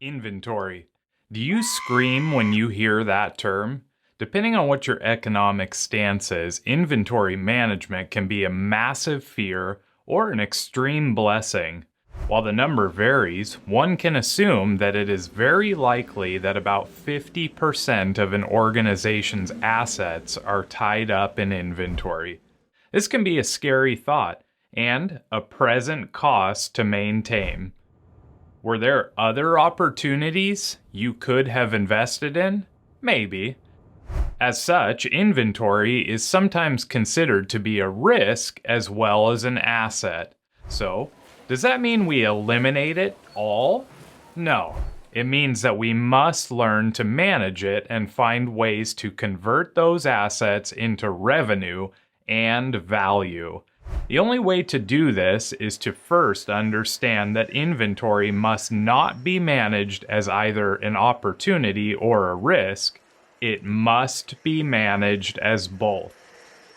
Inventory. Do you scream when you hear that term? Depending on what your economic stance is, inventory management can be a massive fear or an extreme blessing. While the number varies, one can assume that it is very likely that about 50% of an organization's assets are tied up in inventory. This can be a scary thought and a present cost to maintain. Were there other opportunities you could have invested in? Maybe. As such, inventory is sometimes considered to be a risk as well as an asset. So, does that mean we eliminate it all? No. It means that we must learn to manage it and find ways to convert those assets into revenue and value. The only way to do this is to first understand that inventory must not be managed as either an opportunity or a risk. It must be managed as both.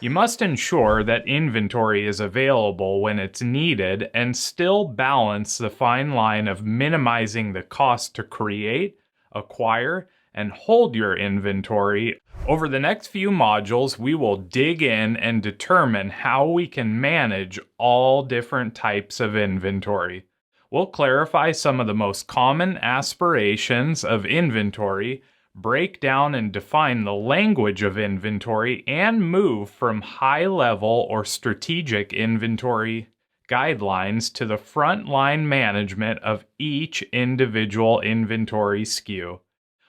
You must ensure that inventory is available when it's needed and still balance the fine line of minimizing the cost to create, acquire, and hold your inventory. Over the next few modules, we will dig in and determine how we can manage all different types of inventory. We'll clarify some of the most common aspirations of inventory, break down and define the language of inventory, and move from high-level or strategic inventory guidelines to the frontline management of each individual inventory SKU.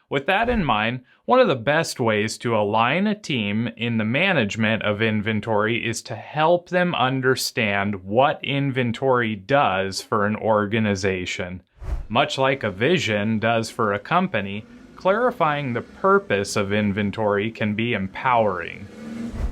With that in mind, one of the best ways to align a team in the management of inventory is to help them understand what inventory does for an organization. Much like a vision does for a company, clarifying the purpose of inventory can be empowering.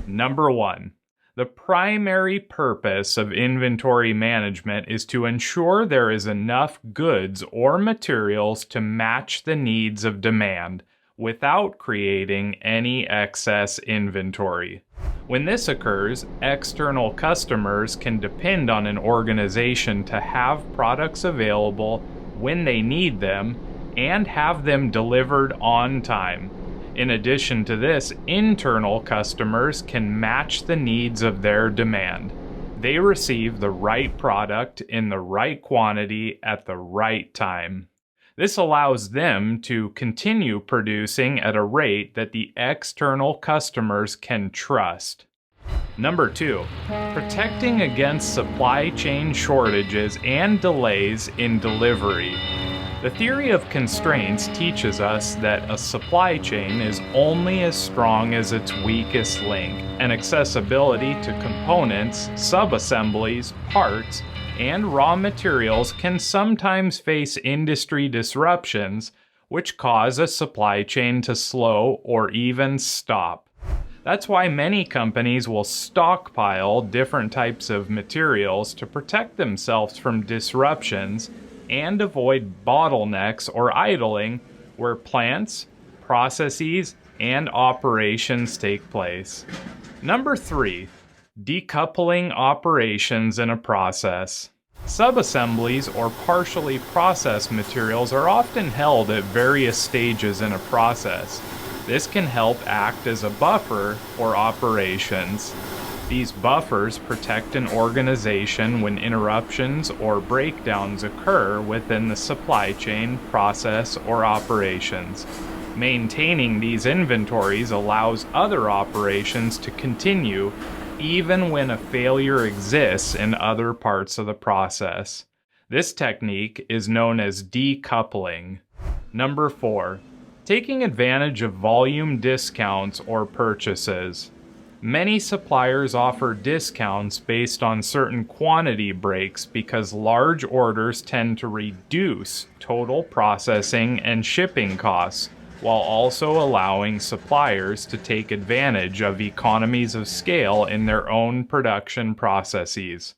Number 1. The primary purpose of inventory management is to ensure there is enough goods or materials to match the needs of demand without creating any excess inventory. When this occurs, external customers can depend on an organization to have products available when they need them and have them delivered on time. In addition to this, internal customers can match the needs of their demand. They receive the right product in the right quantity at the right time. This allows them to continue producing at a rate that the external customers can trust. Number 2, protecting against supply chain shortages and delays in delivery. The theory of constraints teaches us that a supply chain is only as strong as its weakest link, and accessibility to components, subassemblies, parts, and raw materials can sometimes face industry disruptions, which cause a supply chain to slow or even stop. That's why many companies will stockpile different types of materials to protect themselves from disruptions and avoid bottlenecks or idling where plants, processes, and operations take place. Number 3, decoupling operations in a process. Subassemblies or partially processed materials are often held at various stages in a process. This can help act as a buffer for operations. These buffers protect an organization when interruptions or breakdowns occur within the supply chain, process, or operations. Maintaining these inventories allows other operations to continue even when a failure exists in other parts of the process. This technique is known as decoupling. Number 4, taking advantage of volume discounts or purchases. Many suppliers offer discounts based on certain quantity breaks because large orders tend to reduce total processing and shipping costs, while also allowing suppliers to take advantage of economies of scale in their own production processes.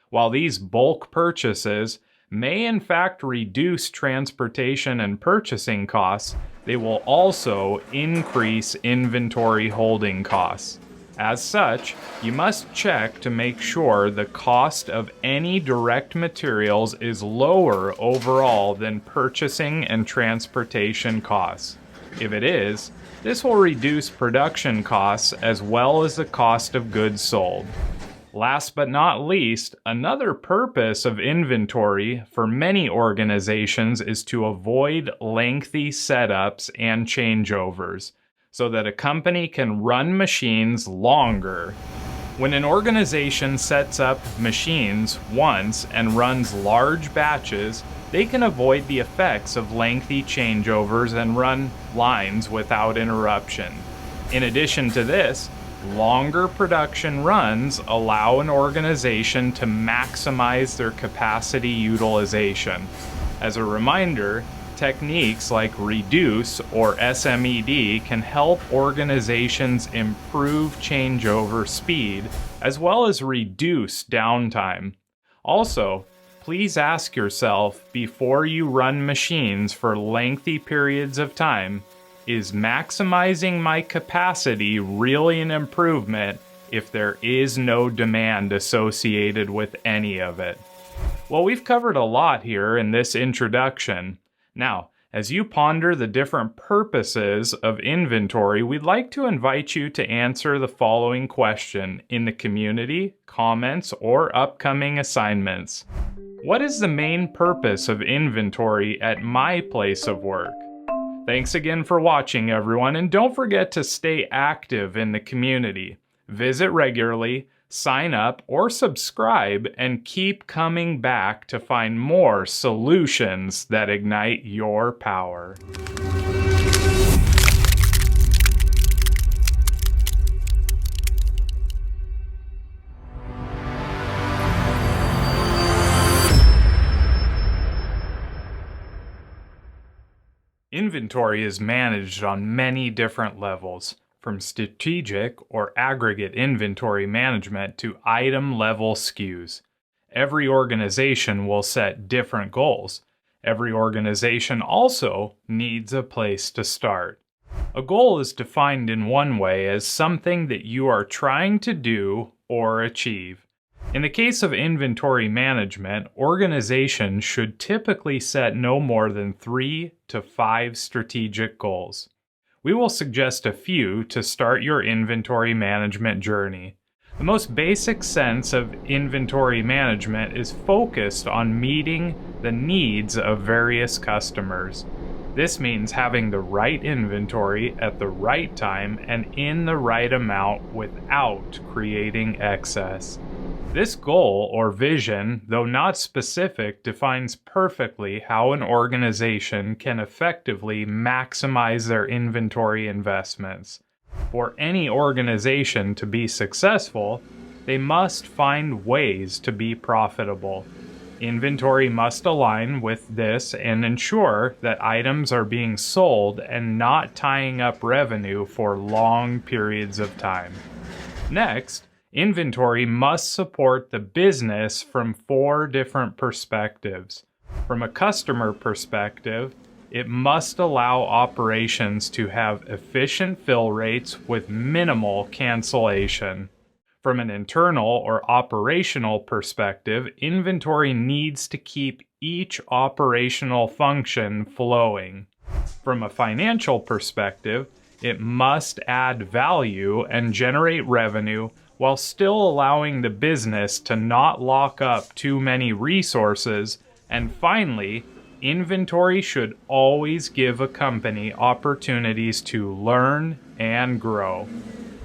While these bulk purchases may in fact reduce transportation and purchasing costs, they will also increase inventory holding costs. As such, you must check to make sure the cost of any direct materials is lower overall than purchasing and transportation costs. If it is, this will reduce production costs as well as the cost of goods sold. Last but not least, another purpose of inventory for many organizations is to avoid lengthy setups and changeovers, so that a company can run machines longer. When an organization sets up machines once and runs large batches, they can avoid the effects of lengthy changeovers and run lines without interruption. In addition to this, longer production runs allow an organization to maximize their capacity utilization. As a reminder, techniques like reduce or SMED can help organizations improve changeover speed as well as reduce downtime. Also, please ask yourself before you run machines for lengthy periods of time, is maximizing my capacity really an improvement if there is no demand associated with any of it? Well, we've covered a lot here in this introduction. Now, as you ponder the different purposes of inventory, we'd like to invite you to answer the following question in the community, comments, or upcoming assignments. What is the main purpose of inventory at my place of work? Thanks again for watching, everyone, and don't forget to stay active in the community. Visit regularly, sign up, or subscribe, and keep coming back to find more solutions that ignite your power. Inventory is managed on many different levels, from strategic or aggregate inventory management to item-level SKUs. Every organization will set different goals. Every organization also needs a place to start. A goal is defined in one way as something that you are trying to do or achieve. In the case of inventory management, organizations should typically set no more than 3 to 5 strategic goals. We will suggest a few to start your inventory management journey. The most basic sense of inventory management is focused on meeting the needs of various customers. This means having the right inventory at the right time and in the right amount without creating excess. This goal or vision, though not specific, defines perfectly how an organization can effectively maximize their inventory investments. For any organization to be successful, they must find ways to be profitable. Inventory must align with this and ensure that items are being sold and not tying up revenue for long periods of time. Next, inventory must support the business from 4 different perspectives. From a customer perspective, it must allow operations to have efficient fill rates with minimal cancellation. From an internal or operational perspective, inventory needs to keep each operational function flowing. From a financial perspective, it must add value and generate revenue while still allowing the business to not lock up too many resources. And finally, inventory should always give a company opportunities to learn and grow.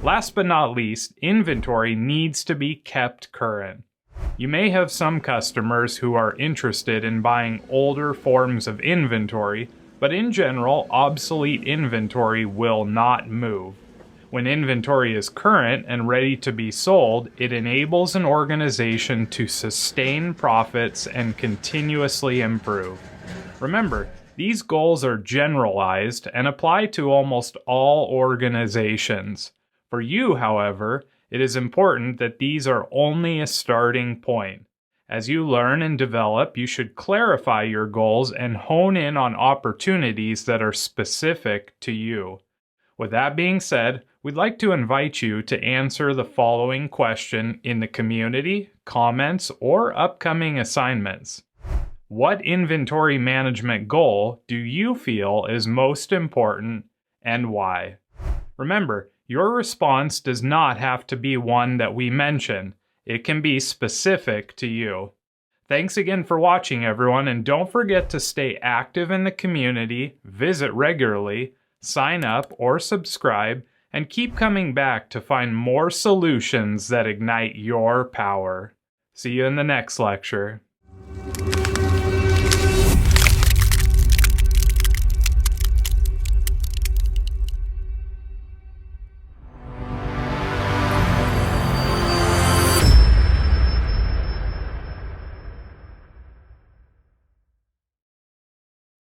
Last but not least, inventory needs to be kept current. You may have some customers who are interested in buying older forms of inventory, but in general, obsolete inventory will not move. When inventory is current and ready to be sold, it enables an organization to sustain profits and continuously improve. Remember, these goals are generalized and apply to almost all organizations. For you, however, it is important that these are only a starting point. As you learn and develop, you should clarify your goals and hone in on opportunities that are specific to you. With that being said, we'd like to invite you to answer the following question in the community, comments, or upcoming assignments. What inventory management goal do you feel is most important and why? Remember, your response does not have to be one that we mention. It can be specific to you. Thanks again for watching, everyone, and don't forget to stay active in the community, visit regularly, sign up or subscribe, and keep coming back to find more solutions that ignite your power. See you in the next lecture.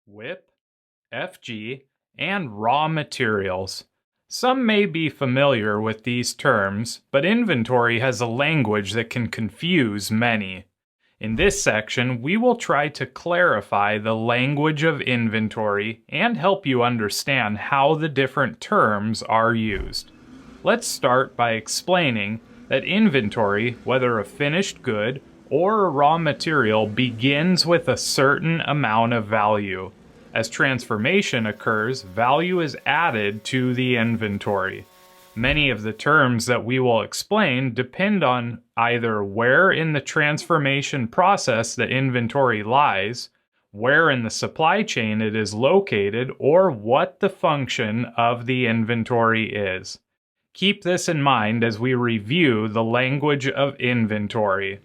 WIP, FG, and raw materials. Some may be familiar with these terms, but inventory has a language that can confuse many. In this section, we will try to clarify the language of inventory and help you understand how the different terms are used. Let's start by explaining that inventory, whether a finished good or a raw material, begins with a certain amount of value. As transformation occurs, value is added to the inventory. Many of the terms that we will explain depend on either where in the transformation process the inventory lies, where in the supply chain it is located, or what the function of the inventory is. Keep this in mind as we review the language of inventory.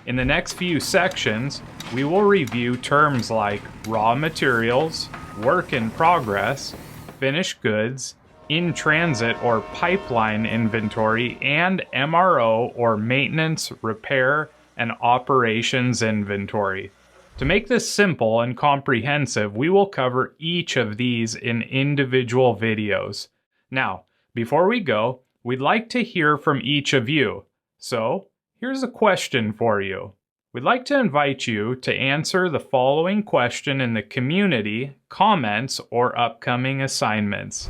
In the next few sections, we will review terms like raw materials, work in progress, finished goods, in transit or pipeline inventory, and MRO or maintenance, repair, and operations inventory. To make this simple and comprehensive, we will cover each of these in individual videos. Now, before we go, we'd like to hear from each of you. So, here's a question for you. We'd like to invite you to answer the following question in the community, comments, or upcoming assignments.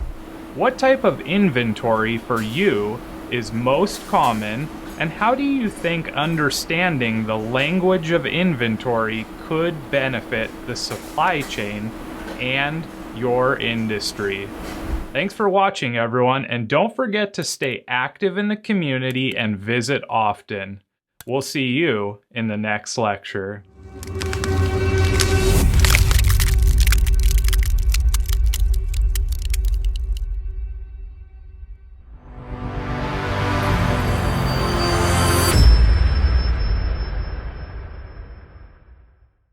What type of inventory for you is most common, and how do you think understanding the language of inventory could benefit the supply chain and your industry? Thanks for watching, everyone, and don't forget to stay active in the community and visit often. We'll see you in the next lecture.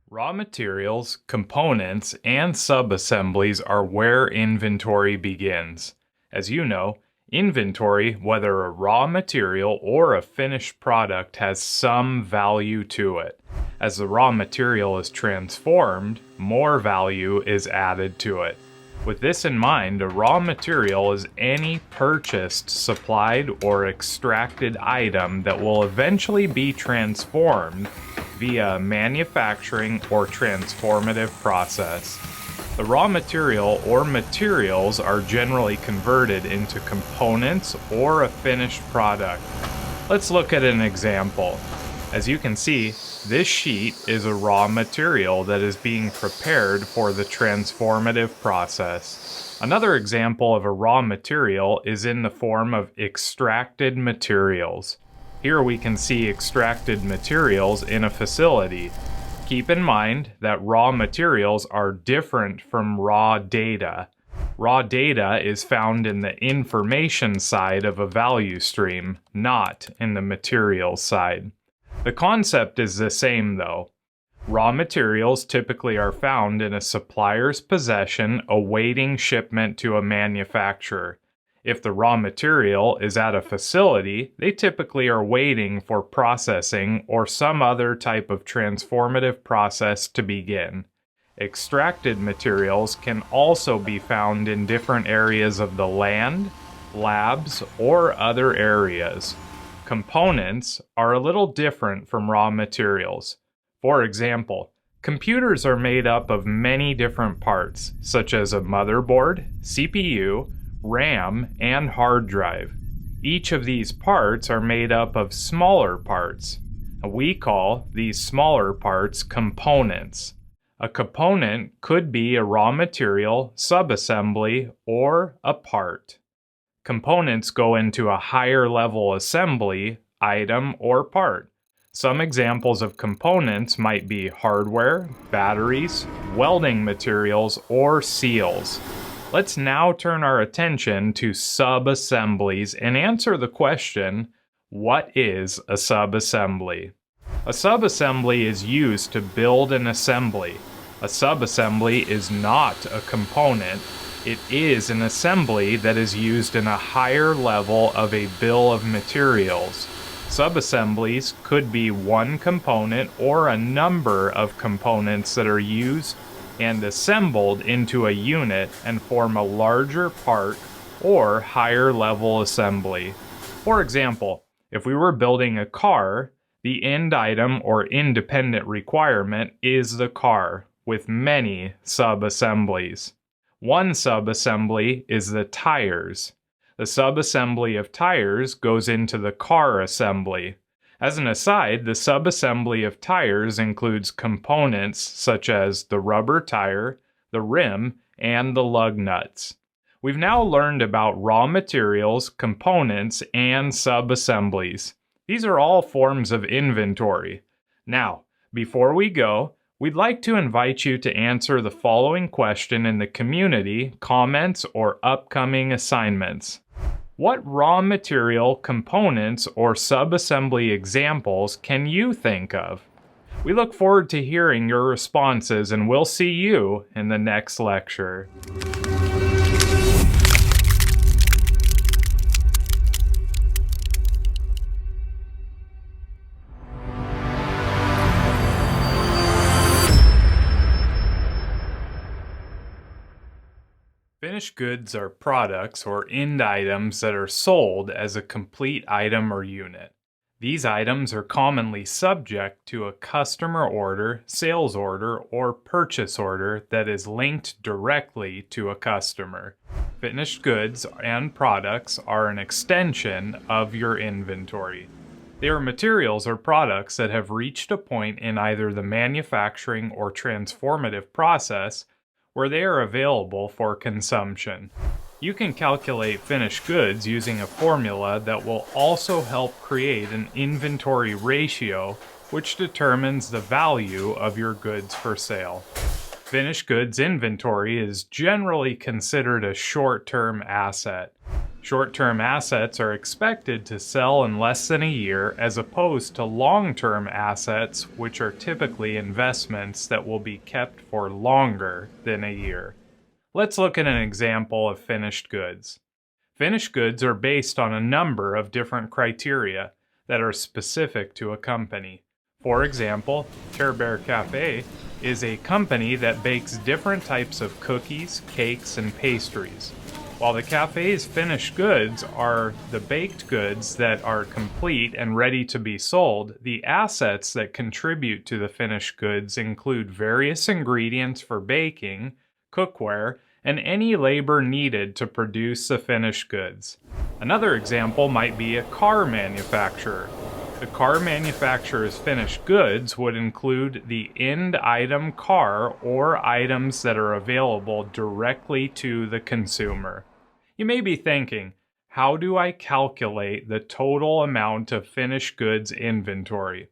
Raw materials, components, and subassemblies are where inventory begins. As you know, inventory, whether a raw material or a finished product, has some value to it. As the raw material is transformed, more value is added to it. With this in mind, a raw material is any purchased, supplied, or extracted item that will eventually be transformed via a manufacturing or transformative process. The raw material or materials are generally converted into components or a finished product. Let's look at an example. As you can see, this sheet is a raw material that is being prepared for the transformative process. Another example of a raw material is in the form of extracted materials. Here we can see extracted materials in a facility. Keep in mind that raw materials are different from raw data. Raw data is found in the information side of a value stream, not in the materials side. The concept is the same though. Raw materials typically are found in a supplier's possession awaiting shipment to a manufacturer. If the raw material is at a facility, they typically are waiting for processing or some other type of transformative process to begin. Extracted materials can also be found in different areas of the land, labs, or other areas. Components are a little different from raw materials. For example, computers are made up of many different parts, such as a motherboard, CPU, RAM, and hard drive. Each of these parts are made up of smaller parts. We call these smaller parts components. A component could be a raw material, subassembly, or a part. Components go into a higher level assembly, item, or part. Some examples of components might be hardware, batteries, welding materials, or seals. Let's now turn our attention to subassemblies and answer the question, what is a subassembly? A subassembly is used to build an assembly. A subassembly is not a component. It is an assembly that is used in a higher level of a bill of materials. Subassemblies could be one component or a number of components that are used and assembled into a unit and form a larger part or higher level assembly. For example, if we were building a car, the end item or independent requirement is the car, with many subassemblies. One subassembly is the tires. The subassembly of tires goes into the car assembly. As an aside, the subassembly of tires includes components such as the rubber tire, the rim, and the lug nuts. We've now learned about raw materials, components, and subassemblies. These are all forms of inventory. Now, before we go, we'd like to invite you to answer the following question in the community, comments, or upcoming assignments. What raw material, components, or subassembly examples can you think of? We look forward to hearing your responses, and we'll see you in the next lecture. Finished goods are products or end items that are sold as a complete item or unit. These items are commonly subject to a customer order, sales order, or purchase order that is linked directly to a customer. Finished goods and products are an extension of your inventory. They are materials or products that have reached a point in either the manufacturing or transformative process where they are available for consumption. You can calculate finished goods using a formula that will also help create an inventory ratio, which determines the value of your goods for sale. Finished goods inventory is generally considered a short-term asset. Short-term assets are expected to sell in less than a year as opposed to long-term assets, which are typically investments that will be kept for longer than a year. Let's look at an example of finished goods. Finished goods are based on a number of different criteria that are specific to a company. For example, Terre Bear Cafe is a company that bakes different types of cookies, cakes, and pastries. While the cafe's finished goods are the baked goods that are complete and ready to be sold, the assets that contribute to the finished goods include various ingredients for baking, cookware, and any labor needed to produce the finished goods. Another example might be a car manufacturer. The car manufacturer's finished goods would include the end item car or items that are available directly to the consumer. You may be thinking, how do I calculate the total amount of finished goods inventory?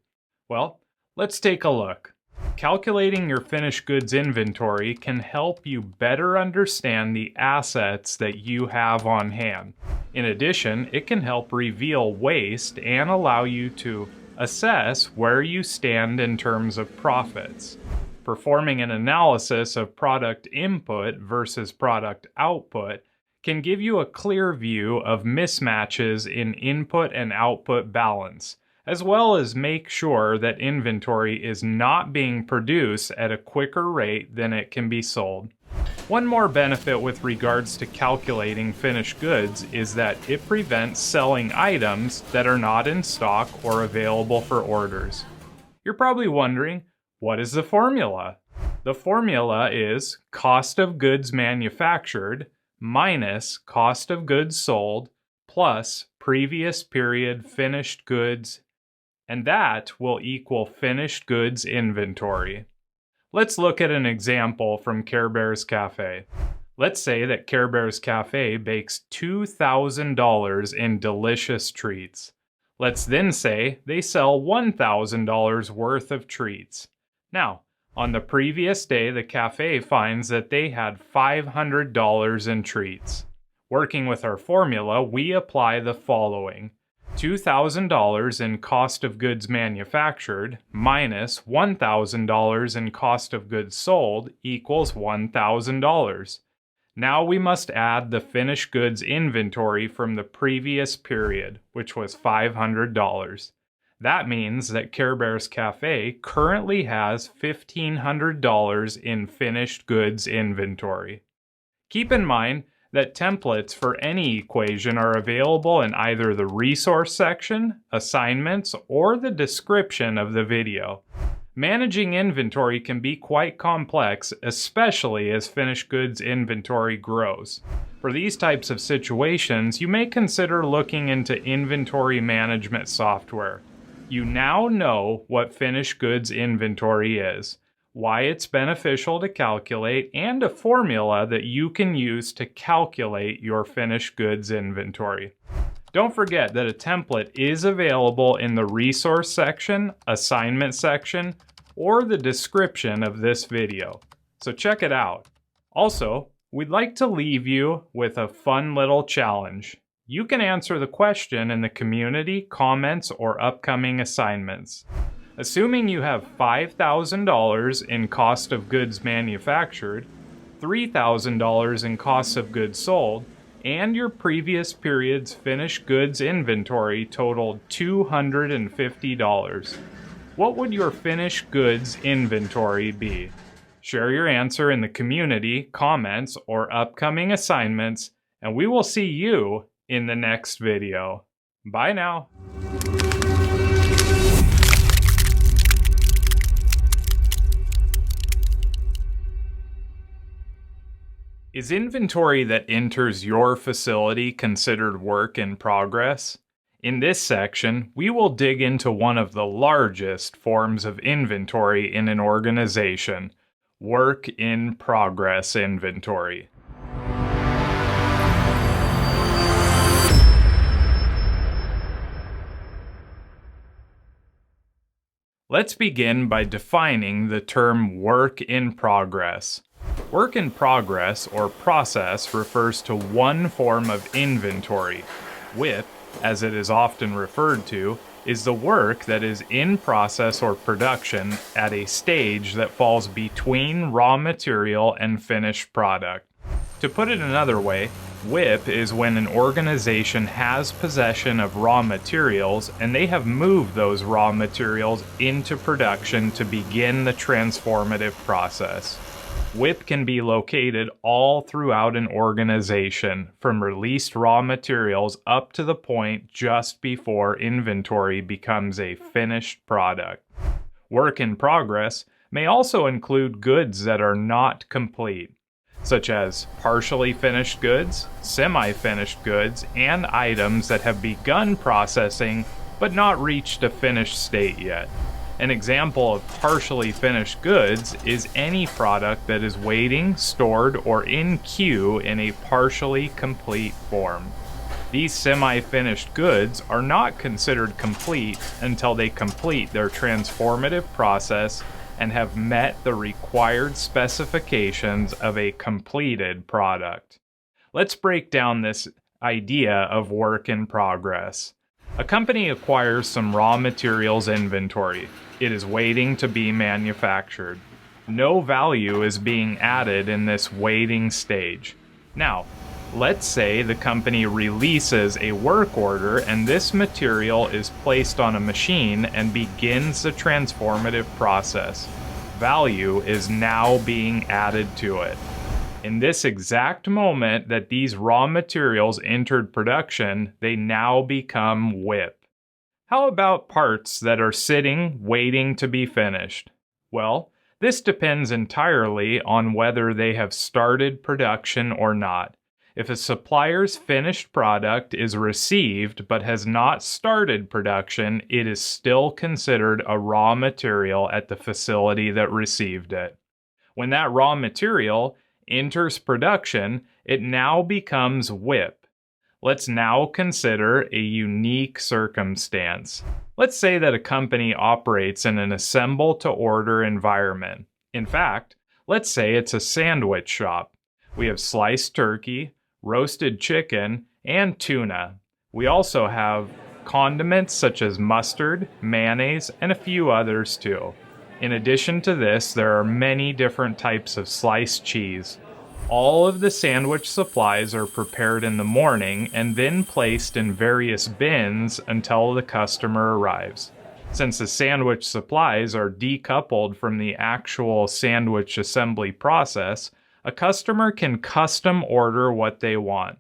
Well, let's take a look. Calculating your finished goods inventory can help you better understand the assets that you have on hand. In addition, it can help reveal waste and allow you to assess where you stand in terms of profits. Performing an analysis of product input versus product output can give you a clear view of mismatches in input and output balance, as well as make sure that inventory is not being produced at a quicker rate than it can be sold. One more benefit with regards to calculating finished goods is that it prevents selling items that are not in stock or available for orders. You're probably wondering, what is the formula? The formula is cost of goods manufactured minus cost of goods sold plus previous period finished goods, and that will equal finished goods inventory. Let's look at an example from Care Bears Cafe. Let's say that Care Bears Cafe bakes $2,000 in delicious treats. Let's then say they sell $1,000 worth of treats. Now, on the previous day, the cafe finds that they had $500 in treats. Working with our formula, we apply the following. $2,000 in cost of goods manufactured minus $1,000 in cost of goods sold equals $1,000. Now we must add the finished goods inventory from the previous period, which was $500. That means that Care Bears Cafe currently has $1,500 in finished goods inventory. Keep in mind that templates for any equation are available in either the resource section, assignments, or the description of the video. Managing inventory can be quite complex, especially as finished goods inventory grows. For these types of situations, you may consider looking into inventory management software. You now know what finished goods inventory is, why it's beneficial to calculate, and a formula that you can use to calculate your finished goods inventory. Don't forget that a template is available in the resource section, assignment section, or the description of this video. So check it out. Also, we'd like to leave you with a fun little challenge. You can answer the question in the community, comments, or upcoming assignments. Assuming you have $5,000 in cost of goods manufactured, $3,000 in cost of goods sold, and your previous period's finished goods inventory totaled $250. What would your finished goods inventory be? Share your answer in the community, comments, or upcoming assignments, and we will see you in the next video. Bye now. Is inventory that enters your facility considered work in progress? In this section, we will dig into one of the largest forms of inventory in an organization, work in progress inventory. Let's begin by defining the term work in progress. Work in progress or process refers to one form of inventory. WIP, as it is often referred to, is the work that is in process or production at a stage that falls between raw material and finished product. To put it another way, WIP is when an organization has possession of raw materials and they have moved those raw materials into production to begin the transformative process. WIP can be located all throughout an organization, from released raw materials up to the point just before inventory becomes a finished product. Work in progress may also include goods that are not complete, such as partially finished goods, semi-finished goods, and items that have begun processing but not reached a finished state yet. An example of partially finished goods is any product that is waiting, stored, or in queue in a partially complete form. These semi-finished goods are not considered complete until they complete their transformative process and have met the required specifications of a completed product. Let's break down this idea of work in progress. A company acquires some raw materials inventory. It is waiting to be manufactured. No value is being added in this waiting stage. Now, let's say the company releases a work order and this material is placed on a machine and begins the transformative process. Value is now being added to it. In this exact moment that these raw materials entered production, they now become WIP. How about parts that are sitting, waiting to be finished? Well, this depends entirely on whether they have started production or not. If a supplier's finished product is received but has not started production, it is still considered a raw material at the facility that received it. When that raw material enters production, it now becomes WIP. Let's now consider a unique circumstance. Let's say that a company operates in an assemble-to-order environment. In fact, let's say it's a sandwich shop. We have sliced turkey, roasted chicken, and tuna. We also have condiments such as mustard, mayonnaise, and a few others too. In addition to this, there are many different types of sliced cheese. All of the sandwich supplies are prepared in the morning and then placed in various bins until the customer arrives. Since the sandwich supplies are decoupled from the actual sandwich assembly process, a customer can custom order what they want.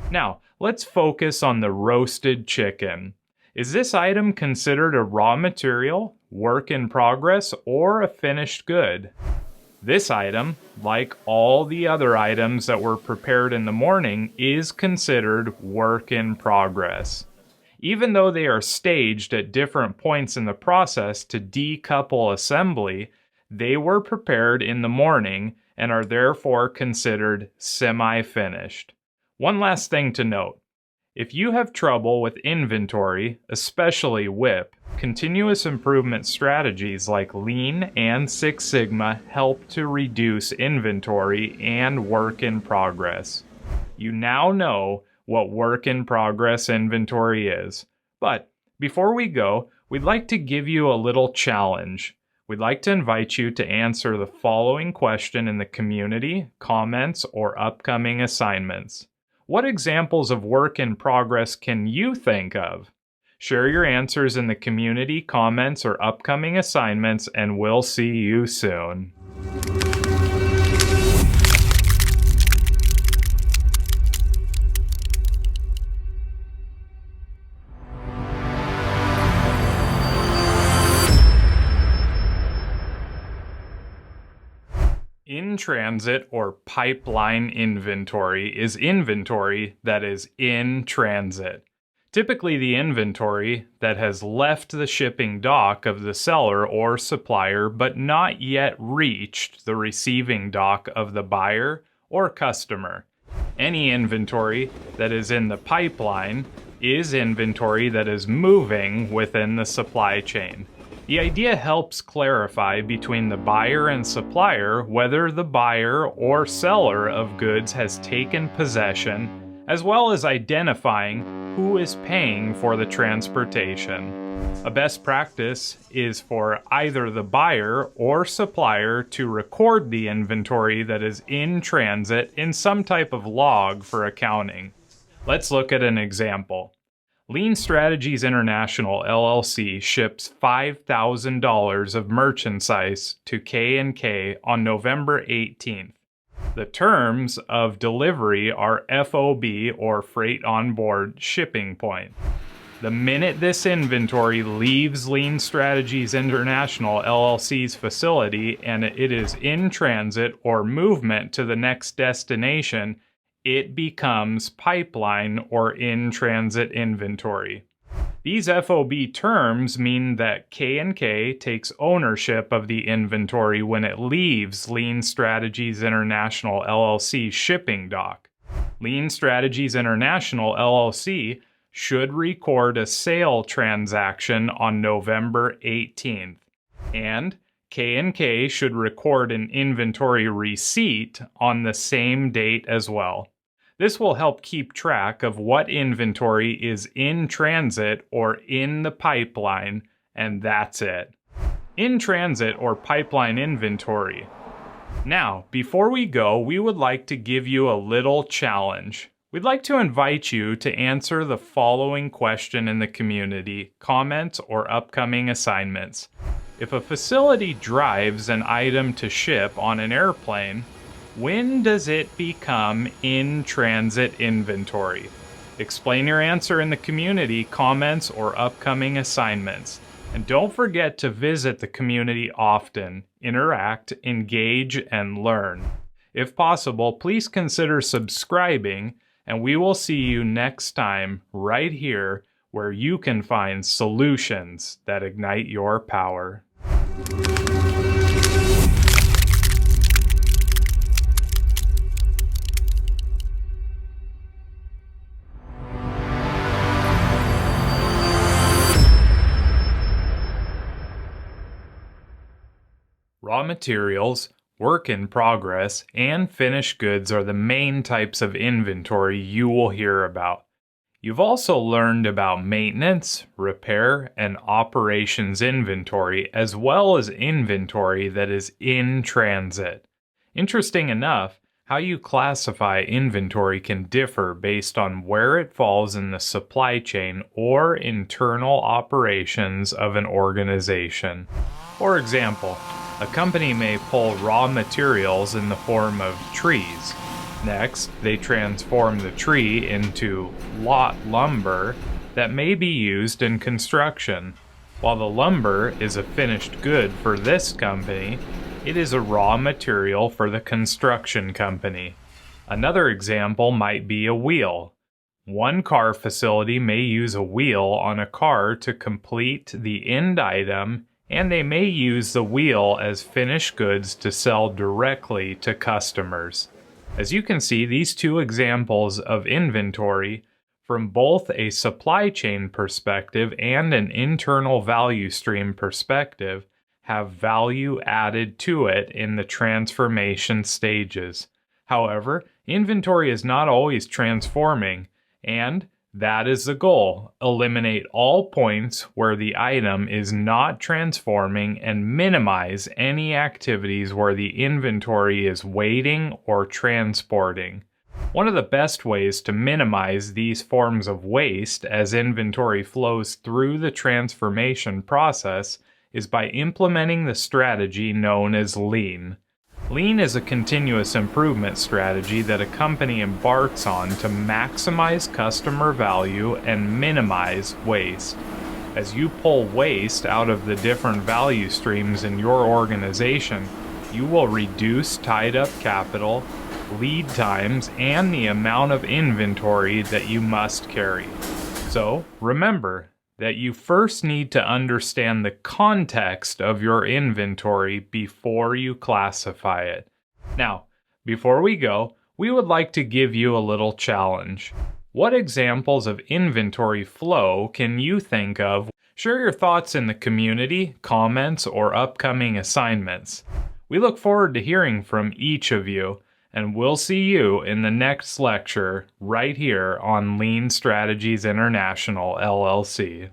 Now, let's focus on the roasted chicken. Is this item considered a raw material, work in progress, or a finished good? This item, like all the other items that were prepared in the morning, is considered work in progress. Even though they are staged at different points in the process to decouple assembly, they were prepared in the morning and are therefore considered semi-finished. One last thing to note. If you have trouble with inventory, especially WIP, continuous improvement strategies like Lean and Six Sigma help to reduce inventory and work in progress. You now know what work in progress inventory is. But before we go, we'd like to give you a little challenge. We'd like to invite you to answer the following question in the community, comments, or upcoming assignments. What examples of work in progress can you think of? Share your answers in the community, comments, or upcoming assignments, and we'll see you soon. In-transit or pipeline inventory is inventory that is in transit. Typically, the inventory that has left the shipping dock of the seller or supplier but not yet reached the receiving dock of the buyer or customer. Any inventory that is in the pipeline is inventory that is moving within the supply chain. The idea helps clarify between the buyer and supplier whether the buyer or seller of goods has taken possession, as well as identifying who is paying for the transportation. A best practice is for either the buyer or supplier to record the inventory that is in transit in some type of log for accounting. Let's look at an example. Lean Strategies International LLC ships $5,000 of merchandise to K&K on November 18th. The terms of delivery are FOB or Freight on Board shipping point. The minute this inventory leaves Lean Strategies International LLC's facility and it is in transit or movement to the next destination, it becomes pipeline or in-transit inventory. These FOB terms mean that K&K takes ownership of the inventory when it leaves Lean Strategies International LLC shipping dock. Lean Strategies International LLC should record a sale transaction on November 18th, and K&K should record an inventory receipt on the same date as well. This will help keep track of what inventory is in transit or in the pipeline, and that's it. In transit or pipeline inventory. Now, before we go, we would like to give you a little challenge. We'd like to invite you to answer the following question in the community, comments, or upcoming assignments. If a facility drives an item to ship on an airplane, when does it become in-transit inventory? Explain your answer in the community, comments, or upcoming assignments. And don't forget to visit the community often, interact, engage, and learn. If possible, please consider subscribing and we will see you next time right here where you can find solutions that ignite your power. Raw materials, work in progress, and finished goods are the main types of inventory you will hear about. You've also learned about maintenance, repair, and operations inventory, as well as inventory that is in transit. Interesting enough, how you classify inventory can differ based on where it falls in the supply chain or internal operations of an organization. For example, a company may pull raw materials in the form of trees. Next, they transform the tree into lot lumber that may be used in construction. While the lumber is a finished good for this company, it is a raw material for the construction company. Another example might be a wheel. One car facility may use a wheel on a car to complete the end item, and they may use the wheel as finished goods to sell directly to customers. As you can see, these two examples of inventory, from both a supply chain perspective and an internal value stream perspective, have value added to it in the transformation stages. However, inventory is not always transforming, and that is the goal. Eliminate all points where the item is not transforming and minimize any activities where the inventory is waiting or transporting. One of the best ways to minimize these forms of waste as inventory flows through the transformation process is by implementing the strategy known as Lean. Lean is a continuous improvement strategy that a company embarks on to maximize customer value and minimize waste. As you pull waste out of the different value streams in your organization, you will reduce tied-up capital, lead times, and the amount of inventory that you must carry. So, remember that you first need to understand the context of your inventory before you classify it. Now, before we go, we would like to give you a little challenge. What examples of inventory flow can you think of? Share your thoughts in the community, comments, or upcoming assignments. We look forward to hearing from each of you, and we'll see you in the next lecture right here on Lean Strategies International LLC.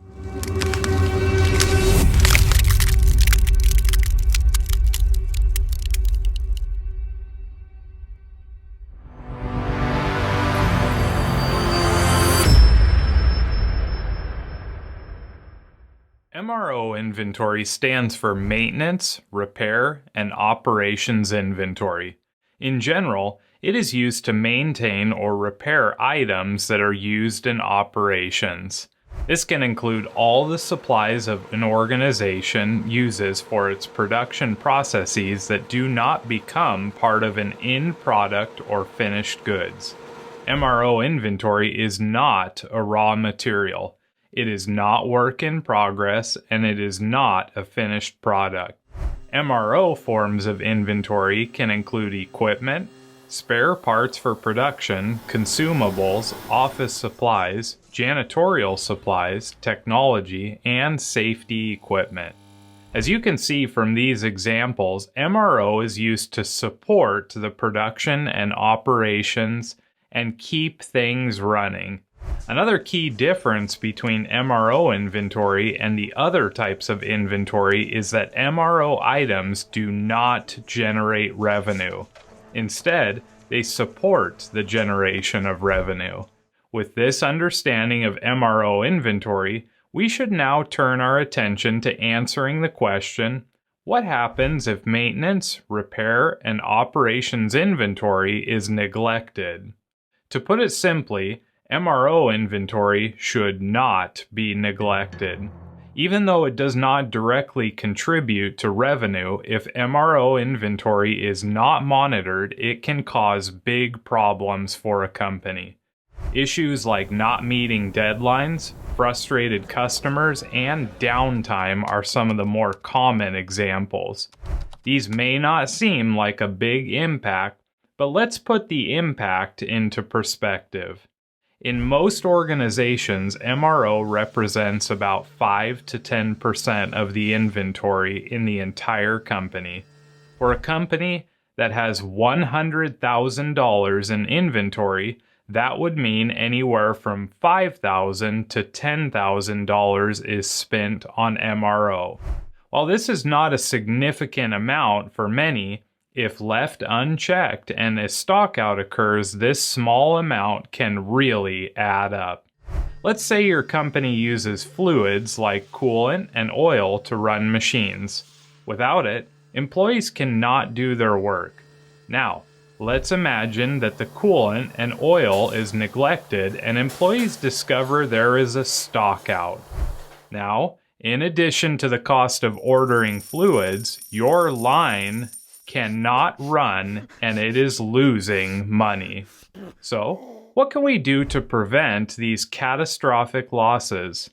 MRO inventory stands for Maintenance, Repair, and Operations Inventory. In general, it is used to maintain or repair items that are used in operations. This can include all the supplies of an organization uses for its production processes that do not become part of an end product or finished goods. MRO inventory is not a raw material. It is not work in progress, and it is not a finished product. MRO forms of inventory can include equipment, spare parts for production, consumables, office supplies, janitorial supplies, technology, and safety equipment. As you can see from these examples, MRO is used to support the production and operations and keep things running. Another key difference between MRO inventory and the other types of inventory is that MRO items do not generate revenue. Instead, they support the generation of revenue. With this understanding of MRO inventory, we should now turn our attention to answering the question, what happens if maintenance, repair, and operations inventory is neglected? To put it simply, MRO inventory should not be neglected. Even though it does not directly contribute to revenue, if MRO inventory is not monitored, it can cause big problems for a company. Issues like not meeting deadlines, frustrated customers, and downtime are some of the more common examples. These may not seem like a big impact, but let's put the impact into perspective. In most organizations, MRO represents about 5 to 10% of the inventory in the entire company. For a company that has $100,000 in inventory, that would mean anywhere from $5,000 to $10,000 is spent on MRO. While this is not a significant amount for many, if left unchecked and a stockout occurs, this small amount can really add up. Let's say your company uses fluids like coolant and oil to run machines. Without it, employees cannot do their work. Now, let's imagine that the coolant and oil is neglected and employees discover there is a stockout. Now, in addition to the cost of ordering fluids, your line cannot run and it is losing money. So, what can we do to prevent these catastrophic losses?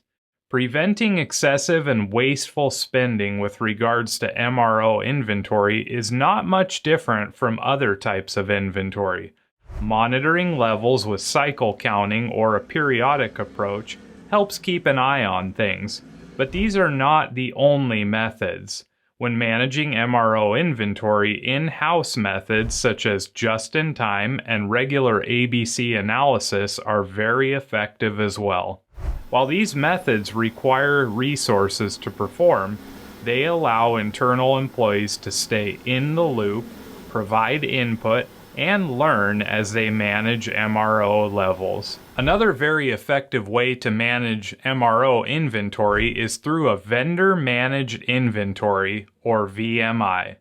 Preventing excessive and wasteful spending with regards to MRO inventory is not much different from other types of inventory. Monitoring levels with cycle counting or a periodic approach helps keep an eye on things, but these are not the only methods. When managing MRO inventory, in-house methods such as just-in-time and regular ABC analysis are very effective as well. While these methods require resources to perform, they allow internal employees to stay in the loop, provide input, and learn as they manage MRO levels. Another very effective way to manage MRO inventory is through a vendor managed inventory, or VMI.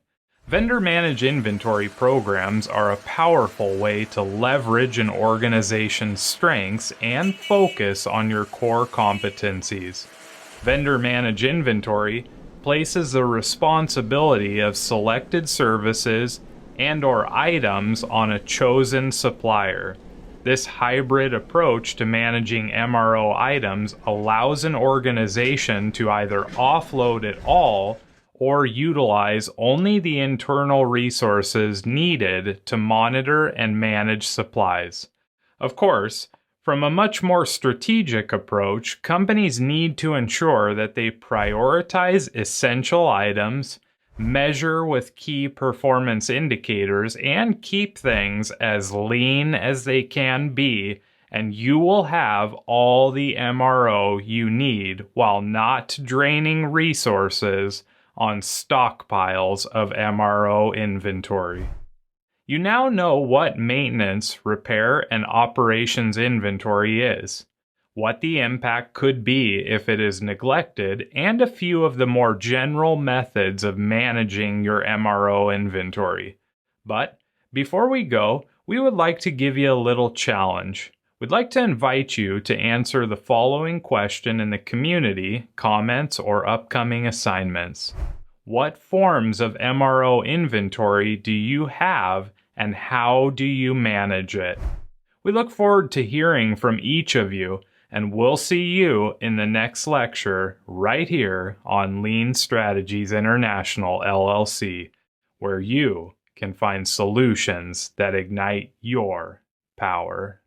Vendor managed inventory programs are a powerful way to leverage an organization's strengths and focus on your core competencies. Vendor managed inventory places the responsibility of selected services and/or items on a chosen supplier. This hybrid approach to managing MRO items allows an organization to either offload it all or utilize only the internal resources needed to monitor and manage supplies. Of course, from a much more strategic approach, companies need to ensure that they prioritize essential items, measure with key performance indicators, and keep things as lean as they can be, and you will have all the MRO you need while not draining resources on stockpiles of MRO inventory. You now know what maintenance, repair, and operations inventory is, what the impact could be if it is neglected, and a few of the more general methods of managing your MRO inventory. But before we go, we would like to give you a little challenge. We'd like to invite you to answer the following question in the community, comments, or upcoming assignments. What forms of MRO inventory do you have, and how do you manage it? We look forward to hearing from each of you, and we'll see you in the next lecture right here on Lean Strategies International LLC, where you can find solutions that ignite your power.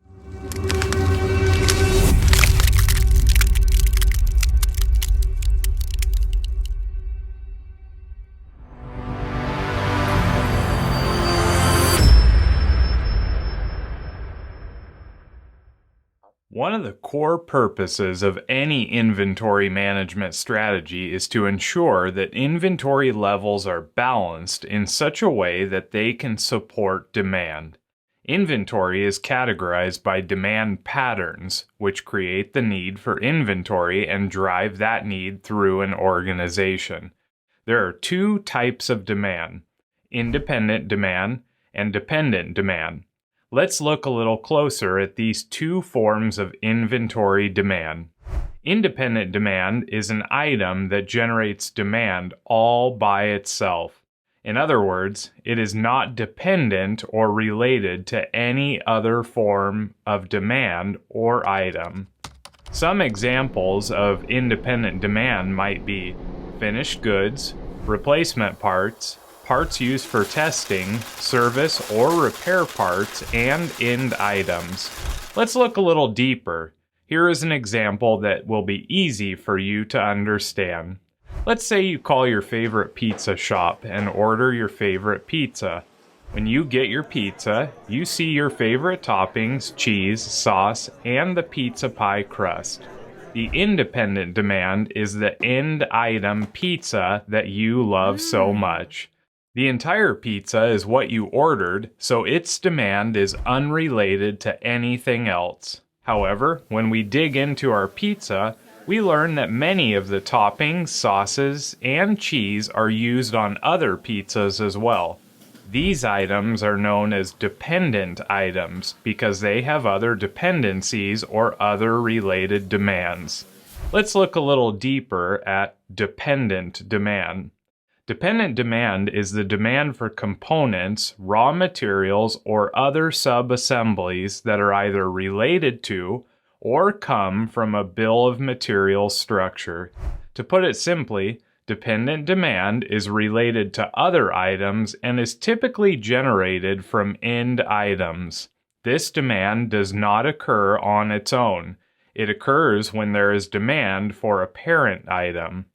One of the core purposes of any inventory management strategy is to ensure that inventory levels are balanced in such a way that they can support demand. Inventory is categorized by demand patterns, which create the need for inventory and drive that need through an organization. There are two types of demand: independent demand and dependent demand. Let's look a little closer at these two forms of inventory demand. Independent demand is an item that generates demand all by itself. In other words, it is not dependent or related to any other form of demand or item. Some examples of independent demand might be finished goods, replacement parts, parts used for testing, service or repair parts, and end items. Let's look a little deeper. Here is an example that will be easy for you to understand. Let's say you call your favorite pizza shop and order your favorite pizza. When you get your pizza, you see your favorite toppings, cheese, sauce, and the pizza pie crust. The independent demand is the end item pizza that you love so much. The entire pizza is what you ordered, so its demand is unrelated to anything else. However, when we dig into our pizza, we learn that many of the toppings, sauces, and cheese are used on other pizzas as well. These items are known as dependent items because they have other dependencies or other related demands. Let's look a little deeper at dependent demand. Dependent demand is the demand for components, raw materials, or other sub-assemblies that are either related to or come from a bill of materials structure. To put it simply, dependent demand is related to other items and is typically generated from end items. This demand does not occur on its own. It occurs when there is demand for a parent item.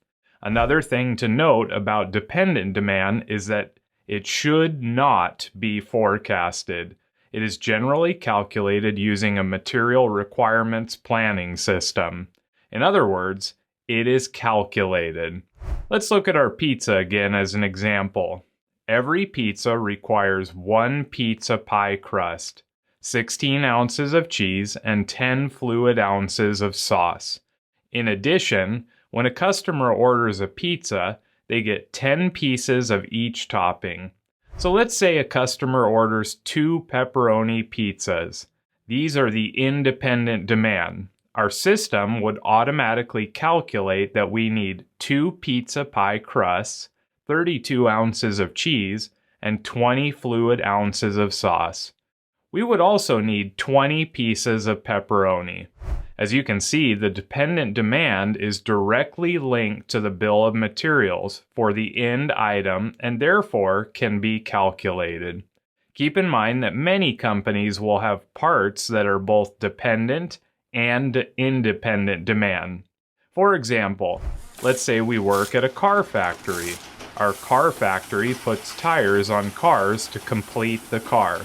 Another thing to note about dependent demand is that it should not be forecasted. It is generally calculated using a material requirements planning system. In other words, it is calculated. Let's look at our pizza again as an example. Every pizza requires 1 pizza pie crust, 16 ounces of cheese, and 10 fluid ounces of sauce. In addition, when a customer orders a pizza, they get 10 pieces of each topping. So let's say a customer orders 2 pepperoni pizzas. These are the independent demand. Our system would automatically calculate that we need 2 pizza pie crusts, 32 ounces of cheese, and 20 fluid ounces of sauce. We would also need 20 pieces of pepperoni. As you can see, the dependent demand is directly linked to the bill of materials for the end item and therefore can be calculated. Keep in mind that many companies will have parts that are both dependent and independent demand. For example, let's say we work at a car factory. Our car factory puts tires on cars to complete the car.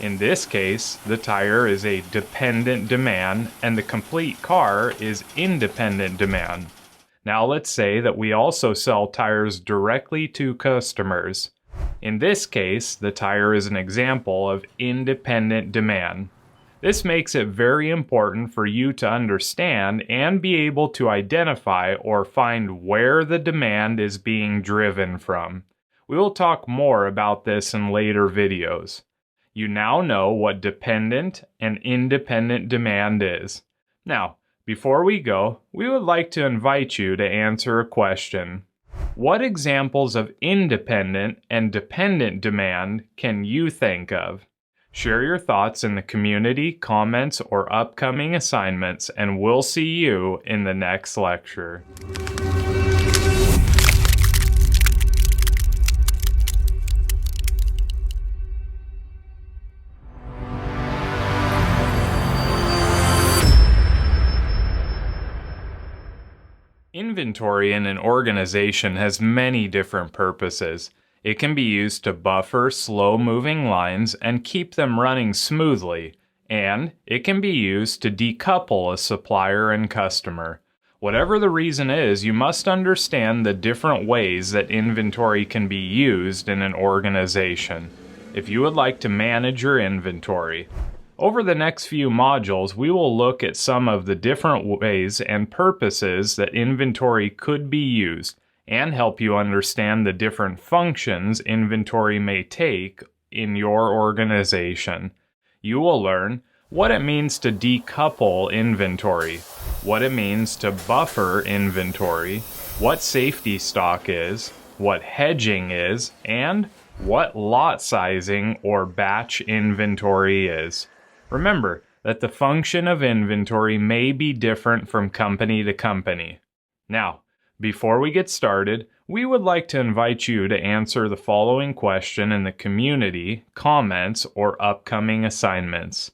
In this case, the tire is a dependent demand and the complete car is independent demand. Now let's say that we also sell tires directly to customers. In this case, the tire is an example of independent demand. This makes it very important for you to understand and be able to identify or find where the demand is being driven from. We will talk more about this in later videos. You now know what dependent and independent demand is. Now, before we go, we would like to invite you to answer a question. What examples of independent and dependent demand can you think of? Share your thoughts in the community, comments, or upcoming assignments, and we'll see you in the next lecture. Inventory in an organization has many different purposes. It can be used to buffer slow-moving lines and keep them running smoothly, and it can be used to decouple a supplier and customer. Whatever the reason is, you must understand the different ways that inventory can be used in an organization. If you would like to manage your inventory, over the next few modules, we will look at some of the different ways and purposes that inventory could be used and help you understand the different functions inventory may take in your organization. You will learn what it means to decouple inventory, what it means to buffer inventory, what safety stock is, what hedging is, and what lot sizing or batch inventory is. Remember that the function of inventory may be different from company to company. Now, before we get started, we would like to invite you to answer the following question in the community, comments, or upcoming assignments.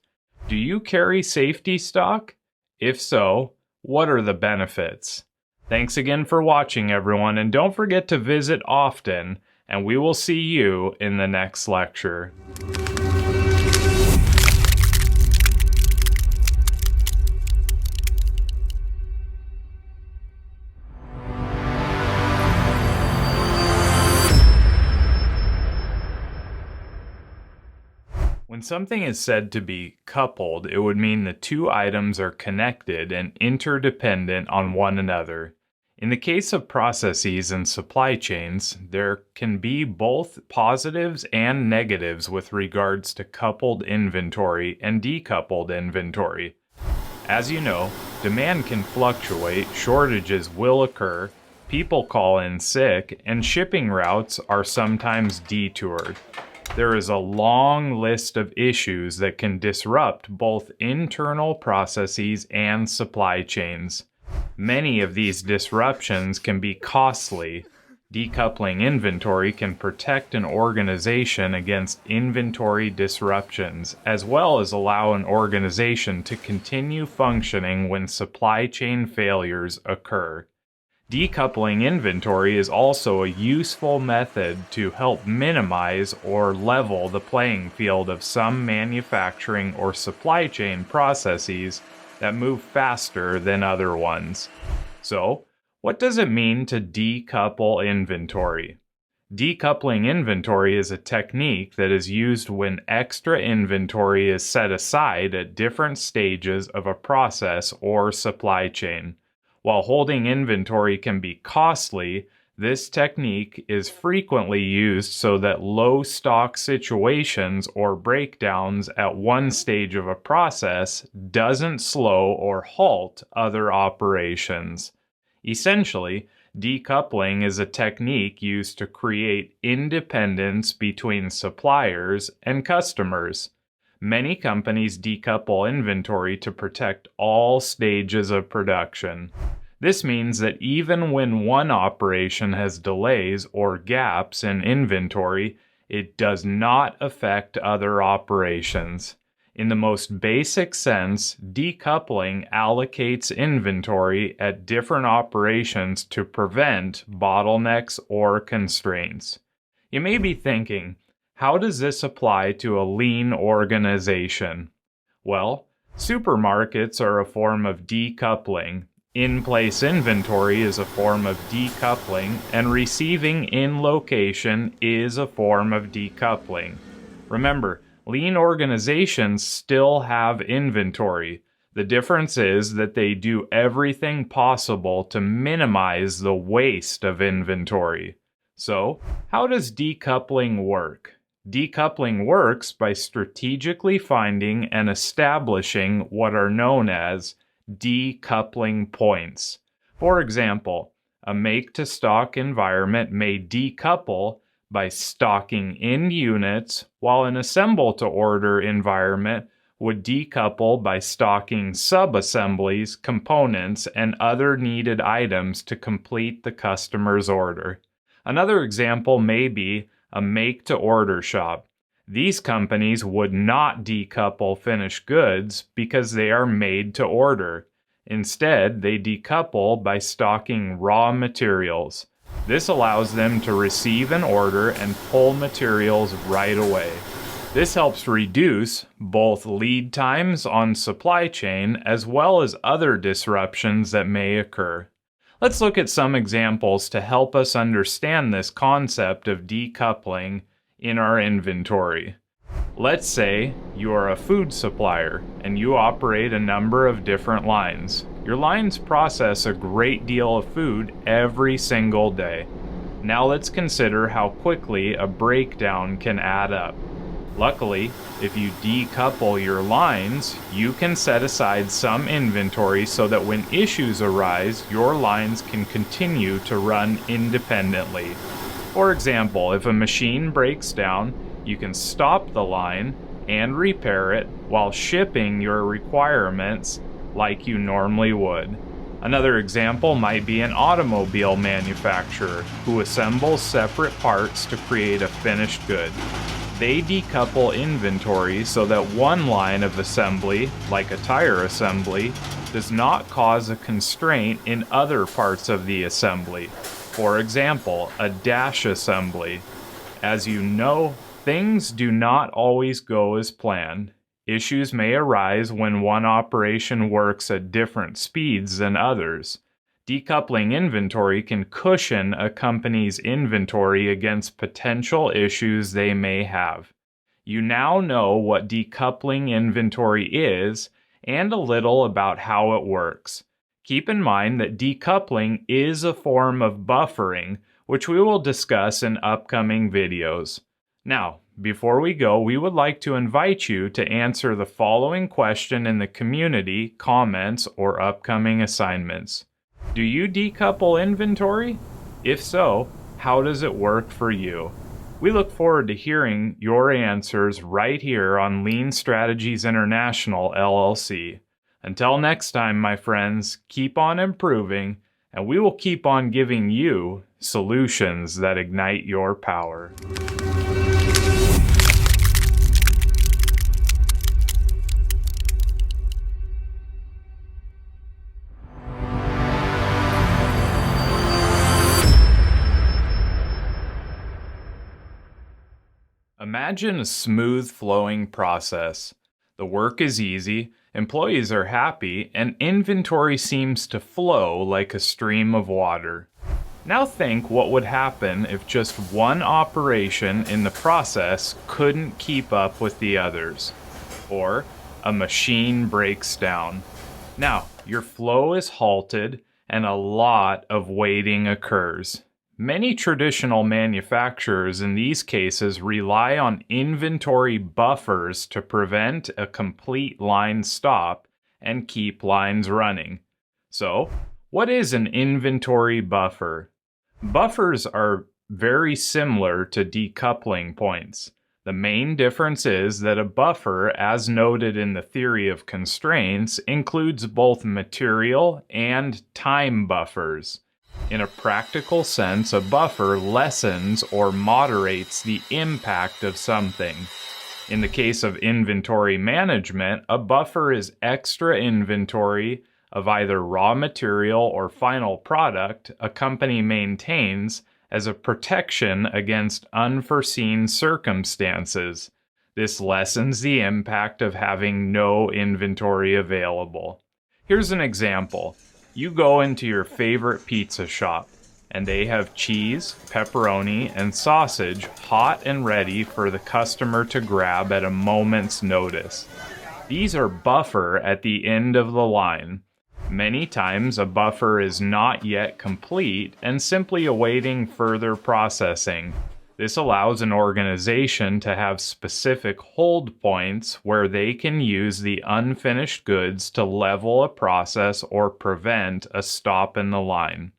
Do you carry safety stock? If so, what are the benefits? Thanks again for watching, everyone, and don't forget to visit often, and we will see you in the next lecture. When something is said to be coupled, it would mean the two items are connected and interdependent on one another. In the case of processes and supply chains, there can be both positives and negatives with regards to coupled inventory and decoupled inventory. As you know, demand can fluctuate, shortages will occur, people call in sick, and shipping routes are sometimes detoured. There is a long list of issues that can disrupt both internal processes and supply chains. Many of these disruptions can be costly. Decoupling inventory can protect an organization against inventory disruptions, as well as allow an organization to continue functioning when supply chain failures occur. Decoupling inventory is also a useful method to help minimize or level the playing field of some manufacturing or supply chain processes that move faster than other ones. So, what does it mean to decouple inventory? Decoupling inventory is a technique that is used when extra inventory is set aside at different stages of a process or supply chain. While holding inventory can be costly, this technique is frequently used so that low stock situations or breakdowns at one stage of a process doesn't slow or halt other operations. Essentially, decoupling is a technique used to create independence between suppliers and customers. Many companies decouple inventory to protect all stages of production. This means that even when one operation has delays or gaps in inventory, it does not affect other operations. In the most basic sense, decoupling allocates inventory at different operations to prevent bottlenecks or constraints. You may be thinking, how does this apply to a lean organization? Well, supermarkets are a form of decoupling. In-place inventory is a form of decoupling, and receiving in location is a form of decoupling. Remember, lean organizations still have inventory. The difference is that they do everything possible to minimize the waste of inventory. So, how does decoupling work? Decoupling works by strategically finding and establishing what are known as decoupling points. For example, a make-to-stock environment may decouple by stocking in units, while an assemble-to-order environment would decouple by stocking sub-assemblies, components, and other needed items to complete the customer's order. Another example may be a make-to-order shop. These companies would not decouple finished goods because they are made to order. Instead, they decouple by stocking raw materials. This allows them to receive an order and pull materials right away. This helps reduce both lead times on supply chain as well as other disruptions that may occur. Let's look at some examples to help us understand this concept of decoupling in our inventory. Let's say you are a food supplier and you operate a number of different lines. Your lines process a great deal of food every single day. Now let's consider how quickly a breakdown can add up. Luckily, if you decouple your lines, you can set aside some inventory so that when issues arise, your lines can continue to run independently. For example, if a machine breaks down, you can stop the line and repair it while shipping your requirements like you normally would. Another example might be an automobile manufacturer who assembles separate parts to create a finished good. They decouple inventory so that one line of assembly, like a tire assembly, does not cause a constraint in other parts of the assembly. For example, a dash assembly. As you know, things do not always go as planned. Issues may arise when one operation works at different speeds than others. Decoupling inventory can cushion a company's inventory against potential issues they may have. You now know what decoupling inventory is and a little about how it works. Keep in mind that decoupling is a form of buffering, which we will discuss in upcoming videos. Now, before we go, we would like to invite you to answer the following question in the community, comments, or upcoming assignments. Do you decouple inventory? If so, how does it work for you? We look forward to hearing your answers right here on Lean Strategies International LLC. Until next time, my friends, keep on improving, and we will keep on giving you solutions that ignite your power. Imagine a smooth flowing process. The work is easy, employees are happy, and inventory seems to flow like a stream of water. Now think what would happen if just one operation in the process couldn't keep up with the others, or a machine breaks down. Now, your flow is halted and a lot of waiting occurs. Many traditional manufacturers in these cases rely on inventory buffers to prevent a complete line stop and keep lines running. So, what is an inventory buffer? Buffers are very similar to decoupling points. The main difference is that a buffer, as noted in the theory of constraints, includes both material and time buffers. In a practical sense, a buffer lessens or moderates the impact of something. In the case of inventory management, a buffer is extra inventory of either raw material or final product a company maintains as a protection against unforeseen circumstances. This lessens the impact of having no inventory available. Here's an example. You go into your favorite pizza shop, and they have cheese, pepperoni, and sausage hot and ready for the customer to grab at a moment's notice. These are buffer at the end of the line. Many times a buffer is not yet complete and simply awaiting further processing. This allows an organization to have specific hold points where they can use the unfinished goods to level a process or prevent a stop in the line.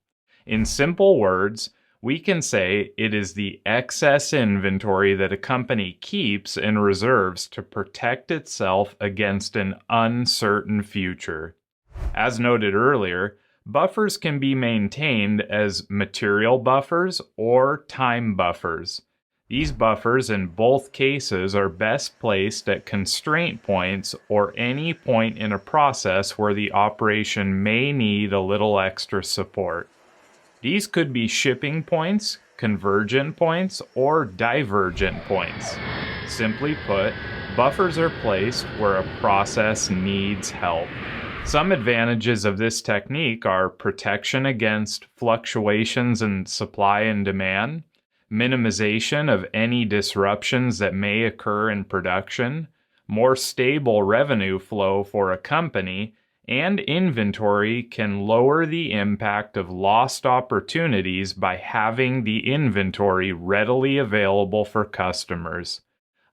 In simple words, we can say it is the excess inventory that a company keeps and reserves to protect itself against an uncertain future. As noted earlier, buffers can be maintained as material buffers or time buffers. These buffers in both cases are best placed at constraint points or any point in a process where the operation may need a little extra support. These could be shipping points, convergent points, or divergent points. Simply put, buffers are placed where a process needs help. Some advantages of this technique are protection against fluctuations in supply and demand, minimization of any disruptions that may occur in production, more stable revenue flow for a company, and inventory can lower the impact of lost opportunities by having the inventory readily available for customers.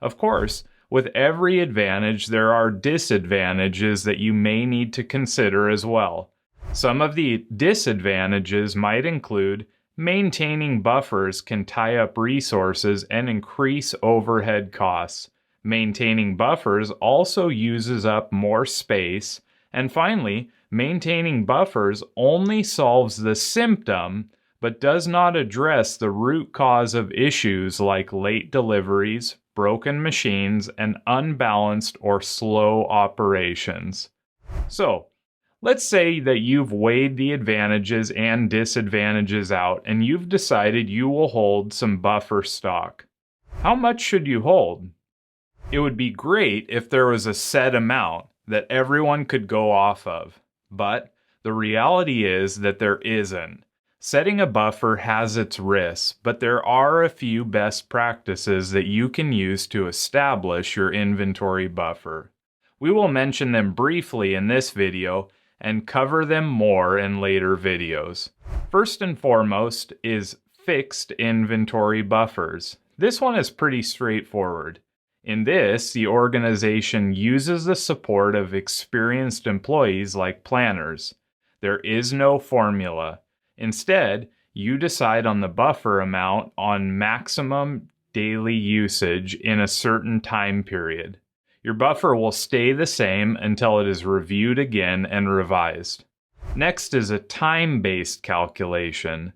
Of course, with every advantage, there are disadvantages that you may need to consider as well. Some of the disadvantages might include maintaining buffers can tie up resources and increase overhead costs. Maintaining buffers also uses up more space. And finally, maintaining buffers only solves the symptom, but does not address the root cause of issues like late deliveries, broken machines, and unbalanced or slow operations. So, let's say that you've weighed the advantages and disadvantages out and you've decided you will hold some buffer stock. How much should you hold? It would be great if there was a set amount that everyone could go off of, but the reality is that there isn't. Setting a buffer has its risks, but there are a few best practices that you can use to establish your inventory buffer. We will mention them briefly in this video and cover them more in later videos. First and foremost is fixed inventory buffers. This one is pretty straightforward. In this, the organization uses the support of experienced employees like planners. There is no formula. Instead, you decide on the buffer amount on maximum daily usage in a certain time period. Your buffer will stay the same until it is reviewed again and revised. Next is a time-based calculation.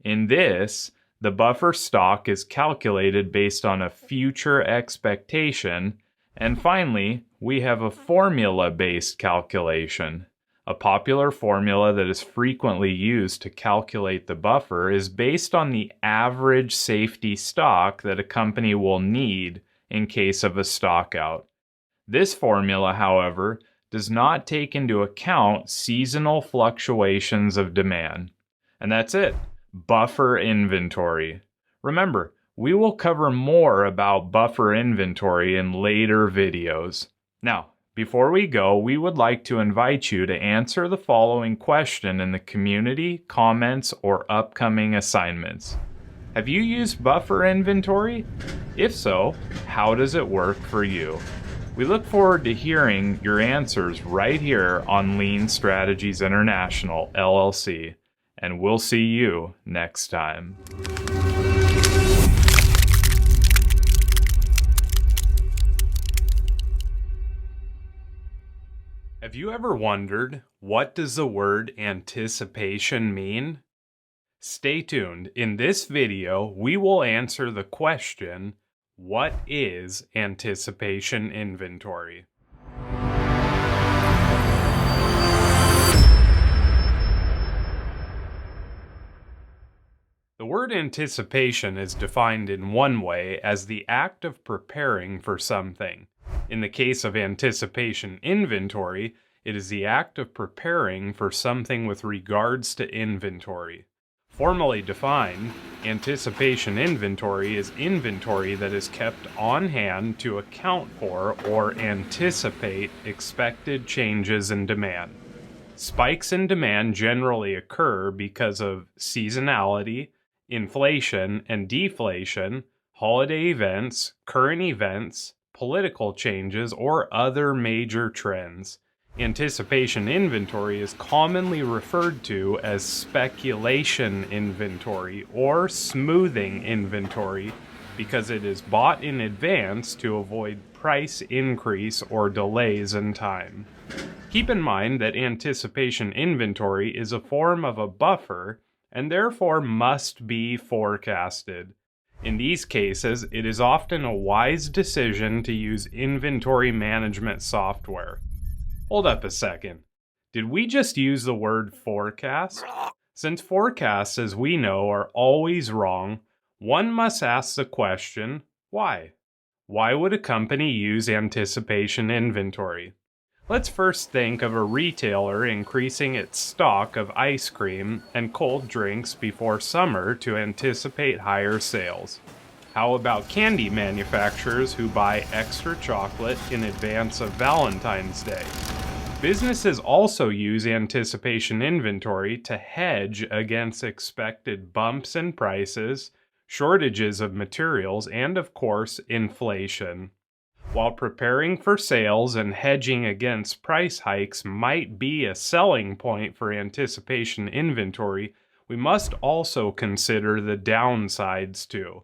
In this, the buffer stock is calculated based on a future expectation. And finally, we have a formula-based calculation. A popular formula that is frequently used to calculate the buffer is based on the average safety stock that a company will need in case of a stockout. This formula, however, does not take into account seasonal fluctuations of demand. And that's it. Buffer inventory. Remember, we will cover more about buffer inventory in later videos. Now, before we go, we would like to invite you to answer the following question in the community, comments, or upcoming assignments. Have you used buffer inventory? If so, how does it work for you? We look forward to hearing your answers right here on Lean Strategies International LLC, and we'll see you next time. Have you ever wondered, what does the word anticipation mean? Stay tuned. In this video, we will answer the question, what is anticipation inventory? The word anticipation is defined in one way as the act of preparing for something. In the case of anticipation inventory, it is the act of preparing for something with regards to inventory. Formally defined, anticipation inventory is inventory that is kept on hand to account for or anticipate expected changes in demand. Spikes in demand generally occur because of seasonality, inflation and deflation, holiday events, current events, political changes, or other major trends. Anticipation inventory is commonly referred to as speculation inventory or smoothing inventory because it is bought in advance to avoid price increase or delays in time. Keep in mind that anticipation inventory is a form of a buffer and therefore must be forecasted. In these cases, it is often a wise decision to use inventory management software. Hold up a second. Did we just use the word forecast? Since forecasts, as we know, are always wrong, one must ask the question, why? Why would a company use anticipation inventory? Let's first think of a retailer increasing its stock of ice cream and cold drinks before summer to anticipate higher sales. How about candy manufacturers who buy extra chocolate in advance of Valentine's Day? Businesses also use anticipation inventory to hedge against expected bumps in prices, shortages of materials, and of course, inflation. While preparing for sales and hedging against price hikes might be a selling point for anticipation inventory, we must also consider the downsides too.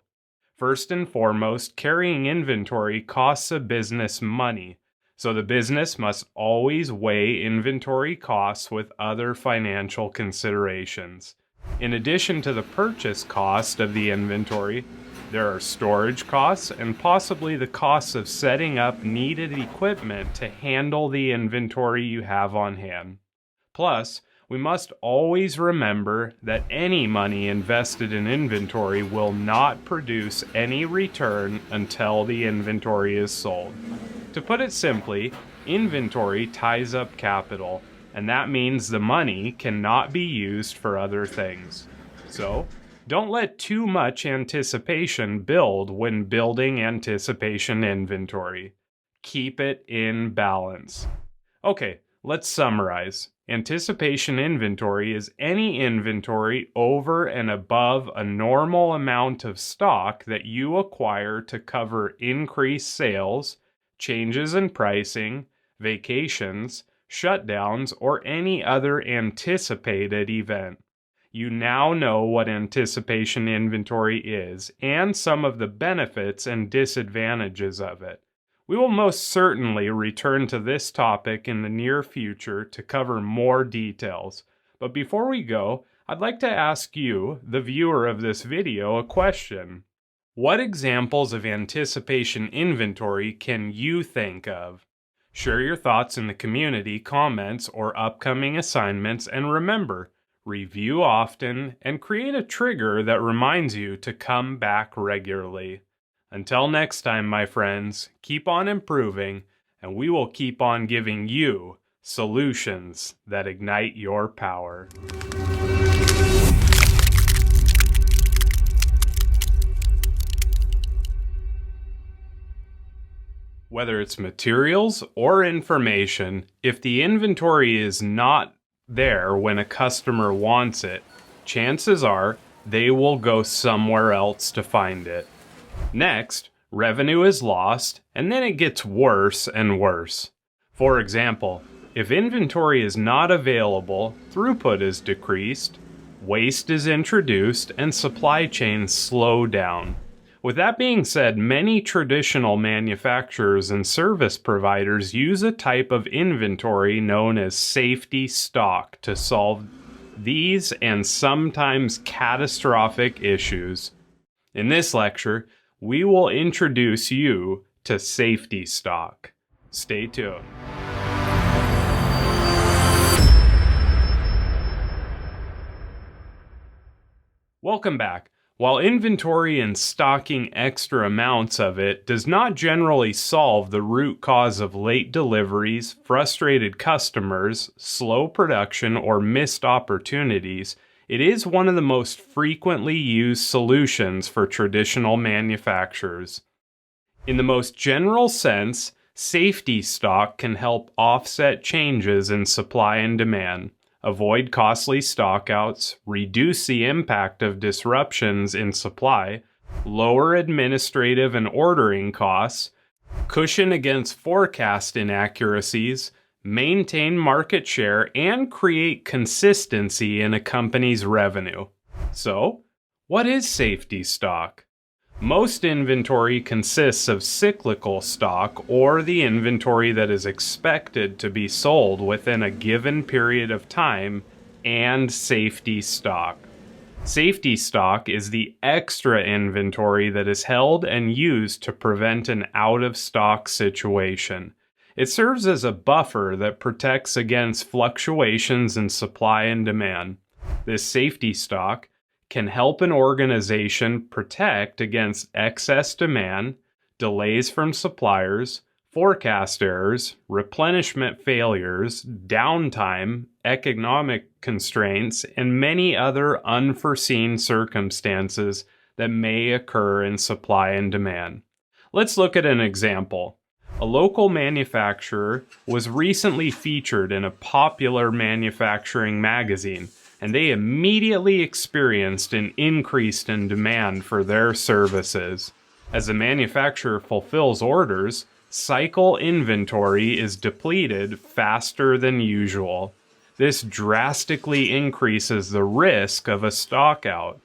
First and foremost, carrying inventory costs a business money, so the business must always weigh inventory costs with other financial considerations. In addition to the purchase cost of the inventory, there are storage costs and possibly the costs of setting up needed equipment to handle the inventory you have on hand. Plus, we must always remember that any money invested in inventory will not produce any return until the inventory is sold. To put it simply, inventory ties up capital, and that means the money cannot be used for other things. So, don't let too much anticipation build when building anticipation inventory. Keep it in balance. Okay, let's summarize. Anticipation inventory is any inventory over and above a normal amount of stock that you acquire to cover increased sales, changes in pricing, vacations, shutdowns, or any other anticipated event. You now know what anticipation inventory is and some of the benefits and disadvantages of it. We will most certainly return to this topic in the near future to cover more details. But before we go, I'd like to ask you, the viewer of this video, a question. What examples of anticipation inventory can you think of? Share your thoughts in the community comments or upcoming assignments, and remember, review often and create a trigger that reminds you to come back regularly. Until next time, my friends, keep on improving, and we will keep on giving you solutions that ignite your power. Whether it's materials or information, if the inventory is not there when a customer wants it, chances are they will go somewhere else to find it. Next, revenue is lost, and then it gets worse and worse. For example, if inventory is not available, throughput is decreased, waste is introduced, and supply chains slow down. With that being said, many traditional manufacturers and service providers use a type of inventory known as safety stock to solve these and sometimes catastrophic issues. In this lecture, we will introduce you to safety stock. Stay tuned. Welcome back. While inventory and stocking extra amounts of it does not generally solve the root cause of late deliveries, frustrated customers, slow production, or missed opportunities, it is one of the most frequently used solutions for traditional manufacturers. In the most general sense, safety stock can help offset changes in supply and demand, avoid costly stockouts, reduce the impact of disruptions in supply, lower administrative and ordering costs, cushion against forecast inaccuracies, maintain market share, and create consistency in a company's revenue. So, what is safety stock? Most inventory consists of cyclical stock, or the inventory that is expected to be sold within a given period of time, and safety stock. Safety stock is the extra inventory that is held and used to prevent an out-of-stock situation. It serves as a buffer that protects against fluctuations in supply and demand. This safety stock can help an organization protect against excess demand, delays from suppliers, forecast errors, replenishment failures, downtime, economic constraints, and many other unforeseen circumstances that may occur in supply and demand. Let's look at an example. A local manufacturer was recently featured in a popular manufacturing magazine, and they immediately experienced an increase in demand for their services. As the manufacturer fulfills orders, cycle inventory is depleted faster than usual. This drastically increases the risk of a stockout.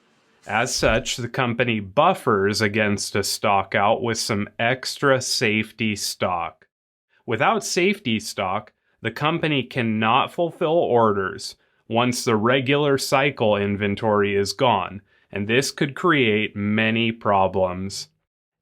As such, the company buffers against a stockout with some extra safety stock. Without safety stock, the company cannot fulfill orders once the regular cycle inventory is gone, and this could create many problems.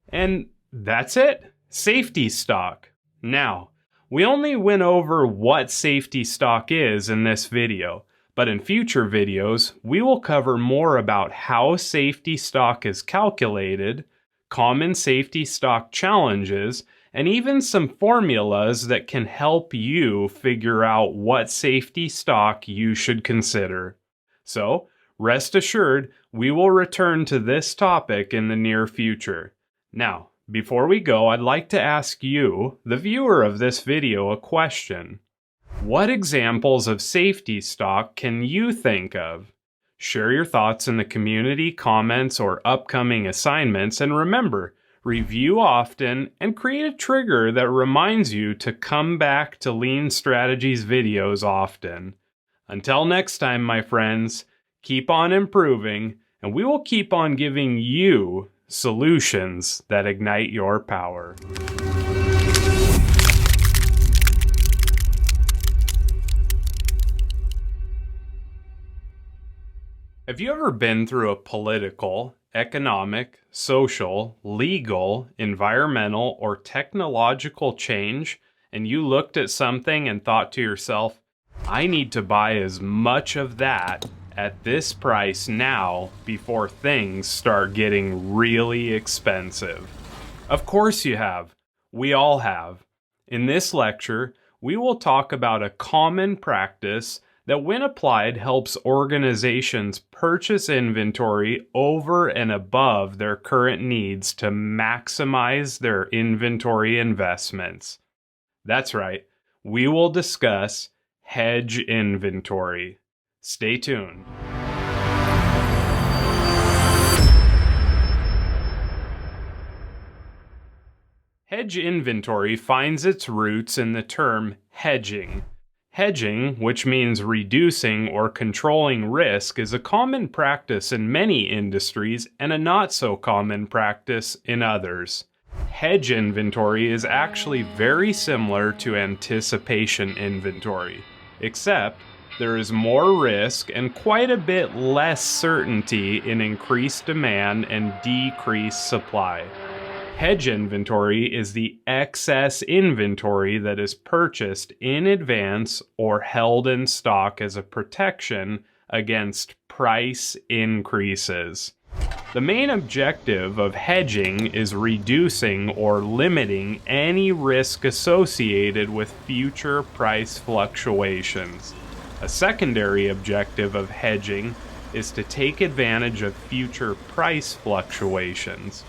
And that's it. Safety stock. Now, we only went over what safety stock is in this video, but in future videos, we will cover more about how safety stock is calculated, common safety stock challenges, and even some formulas that can help you figure out what safety stock you should consider. So, rest assured, we will return to this topic in the near future. Now, before we go, I'd like to ask you, the viewer of this video, a question. What examples of safety stock can you think of? Share your thoughts in the community comments or upcoming assignments, and remember, review often and create a trigger that reminds you to come back to Lean Strategies videos often. Until next time, my friends, keep on improving, and we will keep on giving you solutions that ignite your power. Have you ever been through a political, economic, social, legal, environmental, or technological change, and you looked at something and thought to yourself, I need to buy as much of that at this price now before things start getting really expensive? Of course you have. We all have. In this lecture, we will talk about a common practice that when applied helps organizations purchase inventory over and above their current needs to maximize their inventory investments. That's right, we will discuss hedge inventory. Stay tuned. Hedge inventory finds its roots in the term hedging. Hedging, which means reducing or controlling risk, is a common practice in many industries and a not so common practice in others. Hedge inventory is actually very similar to anticipation inventory, except there is more risk and quite a bit less certainty in increased demand and decreased supply. Hedge inventory is the excess inventory that is purchased in advance or held in stock as a protection against price increases. The main objective of hedging is reducing or limiting any risk associated with future price fluctuations. A secondary objective of hedging is to take advantage of future price fluctuations.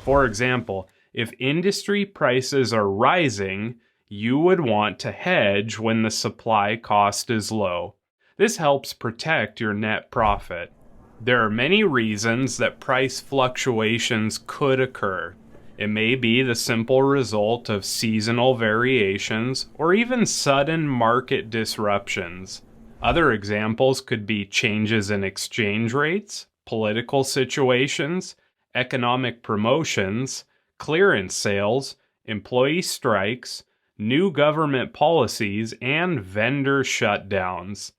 For example, if industry prices are rising, you would want to hedge when the supply cost is low. This helps protect your net profit. There are many reasons that price fluctuations could occur. It may be the simple result of seasonal variations or even sudden market disruptions. Other examples could be changes in exchange rates, political situations, economic promotions, clearance sales, employee strikes, new government policies, and vendor shutdowns.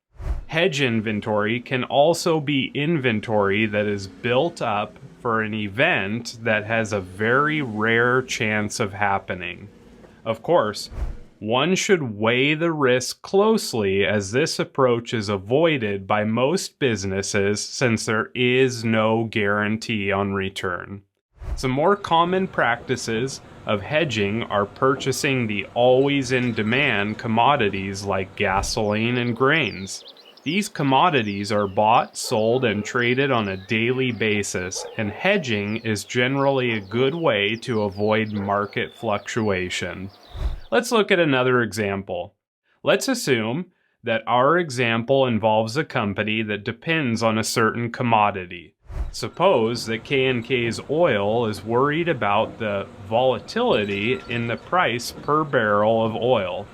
Hedge inventory can also be inventory that is built up for an event that has a very rare chance of happening. Of course, one should weigh the risk closely as this approach is avoided by most businesses since there is no guarantee on return. Some more common practices of hedging are purchasing the always-in-demand commodities like gasoline and grains. These commodities are bought, sold, and traded on a daily basis, and hedging is generally a good way to avoid market fluctuation. Let's look at another example. Let's assume that our example involves a company that depends on a certain commodity. Suppose that K&K's oil is worried about the volatility in the price per barrel of oil.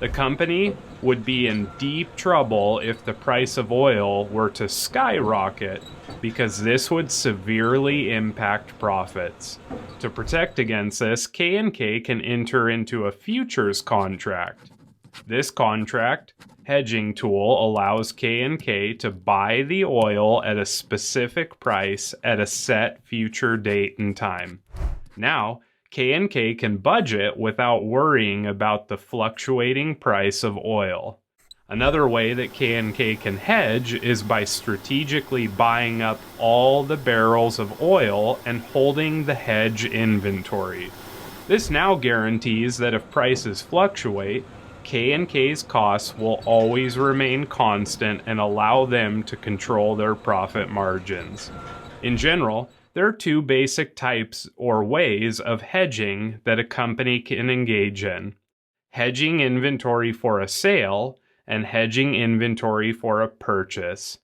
The company would be in deep trouble if the price of oil were to skyrocket, because this would severely impact profits. To protect against this, K&K can enter into a futures contract. This contract hedging tool allows K&K to buy the oil at a specific price at a set future date and time. Now, K&K can budget without worrying about the fluctuating price of oil. Another way that K&K can hedge is by strategically buying up all the barrels of oil and holding the hedge inventory. This now guarantees that if prices fluctuate, K&K's costs will always remain constant and allow them to control their profit margins. In general, there are two basic types or ways of hedging that a company can engage in: hedging inventory for a sale and hedging inventory for a purchase.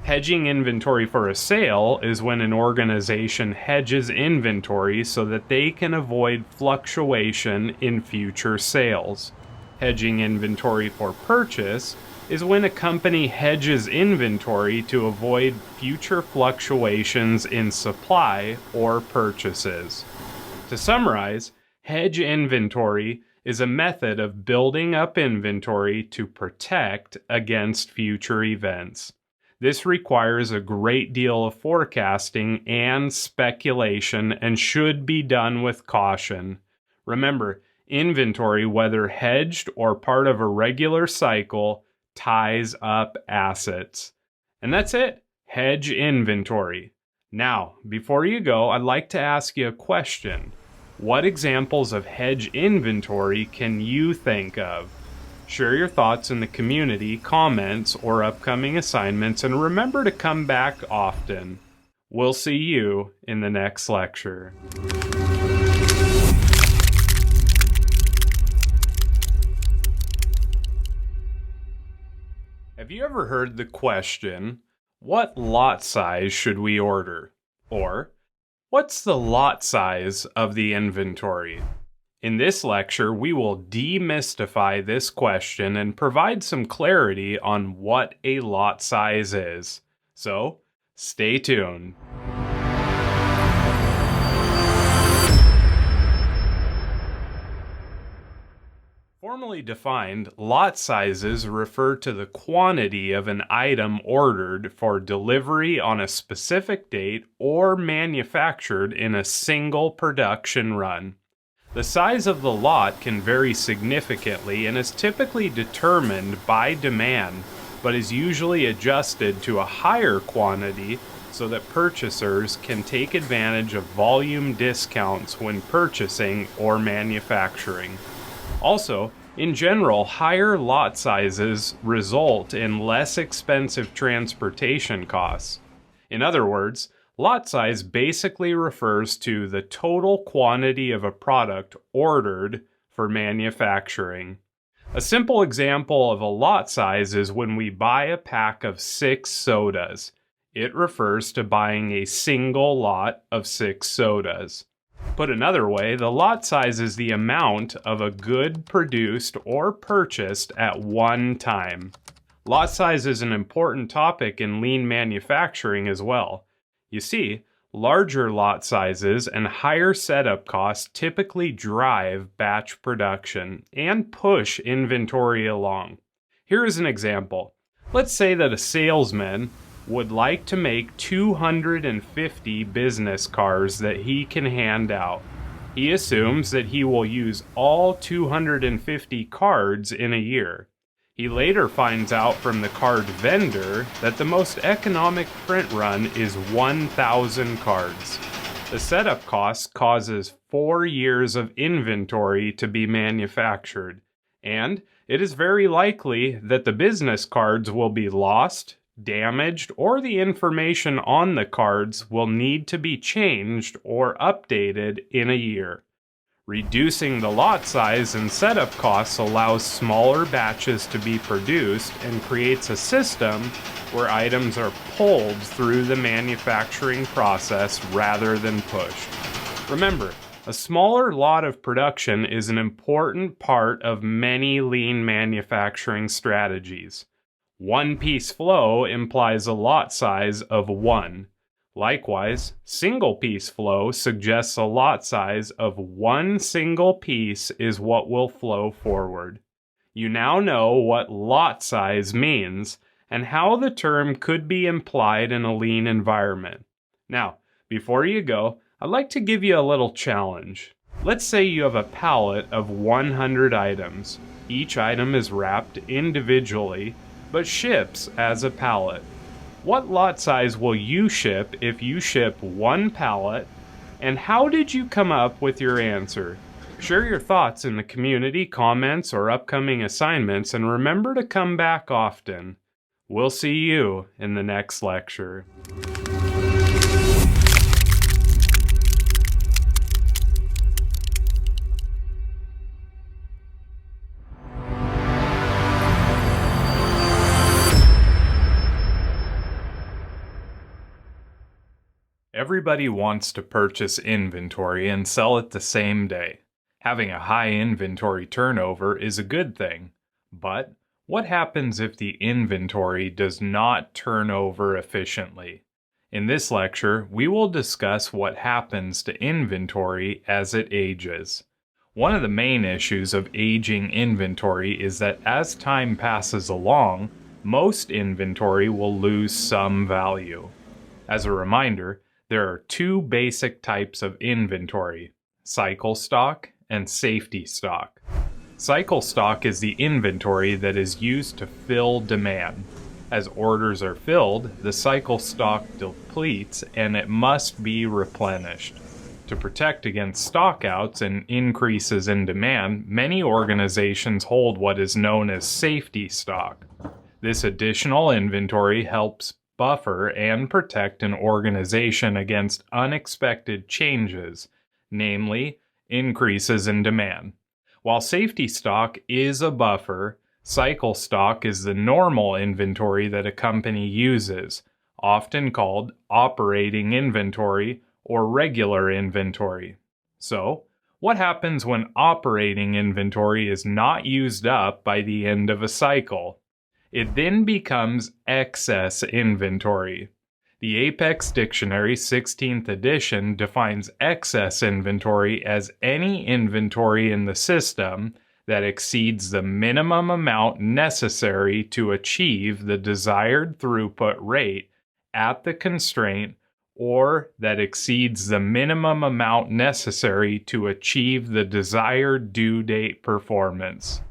Hedging inventory for a sale is when an organization hedges inventory so that they can avoid fluctuation in future sales. Hedging inventory for purchase is when a company hedges inventory to avoid future fluctuations in supply or purchases. To summarize, hedge inventory is a method of building up inventory to protect against future events. This requires a great deal of forecasting and speculation and should be done with caution. Remember, inventory, whether hedged or part of a regular cycle, ties up assets. And that's it. Hedge inventory. Now, before you go, I'd like to ask you a question. What examples of hedge inventory can you think of? Share your thoughts in the community, comments, or upcoming assignments, and remember to come back often. We'll see you in the next lecture. Have you ever heard the question, what lot size should we order? Or, what's the lot size of the inventory? In this lecture, we will demystify this question and provide some clarity on what a lot size is. So, stay tuned. Formally defined, lot sizes refer to the quantity of an item ordered for delivery on a specific date or manufactured in a single production run. The size of the lot can vary significantly and is typically determined by demand, but is usually adjusted to a higher quantity so that purchasers can take advantage of volume discounts when purchasing or manufacturing. Also, in general, higher lot sizes result in less expensive transportation costs. In other words, lot size basically refers to the total quantity of a product ordered for manufacturing. A simple example of a lot size is when we buy a pack of 6 sodas. It refers to buying a single lot of 6 sodas. Put another way, the lot size is the amount of a good produced or purchased at one time. Lot size is an important topic in lean manufacturing as well. You see, larger lot sizes and higher setup costs typically drive batch production and push inventory along. Here is an example. Let's say that a salesman would like to make 250 business cards that he can hand out. He assumes that he will use all 250 cards in a year. He later finds out from the card vendor that the most economic print run is 1,000 cards. The setup cost causes 4 years of inventory to be manufactured, and it is very likely that the business cards will be lost, damaged, or the information on the cards will need to be changed or updated in a year. Reducing the lot size and setup costs allows smaller batches to be produced and creates a system where items are pulled through the manufacturing process rather than pushed. Remember, A smaller lot of production is an important part of many lean manufacturing strategies. One-piece flow implies a lot size of 1. Likewise, single-piece flow suggests a lot size of 1 single piece is what will flow forward. You now know what lot size means and how the term could be implied in a lean environment. Now, before you go, I'd like to give you a little challenge. Let's say you have a pallet of 100 items. Each item is wrapped individually, but ships as a pallet. What lot size will you ship if you ship 1 pallet, and how did you come up with your answer? Share your thoughts in the community comments or upcoming assignments, and remember to come back often. We'll see you in the next lecture. Everybody wants to purchase inventory and sell it the same day. Having a high inventory turnover is a good thing, but what happens if the inventory does not turn over efficiently? In this lecture, we will discuss what happens to inventory as it ages. One of the main issues of aging inventory is that as time passes along, most inventory will lose some value. As a reminder, there are 2 basic types of inventory: cycle stock and safety stock. Cycle stock is the inventory that is used to fill demand. As orders are filled, the cycle stock depletes and it must be replenished. To protect against stockouts and increases in demand, many organizations hold what is known as safety stock. This additional inventory helps buffer and protect an organization against unexpected changes, namely increases in demand. While safety stock is a buffer, cycle stock is the normal inventory that a company uses, often called operating inventory or regular inventory. So, what happens when operating inventory is not used up by the end of a cycle? It then becomes excess inventory. The Apex Dictionary 16th edition defines excess inventory as any inventory in the system that exceeds the minimum amount necessary to achieve the desired throughput rate at the constraint, or that exceeds the minimum amount necessary to achieve the desired due date performance.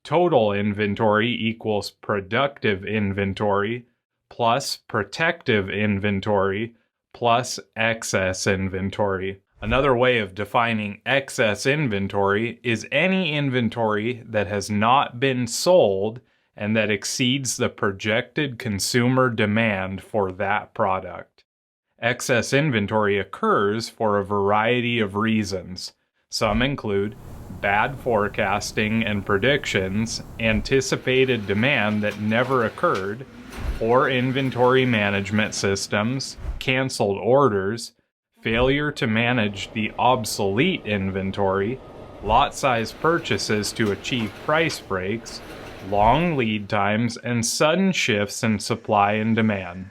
Total inventory equals productive inventory plus protective inventory plus excess inventory. Another way of defining excess inventory is any inventory that has not been sold and that exceeds the projected consumer demand for that product. Excess inventory occurs for a variety of reasons. Some include bad forecasting and predictions, anticipated demand that never occurred, poor inventory management systems, canceled orders, failure to manage the obsolete inventory, lot size purchases to achieve price breaks, long lead times, and sudden shifts in supply and demand.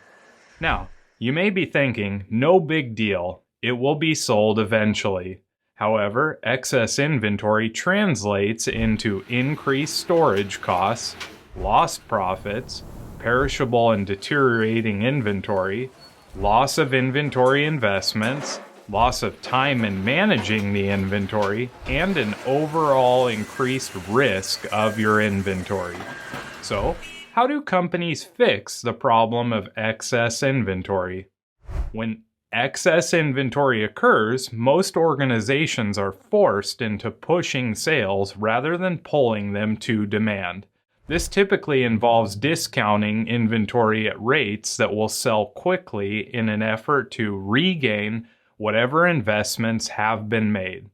Now, you may be thinking, no big deal, it will be sold eventually. However, excess inventory translates into increased storage costs, lost profits, perishable and deteriorating inventory, loss of inventory investments, loss of time in managing the inventory, and an overall increased risk of your inventory. So, how do companies fix the problem of excess inventory? When excess inventory occurs, most organizations are forced into pushing sales rather than pulling them to demand. This typically involves discounting inventory at rates that will sell quickly in an effort to regain whatever investments have been made,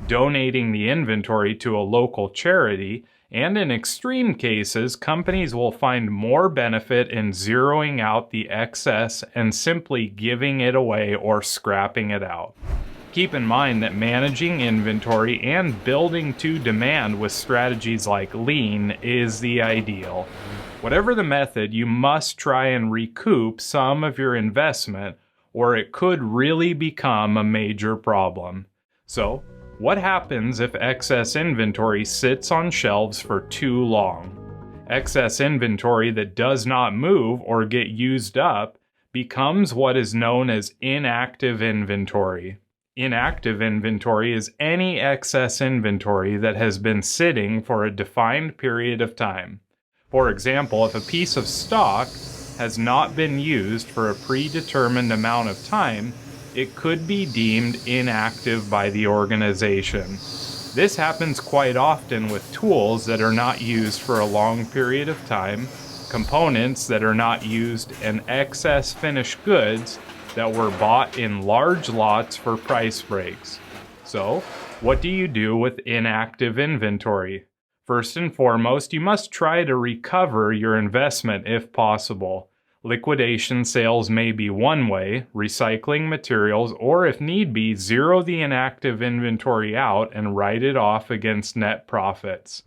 donating the inventory to a local charity, and in extreme cases, companies will find more benefit in zeroing out the excess and simply giving it away or scrapping it out. Keep in mind that managing inventory and building to demand with strategies like lean is the ideal. Whatever the method, you must try and recoup some of your investment, or it could really become a major problem. So, what happens if excess inventory sits on shelves for too long? Excess inventory that does not move or get used up becomes what is known as inactive inventory. Inactive inventory is any excess inventory that has been sitting for a defined period of time. For example, if a piece of stock has not been used for a predetermined amount of time, it could be deemed inactive by the organization. This happens quite often with tools that are not used for a long period of time, components that are not used, and excess finished goods that were bought in large lots for price breaks. So, what do you do with inactive inventory? First and foremost, you must try to recover your investment if possible. Liquidation sales may be one way, recycling materials, or if need be, zero the inactive inventory out and write it off against net profits.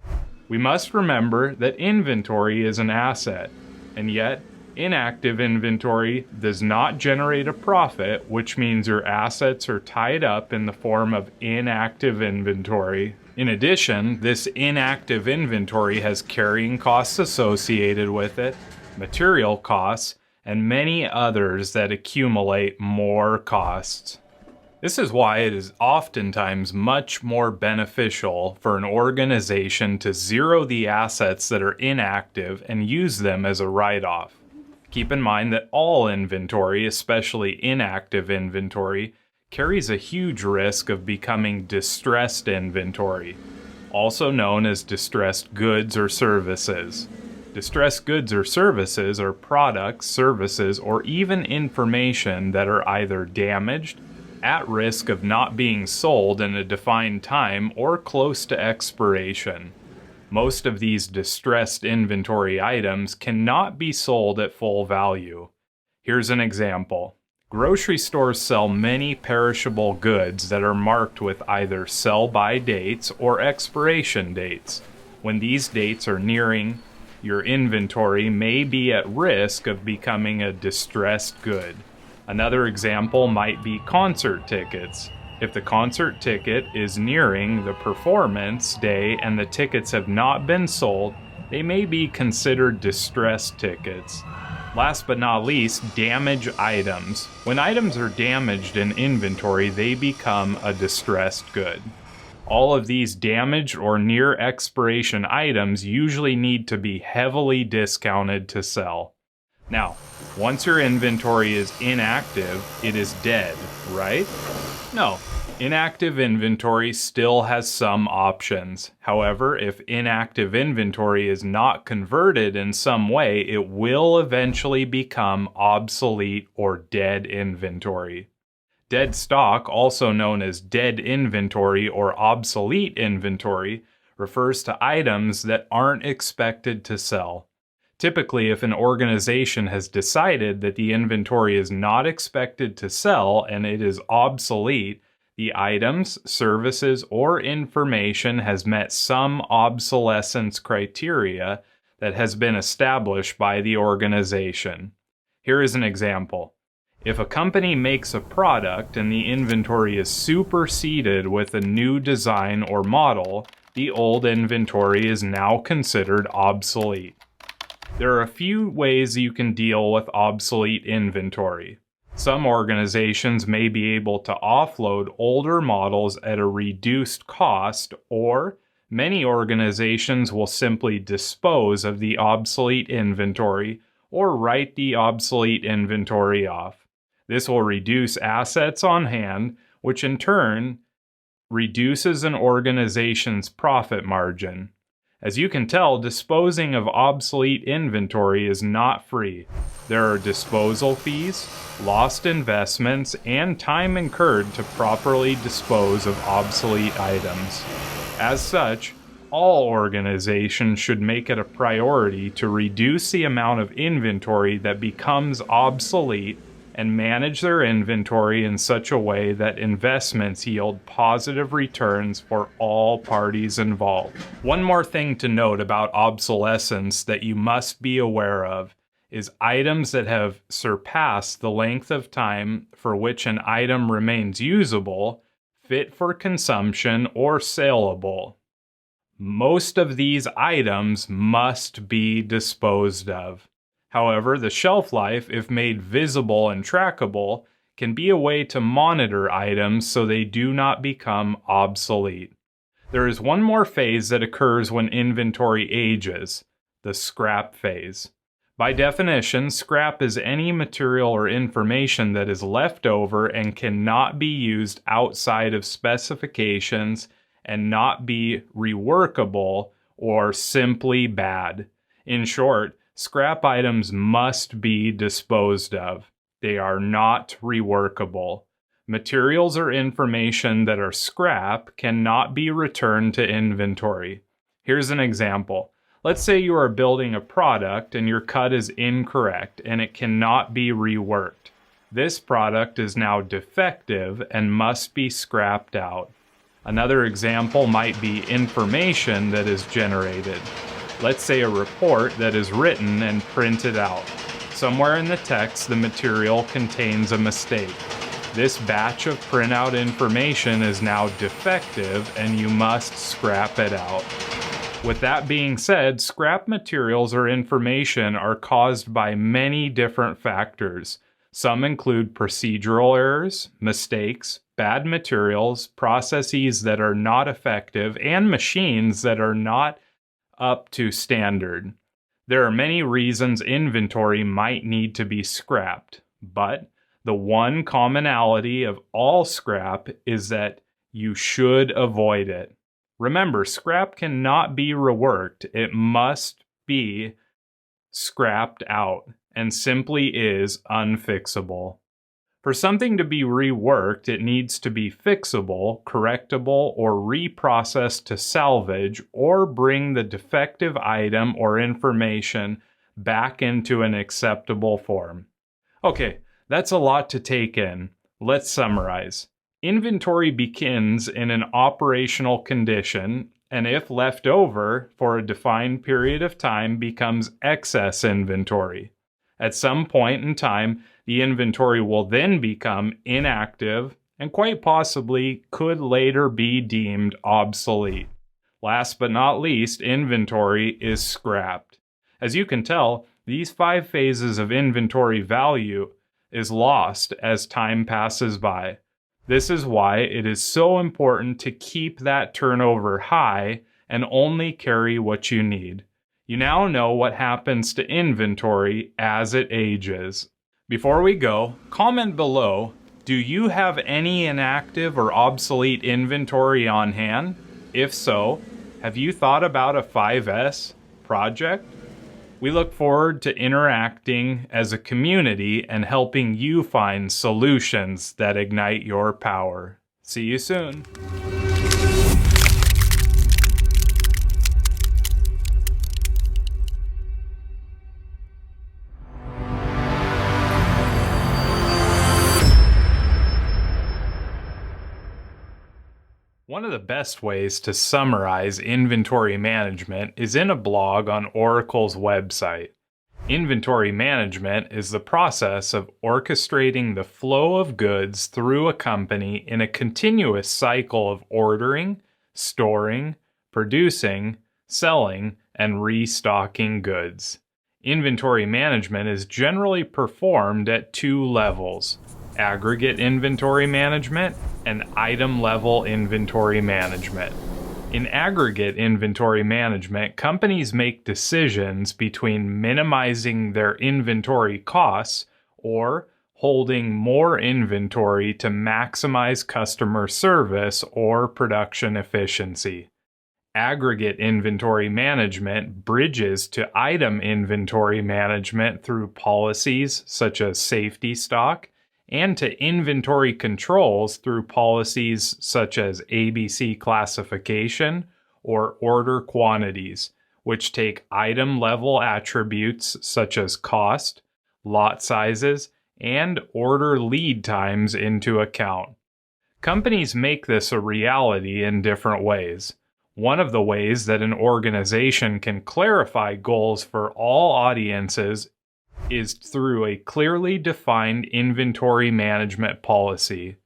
We must remember that inventory is an asset, and yet inactive inventory does not generate a profit, which means your assets are tied up in the form of inactive inventory. In addition, this inactive inventory has carrying costs associated with it, material costs, and many others that accumulate more costs. This is why it is oftentimes much more beneficial for an organization to zero the assets that are inactive and use them as a write-off. Keep in mind that all inventory, especially inactive inventory, carries a huge risk of becoming distressed inventory, also known as distressed goods or services. Distressed goods or services are products, services, or even information that are either damaged, at risk of not being sold in a defined time, or close to expiration. Most of these distressed inventory items cannot be sold at full value. Here's an example. Grocery stores sell many perishable goods that are marked with either sell-by dates or expiration dates. When these dates are nearing, your inventory may be at risk of becoming a distressed good. Another example might be concert tickets. If the concert ticket is nearing the performance day and the tickets have not been sold, they may be considered distressed tickets. Last but not least, damaged items. When items are damaged in inventory, they become a distressed good. All of these damaged or near expiration items usually need to be heavily discounted to sell. Now, once your inventory is inactive, it is dead, right? No. Inactive inventory still has some options. However, if inactive inventory is not converted in some way, it will eventually become obsolete or dead inventory. Dead stock, also known as dead inventory or obsolete inventory, refers to items that aren't expected to sell. Typically, if an organization has decided that the inventory is not expected to sell and it is obsolete, the items, services, or information has met some obsolescence criteria that has been established by the organization. Here is an example. If a company makes a product and the inventory is superseded with a new design or model, the old inventory is now considered obsolete. There are a few ways you can deal with obsolete inventory. Some organizations may be able to offload older models at a reduced cost, or many organizations will simply dispose of the obsolete inventory or write the obsolete inventory off. This will reduce assets on hand, which in turn reduces an organization's profit margin. As you can tell, disposing of obsolete inventory is not free. There are disposal fees, lost investments, and time incurred to properly dispose of obsolete items. As such, all organizations should make it a priority to reduce the amount of inventory that becomes obsolete and manage their inventory in such a way that investments yield positive returns for all parties involved. One more thing to note about obsolescence that you must be aware of is items that have surpassed the length of time for which an item remains usable, fit for consumption, or saleable. Most of these items must be disposed of. However, the shelf life, if made visible and trackable, can be a way to monitor items so they do not become obsolete. There is one more phase that occurs when inventory ages, the scrap phase. By definition, scrap is any material or information that is left over and cannot be used outside of specifications and not be reworkable or simply bad. In short, scrap items must be disposed of. They are not reworkable. Materials or information that are scrap cannot be returned to inventory. Here's an example. Let's say you are building a product and your cut is incorrect and it cannot be reworked. This product is now defective and must be scrapped out. Another example might be information that is generated. Let's say a report that is written and printed out. Somewhere in the text, the material contains a mistake. This batch of printout information is now defective and you must scrap it out. With that being said, scrap materials or information are caused by many different factors. Some include procedural errors, mistakes, bad materials, processes that are not effective, and machines that are not up to standard. There are many reasons inventory might need to be scrapped, but the one commonality of all scrap is that you should avoid it. Remember, scrap cannot be reworked. It must be scrapped out and simply is unfixable. For something to be reworked, it needs to be fixable, correctable, or reprocessed to salvage or bring the defective item or information back into an acceptable form. Okay, that's a lot to take in. Let's summarize. Inventory begins in an operational condition, and if left over for a defined period of time, becomes excess inventory. At some point in time, the inventory will then become inactive and quite possibly could later be deemed obsolete. Last but not least, inventory is scrapped. As you can tell, these 5 phases of inventory value is lost as time passes by. This is why it is so important to keep that turnover high and only carry what you need. You now know what happens to inventory as it ages. Before we go, comment below, do you have any inactive or obsolete inventory on hand? If so, have you thought about a 5S project? We look forward to interacting as a community and helping you find solutions that ignite your power. See you soon. One of the best ways to summarize inventory management is in a blog on Oracle's website. Inventory management is the process of orchestrating the flow of goods through a company in a continuous cycle of ordering, storing, producing, selling, and restocking goods. Inventory management is generally performed at 2 levels: aggregate inventory management and item-level inventory management. In aggregate inventory management, companies make decisions between minimizing their inventory costs or holding more inventory to maximize customer service or production efficiency. Aggregate inventory management bridges to item inventory management through policies such as safety stock and to inventory controls through policies such as ABC classification or order quantities, which take item-level attributes such as cost, lot sizes, and order lead times into account. Companies make this a reality in different ways. One of the ways that an organization can clarify goals for all audiences is through a clearly defined inventory management policy.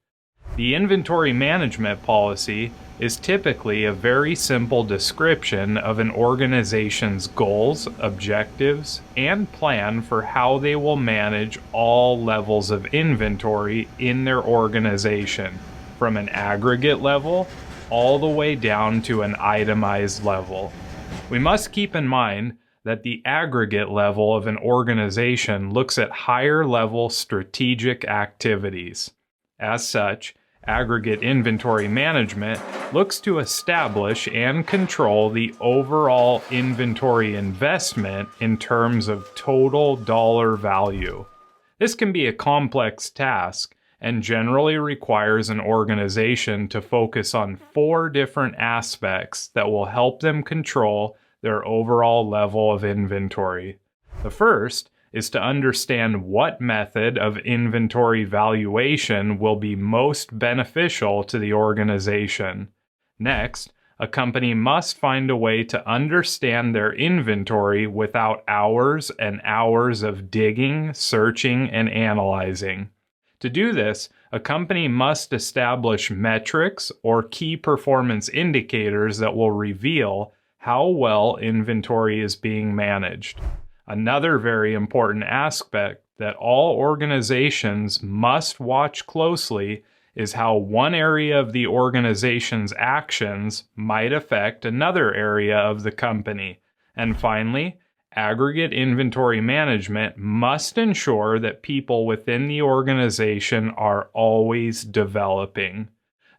The inventory management policy is typically a very simple description of an organization's goals, objectives, and plan for how they will manage all levels of inventory in their organization, from an aggregate level all the way down to an itemized level. We must keep in mind that the aggregate level of an organization looks at higher level strategic activities. As such, aggregate inventory management looks to establish and control the overall inventory investment in terms of total dollar value. This can be a complex task and generally requires an organization to focus on 4 different aspects that will help them control their overall level of inventory. The first is to understand what method of inventory valuation will be most beneficial to the organization. Next, a company must find a way to understand their inventory without hours and hours of digging, searching, and analyzing. To do this, a company must establish metrics or key performance indicators that will reveal how well inventory is being managed. Another very important aspect that all organizations must watch closely is how one area of the organization's actions might affect another area of the company. And finally, aggregate inventory management must ensure that people within the organization are always developing,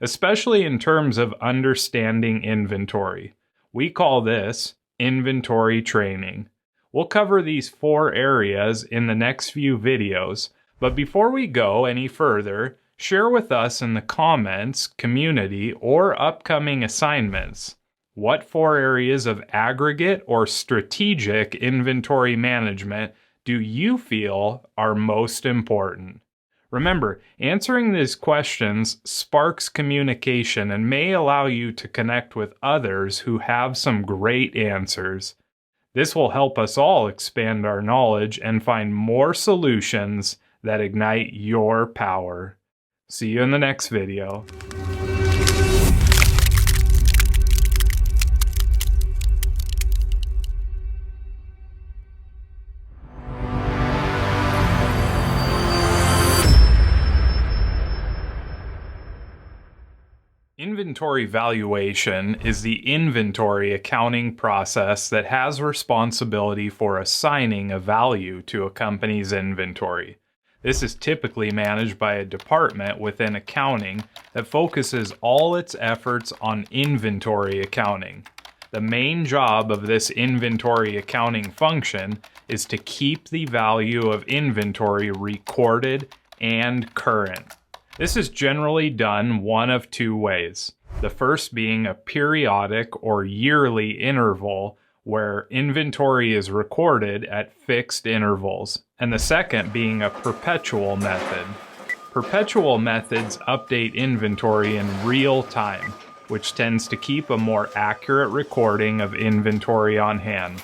especially in terms of understanding inventory. We call this inventory training. We'll cover these 4 areas in the next few videos, but before we go any further, share with us in the comments, community, or upcoming assignments what 4 areas of aggregate or strategic inventory management do you feel are most important? Remember, answering these questions sparks communication and may allow you to connect with others who have some great answers. This will help us all expand our knowledge and find more solutions that ignite your power. See you in the next video. Inventory valuation is the inventory accounting process that has responsibility for assigning a value to a company's inventory. This is typically managed by a department within accounting that focuses all its efforts on inventory accounting. The main job of this inventory accounting function is to keep the value of inventory recorded and current. This is generally done one of 2 ways. The first being a periodic or yearly interval where inventory is recorded at fixed intervals, and the second being a perpetual method. Perpetual methods update inventory in real time, which tends to keep a more accurate recording of inventory on hand.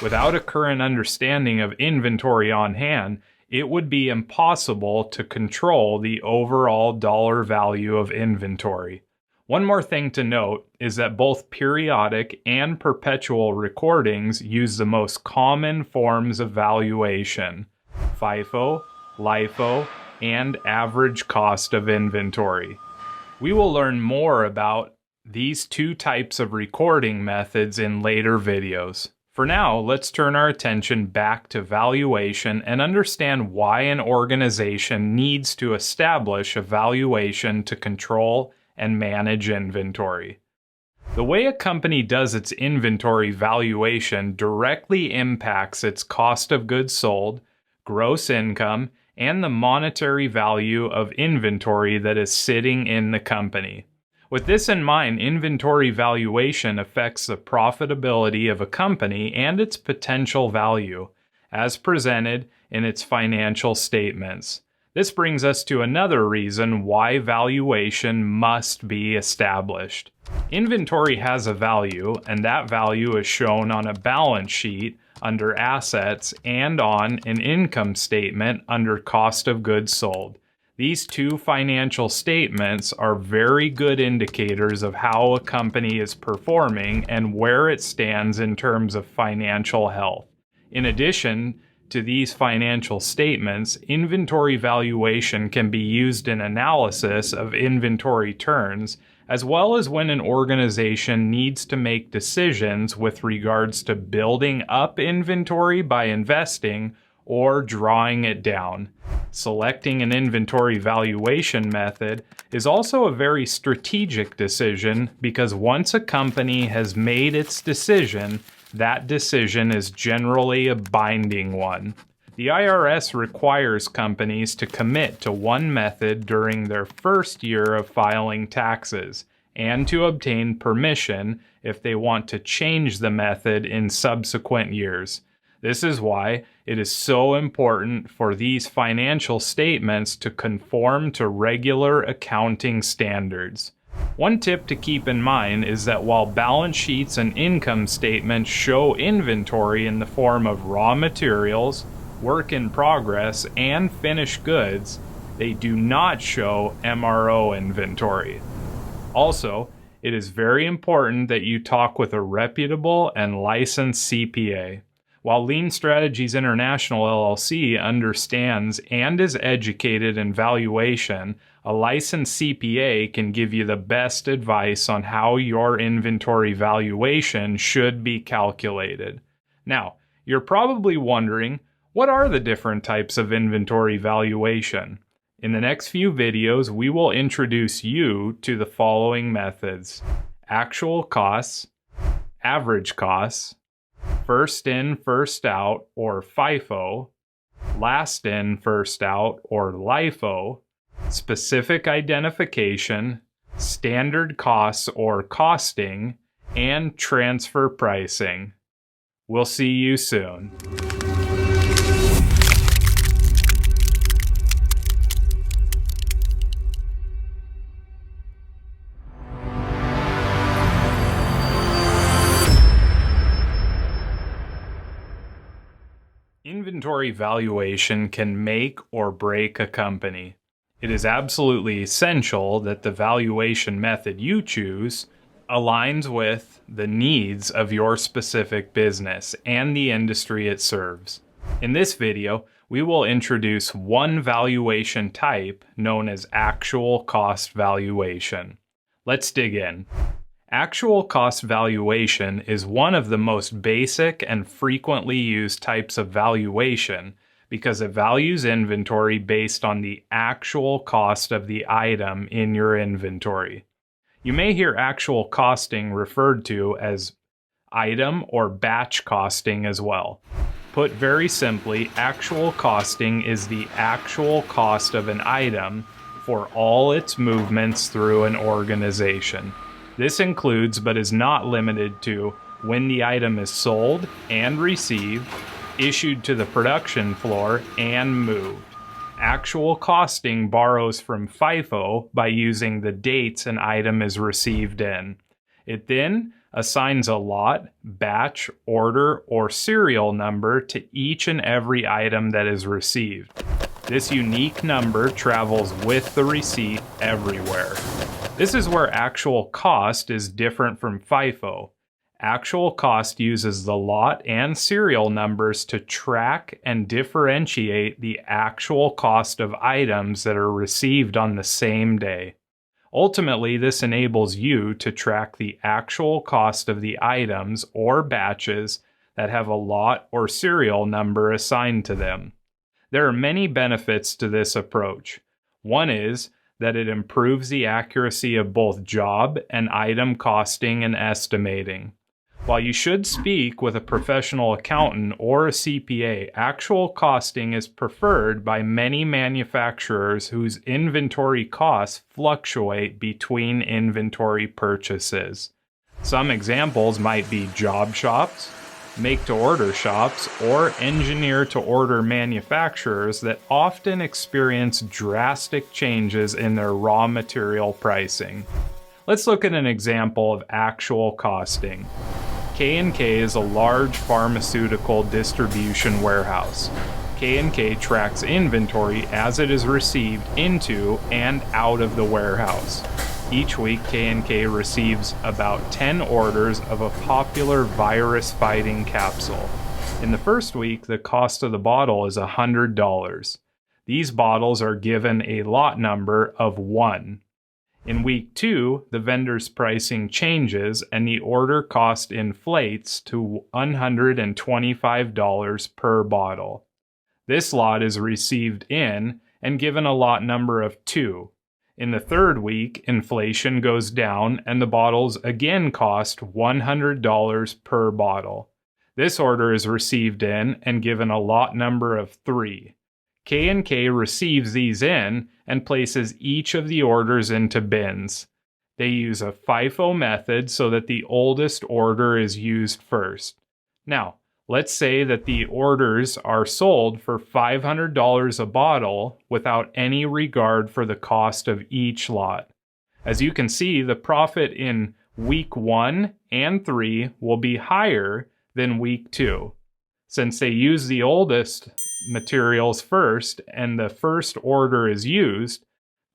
Without a current understanding of inventory on hand, it would be impossible to control the overall dollar value of inventory. One more thing to note is that both periodic and perpetual recordings use the most common forms of valuation: FIFO, LIFO, and average cost of inventory. We will learn more about these 2 types of recording methods in later videos. For now, let's turn our attention back to valuation and understand why an organization needs to establish a valuation to control and manage inventory. The way a company does its inventory valuation directly impacts its cost of goods sold, gross income, and the monetary value of inventory that is sitting in the company. With this in mind, inventory valuation affects the profitability of a company and its potential value, as presented in its financial statements. This brings us to another reason why valuation must be established. Inventory has a value, and that value is shown on a balance sheet under assets and on an income statement under cost of goods sold. These two financial statements are very good indicators of how a company is performing and where it stands in terms of financial health. In addition to these financial statements, inventory valuation can be used in analysis of inventory turns, as well as when an organization needs to make decisions with regards to building up inventory by investing or drawing it down. Selecting an inventory valuation method is also a very strategic decision because once a company has made its decision, that decision is generally a binding one. The IRS requires companies to commit to one method during their first year of filing taxes and to obtain permission if they want to change the method in subsequent years. This is why it is so important for these financial statements to conform to regular accounting standards. One tip to keep in mind is that while balance sheets and income statements show inventory in the form of raw materials, work in progress, and finished goods, they do not show MRO inventory. Also, it is very important that you talk with a reputable and licensed CPA. While Lean Strategies International LLC understands and is educated in valuation, a licensed CPA can give you the best advice on how your inventory valuation should be calculated. Now, you're probably wondering, what are the different types of inventory valuation? In the next few videos, we will introduce you to the following methods: actual costs, average costs, first in, first out, or FIFO, last in, first out, or LIFO, specific identification, standard costs or costing, and transfer pricing. We'll see you soon. Inventory valuation can make or break a company. It is absolutely essential that the valuation method you choose aligns with the needs of your specific business and the industry it serves. In this video, we will introduce one valuation type known as actual cost valuation. Let's dig in. Actual cost valuation is one of the most basic and frequently used types of valuation because it values inventory based on the actual cost of the item in your inventory. You may hear actual costing referred to as item or batch costing as well. Put very simply, actual costing is the actual cost of an item for all its movements through an organization. This includes, but is not limited to, when the item is sold and received, issued to the production floor, and moved. Actual costing borrows from FIFO by using the dates an item is received in. It then assigns a lot, batch, order, or serial number to each and every item that is received. This unique number travels with the receipt everywhere. This is where actual cost is different from FIFO. Actual cost uses the lot and serial numbers to track and differentiate the actual cost of items that are received on the same day. Ultimately, this enables you to track the actual cost of the items or batches that have a lot or serial number assigned to them. There are many benefits to this approach. One is that it improves the accuracy of both job and item costing and estimating. While you should speak with a professional accountant or a CPA, actual costing is preferred by many manufacturers whose inventory costs fluctuate between inventory purchases. Some examples might be job shops, make-to-order shops, or engineer-to-order manufacturers that often experience drastic changes in their raw material pricing. Let's look at an example of actual costing. K&K is a large pharmaceutical distribution warehouse. K&K tracks inventory as it is received into and out of the warehouse. Each week, K&K receives about 10 orders of a popular virus-fighting capsule. In the first week, the cost of the bottle is $100. These bottles are given a lot number of 1. In week 2, the vendor's pricing changes and the order cost inflates to $125 per bottle. This lot is received in and given a lot number of 2. In the third week, inflation goes down and the bottles again cost $100 per bottle. This order is received in and given a lot number of 3. K&K receives these in and places each of the orders into bins. They use a FIFO method so that the oldest order is used first. Now, let's say that the orders are sold for $500 a bottle without any regard for the cost of each lot. As you can see, the profit in week 1 and 3 will be higher than week 2. Since they use the oldest materials first and the first order is used,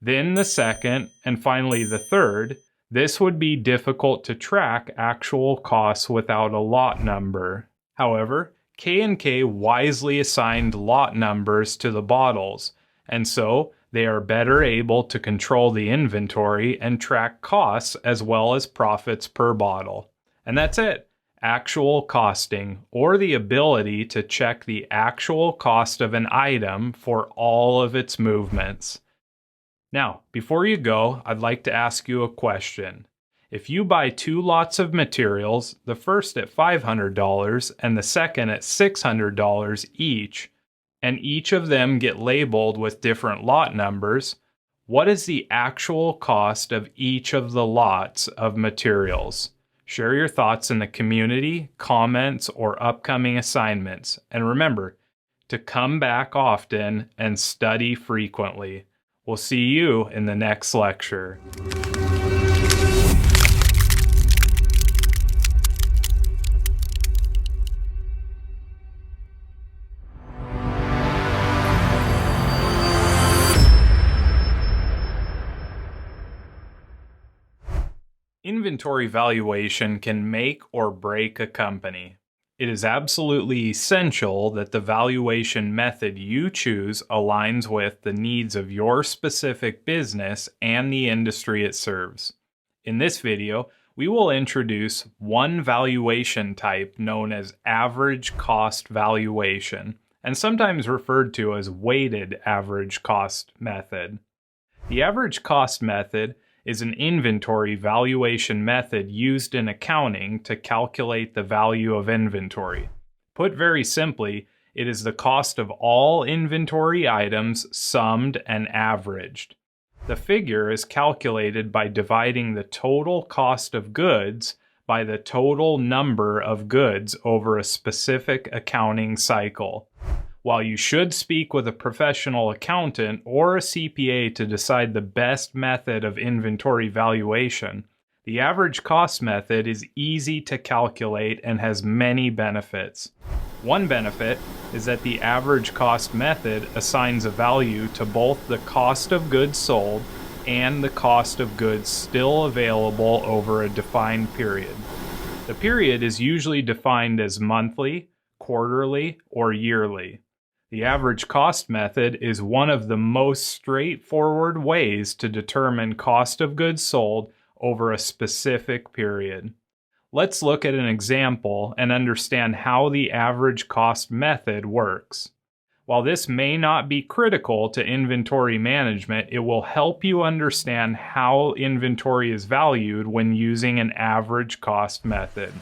then the second, and finally the third, this would be difficult to track actual costs without a lot number. However, K&K wisely assigned lot numbers to the bottles, and so they are better able to control the inventory and track costs as well as profits per bottle. And that's it. Actual costing, or the ability to check the actual cost of an item for all of its movements. Now, before you go, I'd like to ask you a question. If you buy 2 lots of materials, the first at $500 and the second at $600 each, and each of them get labeled with different lot numbers, what is the actual cost of each of the lots of materials? Share your thoughts in the community, comments, or upcoming assignments. And remember to come back often and study frequently. We'll see you in the next lecture. Inventory valuation can make or break a company. It is absolutely essential that the valuation method you choose aligns with the needs of your specific business and the industry it serves. In this video, we will introduce one valuation type known as average cost valuation, and sometimes referred to as weighted average cost method. The average cost method is an inventory valuation method used in accounting to calculate the value of inventory. Put very simply, it is the cost of all inventory items summed and averaged. The figure is calculated by dividing the total cost of goods by the total number of goods over a specific accounting cycle. While you should speak with a professional accountant or a CPA to decide the best method of inventory valuation, the average cost method is easy to calculate and has many benefits. One benefit is that the average cost method assigns a value to both the cost of goods sold and the cost of goods still available over a defined period. The period is usually defined as monthly, quarterly, or yearly. The average cost method is one of the most straightforward ways to determine cost of goods sold over a specific period. Let's look at an example and understand how the average cost method works. While this may not be critical to inventory management, it will help you understand how inventory is valued when using an average cost method.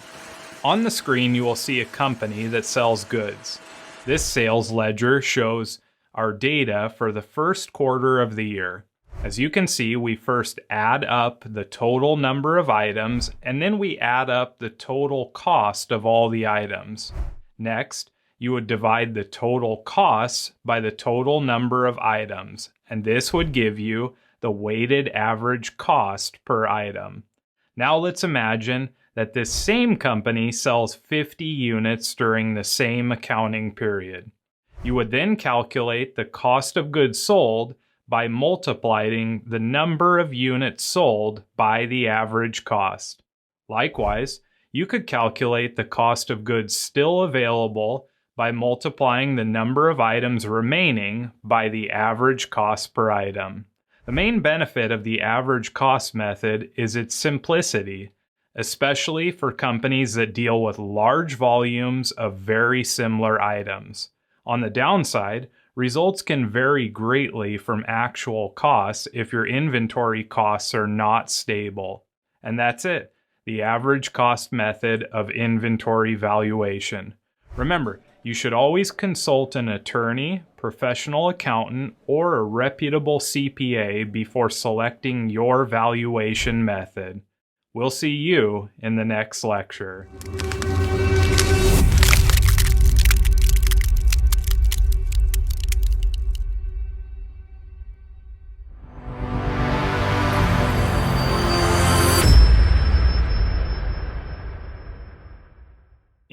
On the screen, you will see a company that sells goods. This sales ledger shows our data for the first quarter of the year. As you can see, we first add up the total number of items, and then we add up the total cost of all the items. Next, you would divide the total costs by the total number of items, and this would give you the weighted average cost per item. Now let's imagine that this same company sells 50 units during the same accounting period. You would then calculate the cost of goods sold by multiplying the number of units sold by the average cost. Likewise, you could calculate the cost of goods still available by multiplying the number of items remaining by the average cost per item. The main benefit of the average cost method is its simplicity, especially for companies that deal with large volumes of very similar items. On the downside, results can vary greatly from actual costs if your inventory costs are not stable. And that's it, the average cost method of inventory valuation. Remember, you should always consult an attorney, professional accountant, or a reputable CPA before selecting your valuation method. We'll see you in the next lecture.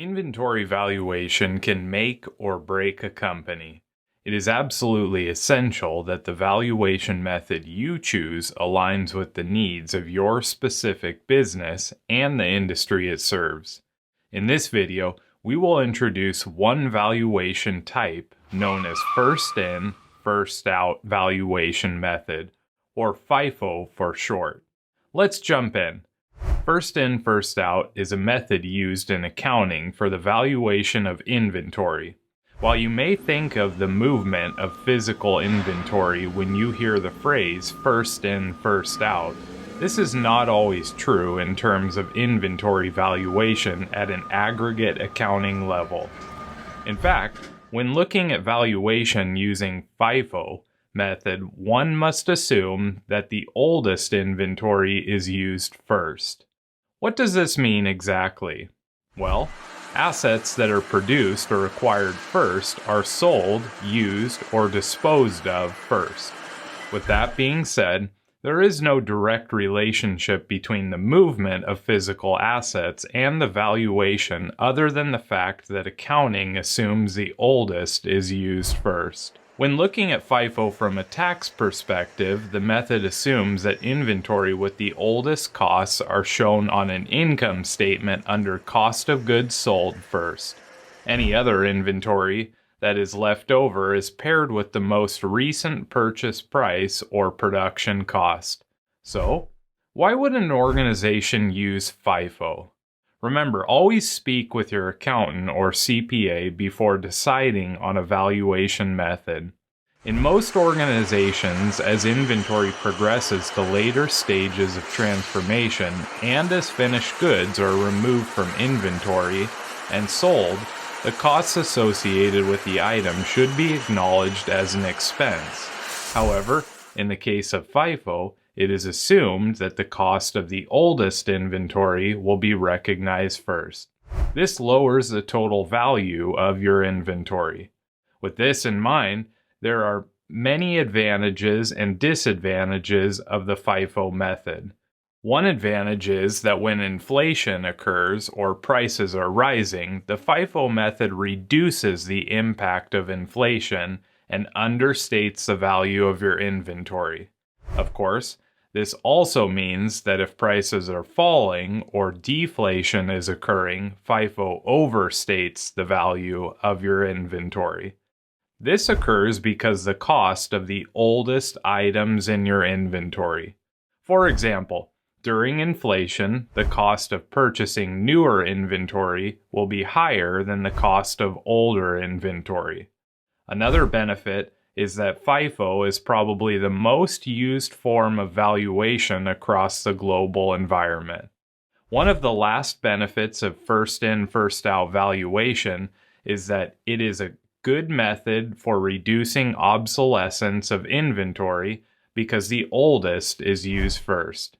Inventory valuation can make or break a company. It is absolutely essential that the valuation method you choose aligns with the needs of your specific business and the industry it serves. In this video, we will introduce one valuation type known as first in, first out valuation method, or FIFO for short. Let's jump in. First in, first out is a method used in accounting for the valuation of inventory. While you may think of the movement of physical inventory when you hear the phrase first in, first out, this is not always true in terms of inventory valuation at an aggregate accounting level. In fact, when looking at valuation using FIFO method, one must assume that the oldest inventory is used first. What does this mean exactly? Well, assets that are produced or acquired first are sold, used, or disposed of first. With that being said, there is no direct relationship between the movement of physical assets and the valuation other than the fact that accounting assumes the oldest is used first. When looking at FIFO from a tax perspective, the method assumes that inventory with the oldest costs are shown on an income statement under cost of goods sold first. Any other inventory that is left over is paired with the most recent purchase price or production cost. So, why would an organization use FIFO? Remember, always speak with your accountant or CPA before deciding on a valuation method. In most organizations, as inventory progresses to later stages of transformation and as finished goods are removed from inventory and sold, the costs associated with the item should be acknowledged as an expense. However, in the case of FIFO, it is assumed that the cost of the oldest inventory will be recognized first. This lowers the total value of your inventory. With this in mind, there are many advantages and disadvantages of the FIFO method. One advantage is that when inflation occurs or prices are rising, the FIFO method reduces the impact of inflation and understates the value of your inventory. Of course, this also means that if prices are falling or deflation is occurring, FIFO overstates the value of your inventory. This occurs because the cost of the oldest items in your inventory. For example, during inflation, the cost of purchasing newer inventory will be higher than the cost of older inventory. Another benefit is that FIFO is probably the most used form of valuation across the global environment. One of the last benefits of first in, first out valuation is that it is a good method for reducing obsolescence of inventory because the oldest is used first.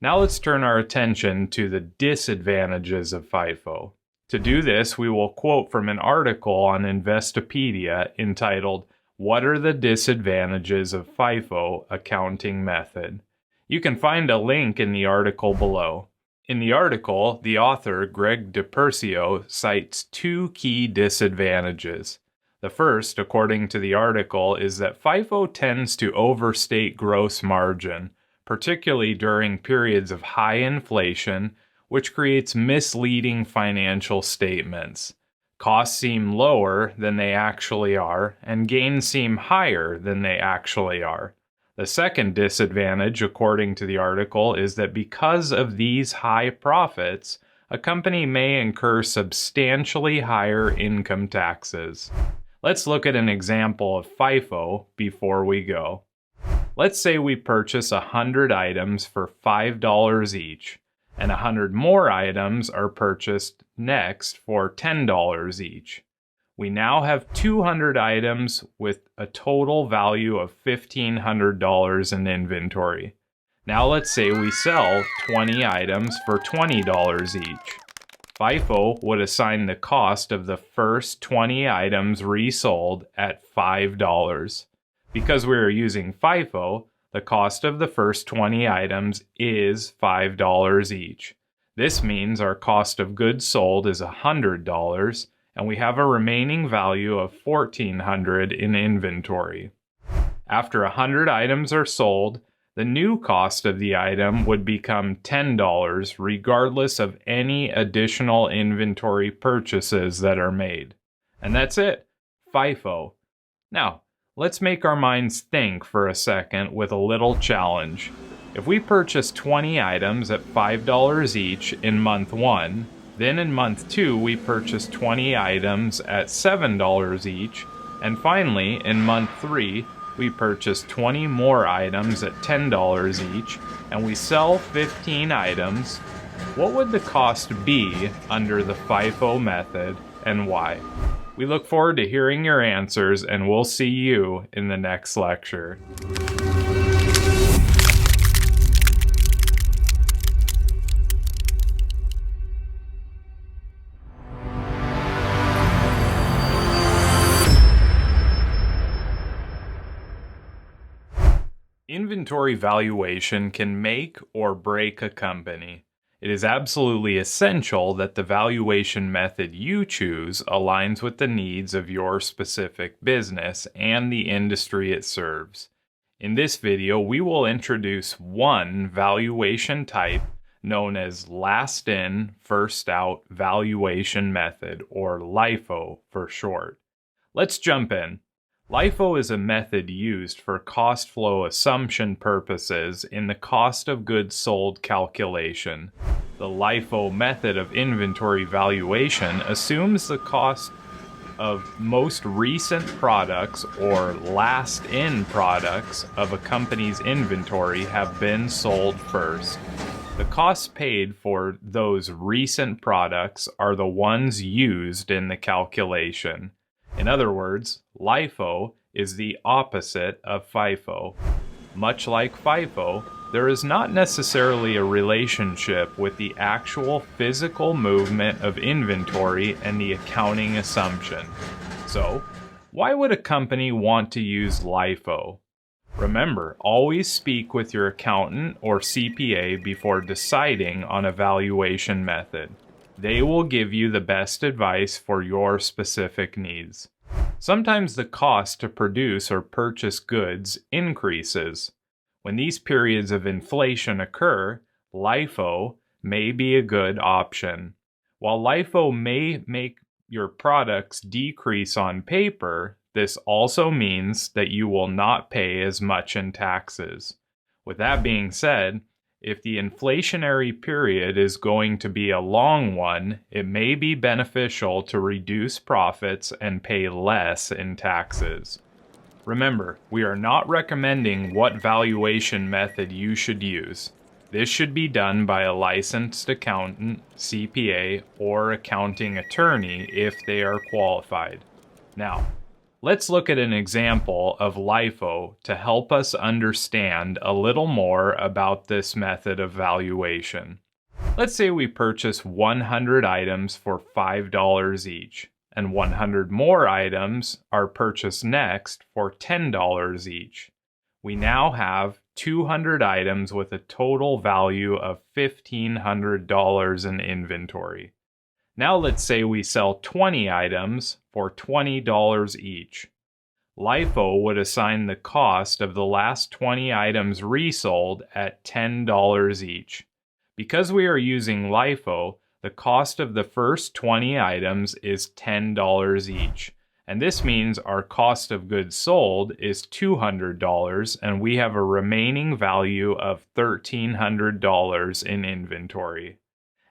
Now let's turn our attention to the disadvantages of FIFO. To do this, we will quote from an article on Investopedia entitled, "What are the Disadvantages of FIFO Accounting Method?" You can find a link in the article below. In the article, the author, Greg DiPersio, cites two key disadvantages. The first, according to the article, is that FIFO tends to overstate gross margin, particularly during periods of high inflation, which creates misleading financial statements. Costs seem lower than they actually are, and gains seem higher than they actually are. The second disadvantage, according to the article, is that because of these high profits, a company may incur substantially higher income taxes. Let's look at an example of FIFO before we go. Let's say we purchase 100 items for $5 each, and 100 more items are purchased next for $10 each. We now have 200 items with a total value of $1,500 in inventory. Now let's say we sell 20 items for $20 each. FIFO would assign the cost of the first 20 items resold at $5. Because we are using FIFO, the cost of the first 20 items is $5 each. This means our cost of goods sold is $100, and we have a remaining value of $1,400 in inventory. After 100 items are sold, the new cost of the item would become $10 regardless of any additional inventory purchases that are made. And that's it, FIFO. Now, let's make our minds think for a second with a little challenge. If we purchase 20 items at $5 each in month 1, then in month 2 we purchase 20 items at $7 each, and finally in month 3 we purchase 20 more items at $10 each, and we sell 15 items, what would the cost be under the FIFO method and why? We look forward to hearing your answers, and we'll see you in the next lecture. Inventory valuation can make or break a company. It is absolutely essential that the valuation method you choose aligns with the needs of your specific business and the industry it serves. In this video, we will introduce one valuation type known as last in, first out valuation method, or LIFO for short. Let's jump in. LIFO is a method used for cost flow assumption purposes in the cost of goods sold calculation. The LIFO method of inventory valuation assumes the cost of most recent products or last in products of a company's inventory have been sold first. The costs paid for those recent products are the ones used in the calculation. In other words, LIFO is the opposite of FIFO. Much like FIFO, there is not necessarily a relationship with the actual physical movement of inventory and the accounting assumption. So, why would a company want to use LIFO? Remember, always speak with your accountant or CPA before deciding on a valuation method. They will give you the best advice for your specific needs. Sometimes the cost to produce or purchase goods increases. When these periods of inflation occur, LIFO may be a good option. While LIFO may make your products decrease on paper, this also means that you will not pay as much in taxes. With that being said, if the inflationary period is going to be a long one, it may be beneficial to reduce profits and pay less in taxes. Remember, we are not recommending what valuation method you should use. This should be done by a licensed accountant, CPA, or accounting attorney if they are qualified. Now, Let's look at an example of LIFO to help us understand a little more about this method of valuation. Let's say we purchase 100 items for $5 each, and 100 more items are purchased next for $10 each. We now have 200 items with a total value of $1,500 in inventory. Now let's say we sell 20 items for $20 each. LIFO would assign the cost of the last 20 items resold at $10 each. Because we are using LIFO, the cost of the first 20 items is $10 each. And this means our cost of goods sold is $200 and we have a remaining value of $1,300 in inventory.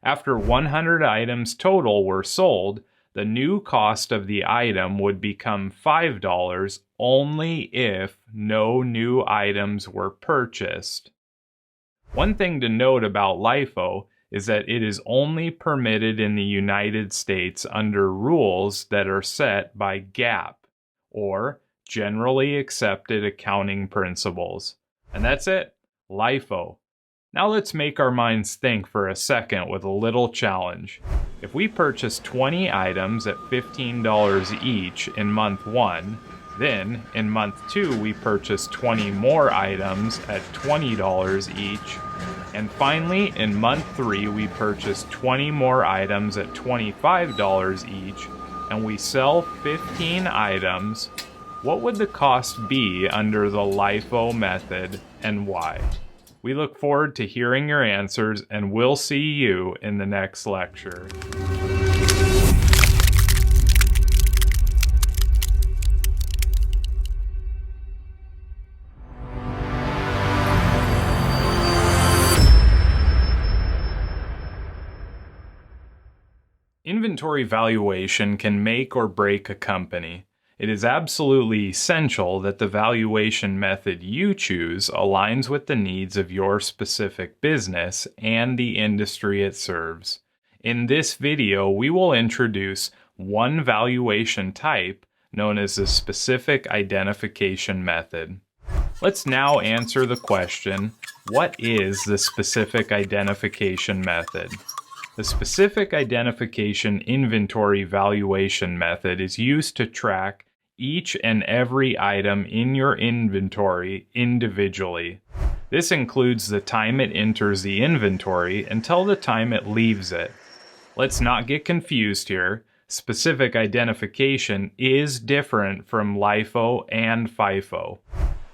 After 100 items total were sold, the new cost of the item would become $5 only if no new items were purchased. One thing to note about LIFO is that it is only permitted in the United States under rules that are set by GAAP, or Generally Accepted Accounting Principles. And that's it, LIFO. Now let's make our minds think for a second with a little challenge. If we purchase 20 items at $15 each in month 1, then in month 2 we purchase 20 more items at $20 each, and finally in month 3 we purchase 20 more items at $25 each, and we sell 15 items, what would the cost be under the LIFO method and why? We look forward to hearing your answers, and we'll see you in the next lecture. Inventory valuation can make or break a company. It is absolutely essential that the valuation method you choose aligns with the needs of your specific business and the industry it serves. In this video, we will introduce one valuation type known as the specific identification method. Let's now answer the question, what is the specific identification method? The specific identification inventory valuation method is used to track each and every item in your inventory individually. This includes the time it enters the inventory until the time it leaves it. Let's not get confused here. Specific identification is different from LIFO and FIFO.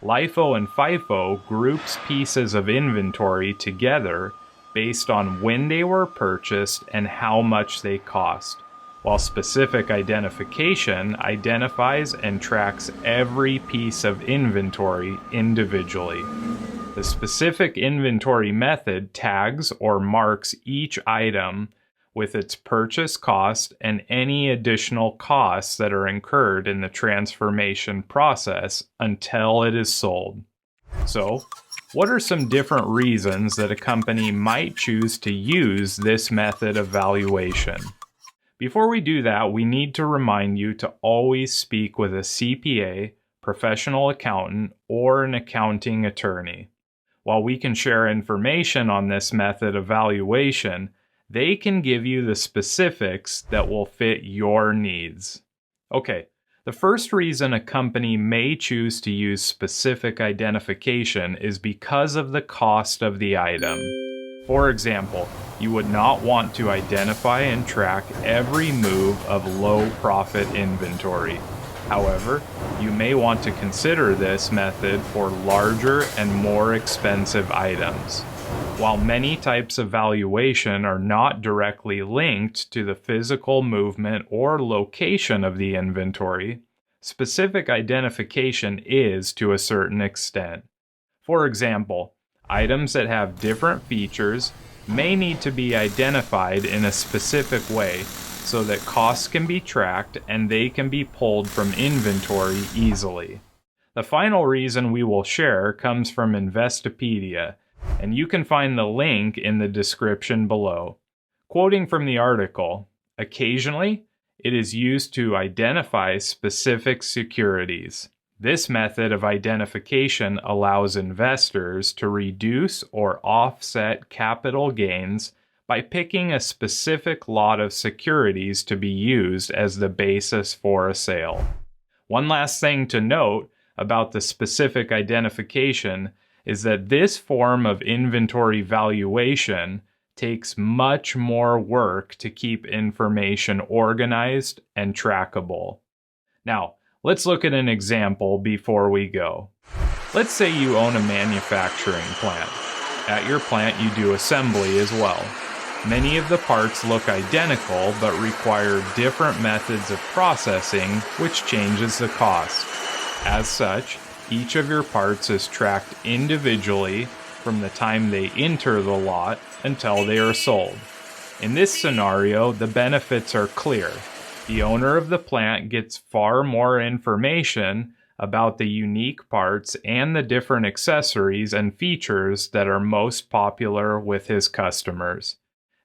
LIFO and FIFO groups pieces of inventory together based on when they were purchased and how much they cost, while specific identification identifies and tracks every piece of inventory individually. The specific inventory method tags or marks each item with its purchase cost and any additional costs that are incurred in the transformation process until it is sold. So, what are some different reasons that a company might choose to use this method of valuation? Before we do that, we need to remind you to always speak with a CPA, professional accountant, or an accounting attorney. While we can share information on this method of valuation, they can give you the specifics that will fit your needs. Okay, the first reason a company may choose to use specific identification is because of the cost of the item. For example, you would not want to identify and track every move of low profit inventory. However, you may want to consider this method for larger and more expensive items. While many types of valuation are not directly linked to the physical movement or location of the inventory, specific identification is to a certain extent. For example, items that have different features may need to be identified in a specific way so that costs can be tracked and they can be pulled from inventory easily. The final reason we will share comes from Investopedia, and you can find the link in the description below. Quoting from the article, occasionally, It is used to identify specific securities. This method of identification allows investors to reduce or offset capital gains by picking a specific lot of securities to be used as the basis for a sale. One last thing to note about the specific identification is that this form of inventory valuation takes much more work to keep information organized and trackable. Now, let's look at an example before we go. Let's say you own a manufacturing plant. At your plant, you do assembly as well. Many of the parts look identical but require different methods of processing, which changes the cost. As such, each of your parts is tracked individually from the time they enter the lot until they are sold. In this scenario, the benefits are clear. The owner of the plant gets far more information about the unique parts and the different accessories and features that are most popular with his customers.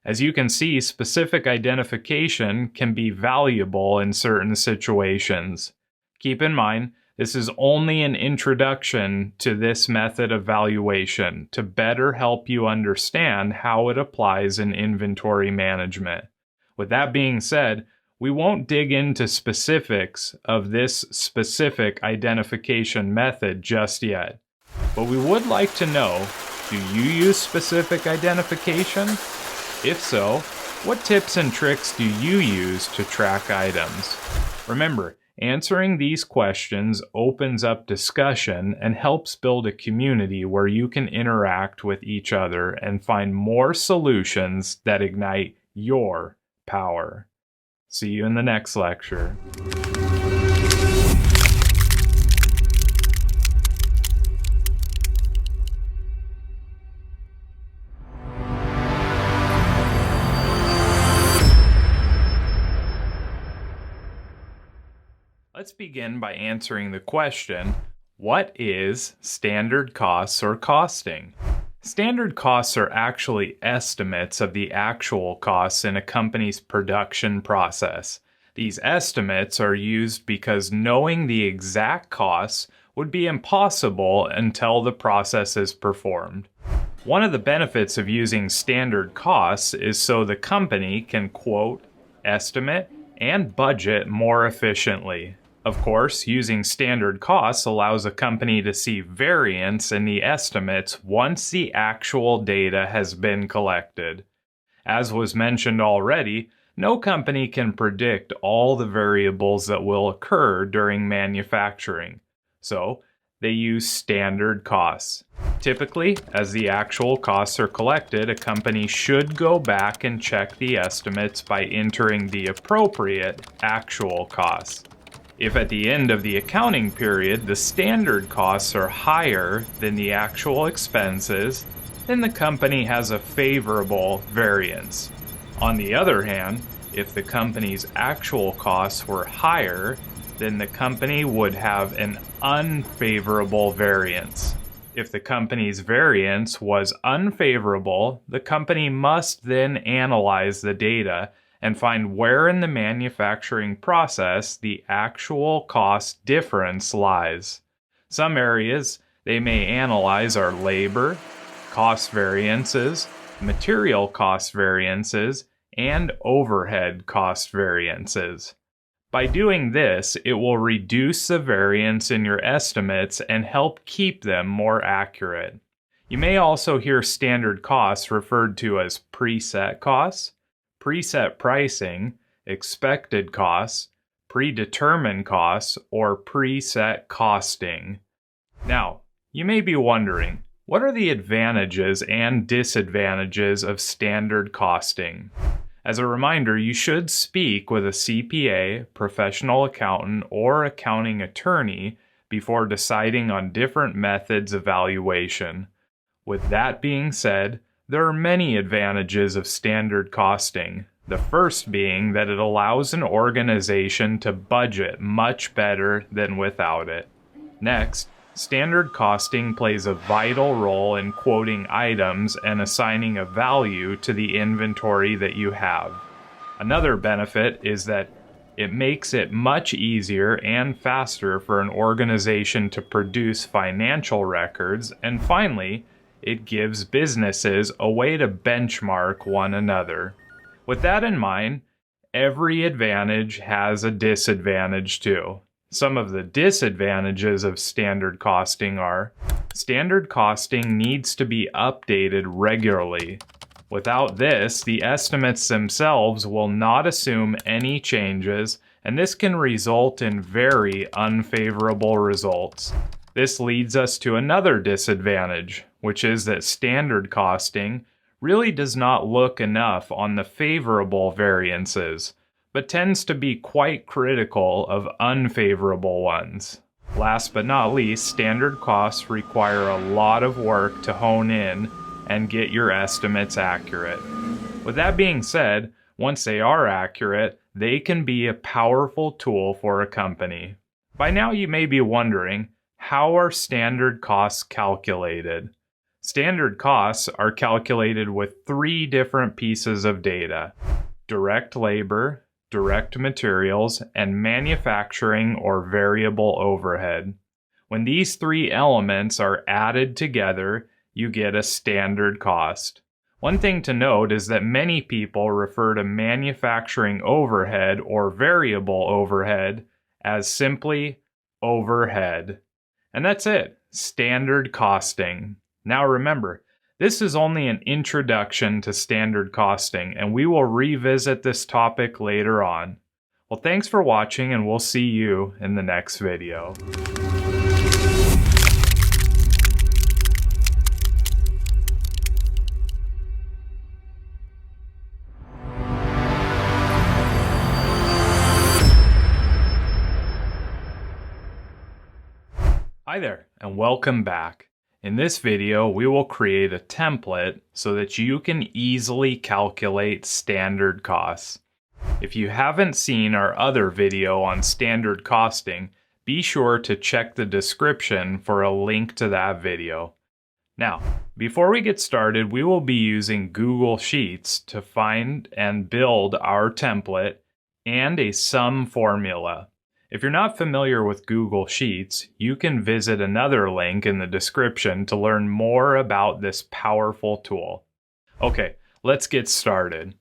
As you can see, specific identification can be valuable in certain situations. Keep in mind, this is only an introduction to this method of valuation to better help you understand how it applies in inventory management. With that being said, we won't dig into specifics of this specific identification method just yet. But we would like to know, do you use specific identification? If so, what tips and tricks do you use to track items? Remember, answering these questions opens up discussion and helps build a community where you can interact with each other and find more solutions that ignite your power. See you in the next lecture. Let's begin by answering the question, what is standard costs or costing? Standard costs are actually estimates of the actual costs in a company's production process. These estimates are used because knowing the exact costs would be impossible until the process is performed. One of the benefits of using standard costs is so the company can quote, estimate, and budget more efficiently. Of course, using standard costs allows a company to see variance in the estimates once the actual data has been collected. As was mentioned already, no company can predict all the variables that will occur during manufacturing, so they use standard costs. Typically, as the actual costs are collected, a company should go back and check the estimates by entering the appropriate actual costs. If at the end of the accounting period the standard costs are higher than the actual expenses, then the company has a favorable variance. On the other hand, if the company's actual costs were higher, then the company would have an unfavorable variance. If the company's variance was unfavorable, the company must then analyze the data and find where in the manufacturing process the actual cost difference lies. Some areas they may analyze are labor, cost variances, material cost variances, and overhead cost variances. By doing this, it will reduce the variance in your estimates and help keep them more accurate. You may also hear standard costs referred to as preset costs, preset pricing, expected costs, predetermined costs, or preset costing. Now, you may be wondering, what are the advantages and disadvantages of standard costing? As a reminder, you should speak with a CPA, professional accountant, or accounting attorney before deciding on different methods of valuation. With that being said, there are many advantages of standard costing, the first being that it allows an organization to budget much better than without it. Next, standard costing plays a vital role in quoting items and assigning a value to the inventory that you have. Another benefit is that It makes it much easier and faster for an organization to produce financial records, and finally, it gives businesses a way to benchmark one another. With that in mind, every advantage has a disadvantage too. Some of the disadvantages of standard costing are: standard costing needs to be updated regularly. Without this, the estimates themselves will not assume any changes, and this can result in very unfavorable results. This leads us to another disadvantage, which is that standard costing really does not look enough on the favorable variances, but tends to be quite critical of unfavorable ones. Last but not least, standard costs require a lot of work to hone in and get your estimates accurate. With that being said, once they are accurate, they can be a powerful tool for a company. By now you may be wondering, how are standard costs calculated? Standard costs are calculated with 3 different pieces of data: direct labor, direct materials, and manufacturing or variable overhead. When these 3 elements are added together, you get a standard cost. One thing to note is that many people refer to manufacturing overhead or variable overhead as simply overhead. And that's it, standard costing. Now remember, this is only an introduction to standard costing, and we will revisit this topic later on. Well, thanks for watching, and we'll see you in the next video. Hi there, and welcome back. In this video, we will create a template so that you can easily calculate standard costs. If you haven't seen our other video on standard costing, be sure to check the description for a link to that video. Now, before we get started, we will be using Google Sheets to find and build our template and a sum formula. If you're not familiar with Google Sheets, you can visit another link in the description to learn more about this powerful tool. Okay, let's get started.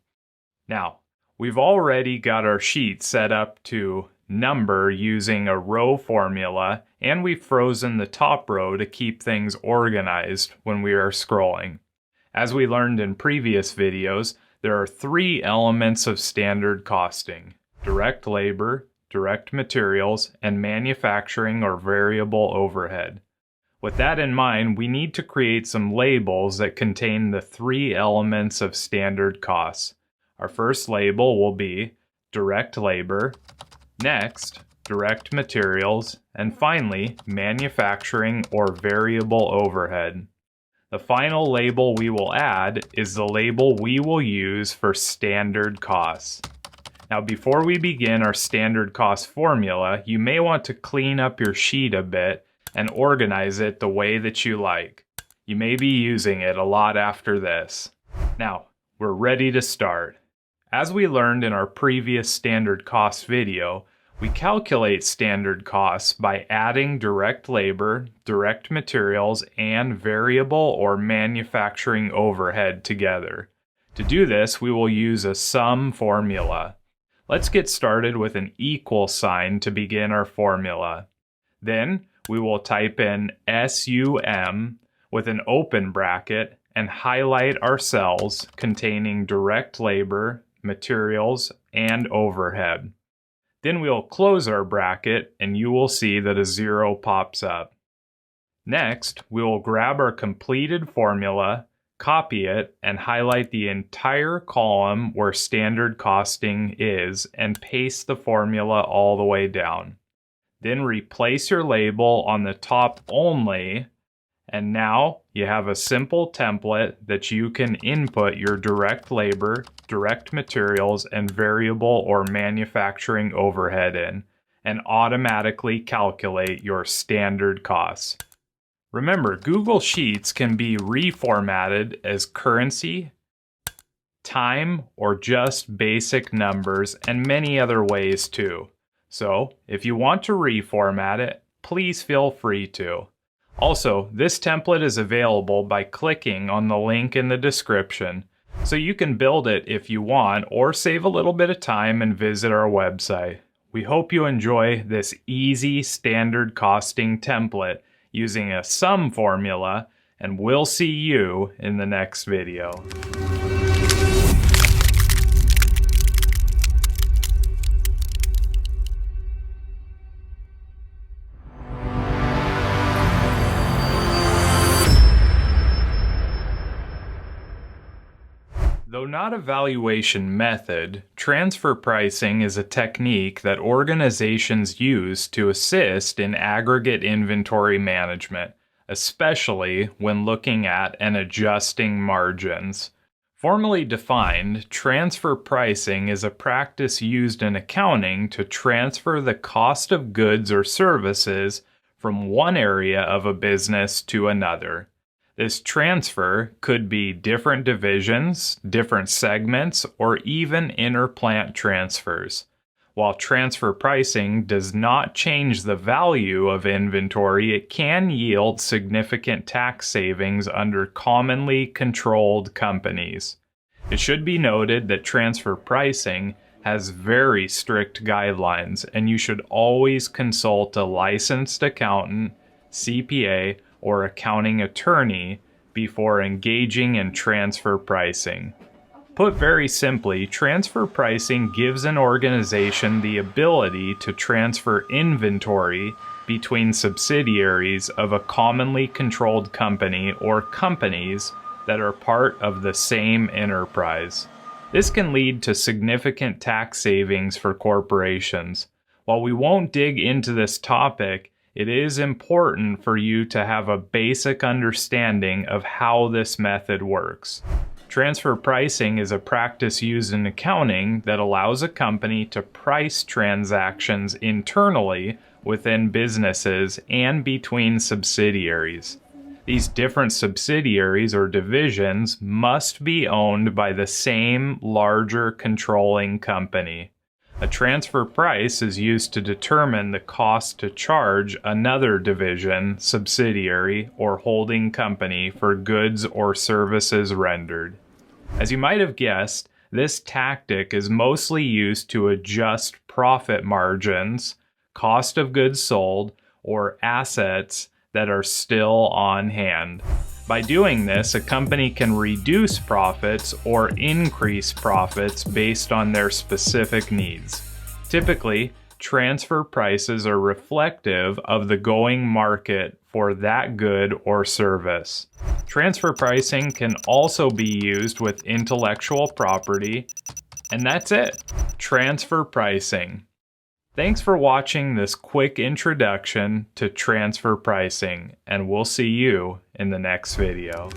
Now, we've already got our sheet set up to number using a row formula, and we've frozen the top row to keep things organized when we are scrolling. As we learned in previous videos, there are 3 elements of standard costing: direct labor, direct materials, and manufacturing or variable overhead. With that in mind, we need to create some labels that contain the 3 elements of standard costs. Our first label will be direct labor, next, direct materials, and finally, manufacturing or variable overhead. The final label we will add is the label we will use for standard costs. Now, before we begin our standard cost formula, you may want to clean up your sheet a bit and organize it the way that you like. You may be using it a lot after this. Now, we're ready to start. As we learned in our previous standard cost video, we calculate standard costs by adding direct labor, direct materials, and variable or manufacturing overhead together. To do this, we will use a sum formula. Let's get started with an equal sign to begin our formula. Then we will type in SUM with an open bracket and highlight our cells containing direct labor, materials, and overhead. Then we'll close our bracket and you will see that a 0 pops up. Next, we will grab our completed formula, copy it, and highlight the entire column where standard costing is and paste the formula all the way down. Then replace your label on the top only, and now you have a simple template that you can input your direct labor, direct materials, and variable or manufacturing overhead in, and automatically calculate your standard costs. Remember, Google Sheets can be reformatted as currency, time, or just basic numbers, and many other ways too. So, if you want to reformat it, please feel free to. Also, this template is available by clicking on the link in the description, so you can build it if you want or save a little bit of time and visit our website. We hope you enjoy this easy standard costing template using a sum formula, and we'll see you in the next video. Though not a valuation method, transfer pricing is a technique that organizations use to assist in aggregate inventory management, especially when looking at and adjusting margins. Formally defined, transfer pricing is a practice used in accounting to transfer the cost of goods or services from one area of a business to another. This transfer could be different divisions, different segments, or even interplant transfers. While transfer pricing does not change the value of inventory, it can yield significant tax savings under commonly controlled companies. It should be noted that transfer pricing has very strict guidelines, and you should always consult a licensed accountant, CPA, or accounting attorney before engaging in transfer pricing. Put very simply, transfer pricing gives an organization the ability to transfer inventory between subsidiaries of a commonly controlled company or companies that are part of the same enterprise. This can lead to significant tax savings for corporations. While we won't dig into this topic, it is important for you to have a basic understanding of how this method works. Transfer pricing is a practice used in accounting that allows a company to price transactions internally within businesses and between subsidiaries. These different subsidiaries or divisions must be owned by the same larger controlling company. A transfer price is used to determine the cost to charge another division, subsidiary, or holding company for goods or services rendered. As you might have guessed, this tactic is mostly used to adjust profit margins, cost of goods sold, or assets that are still on hand. By doing this, a company can reduce profits or increase profits based on their specific needs. Typically, transfer prices are reflective of the going market for that good or service. Transfer pricing can also be used with intellectual property, and that's it. Transfer pricing. Thanks for watching this quick introduction to transfer pricing, and we'll see you in the next video.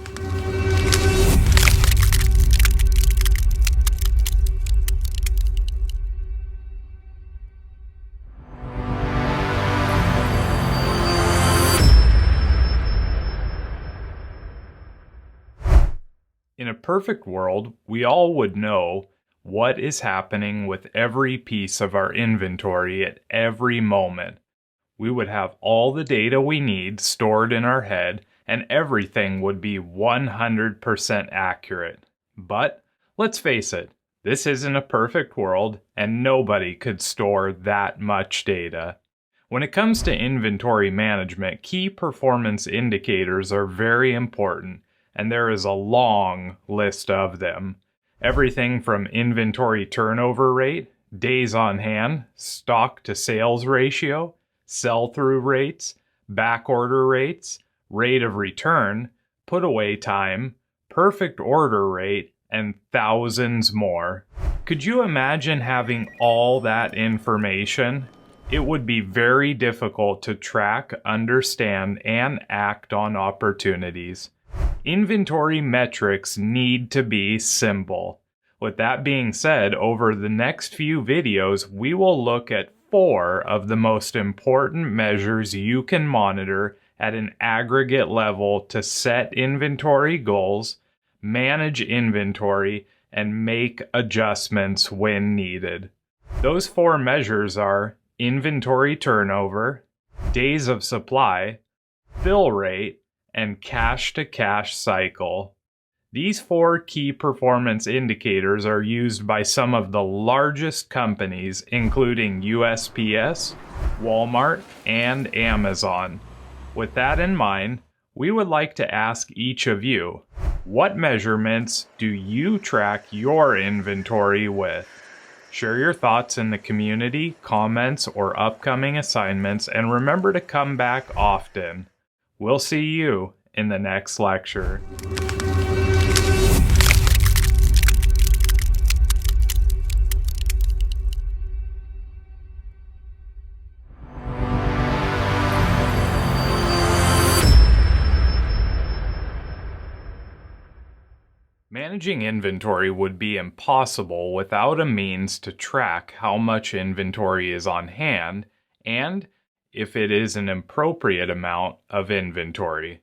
In a perfect world, we all would know what is happening with every piece of our inventory at every moment. We would have all the data we need stored in our head, and everything would be 100% accurate. But let's face it, this isn't a perfect world, and nobody could store that much data. When it comes to inventory management, key performance indicators are very important, and there is a long list of them. Everything from inventory turnover rate, days on hand, stock to sales ratio, sell-through rates, back order rates, rate of return, put away time, perfect order rate, and thousands more. Could you imagine having all that information? It would be very difficult to track, understand, and act on opportunities. Inventory metrics need to be simple. With that being said, over the next few videos, we will look at 4 of the most important measures you can monitor at an aggregate level to set inventory goals, manage inventory, and make adjustments when needed. Those 4 measures are inventory turnover, days of supply, fill rate, and cash-to-cash cycle. These 4 key performance indicators are used by some of the largest companies, including USPS, Walmart, and Amazon. With that in mind, we would like to ask each of you, what measurements do you track your inventory with? Share your thoughts in the community, comments, or upcoming assignments, and remember to come back often. We'll see you in the next lecture. Managing inventory would be impossible without a means to track how much inventory is on hand and if it is an appropriate amount of inventory.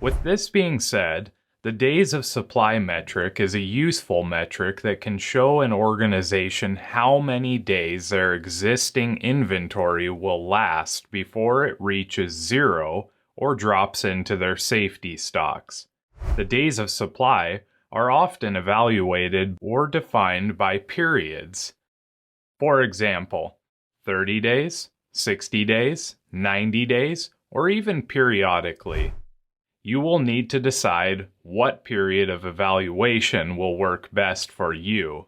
With this being said, the days of supply metric is a useful metric that can show an organization how many days their existing inventory will last before it reaches zero or drops into their safety stocks. The days of supply are often evaluated or defined by periods. For example, 30 days, 60 days, 90 days, or even periodically. You will need to decide what period of evaluation will work best for you.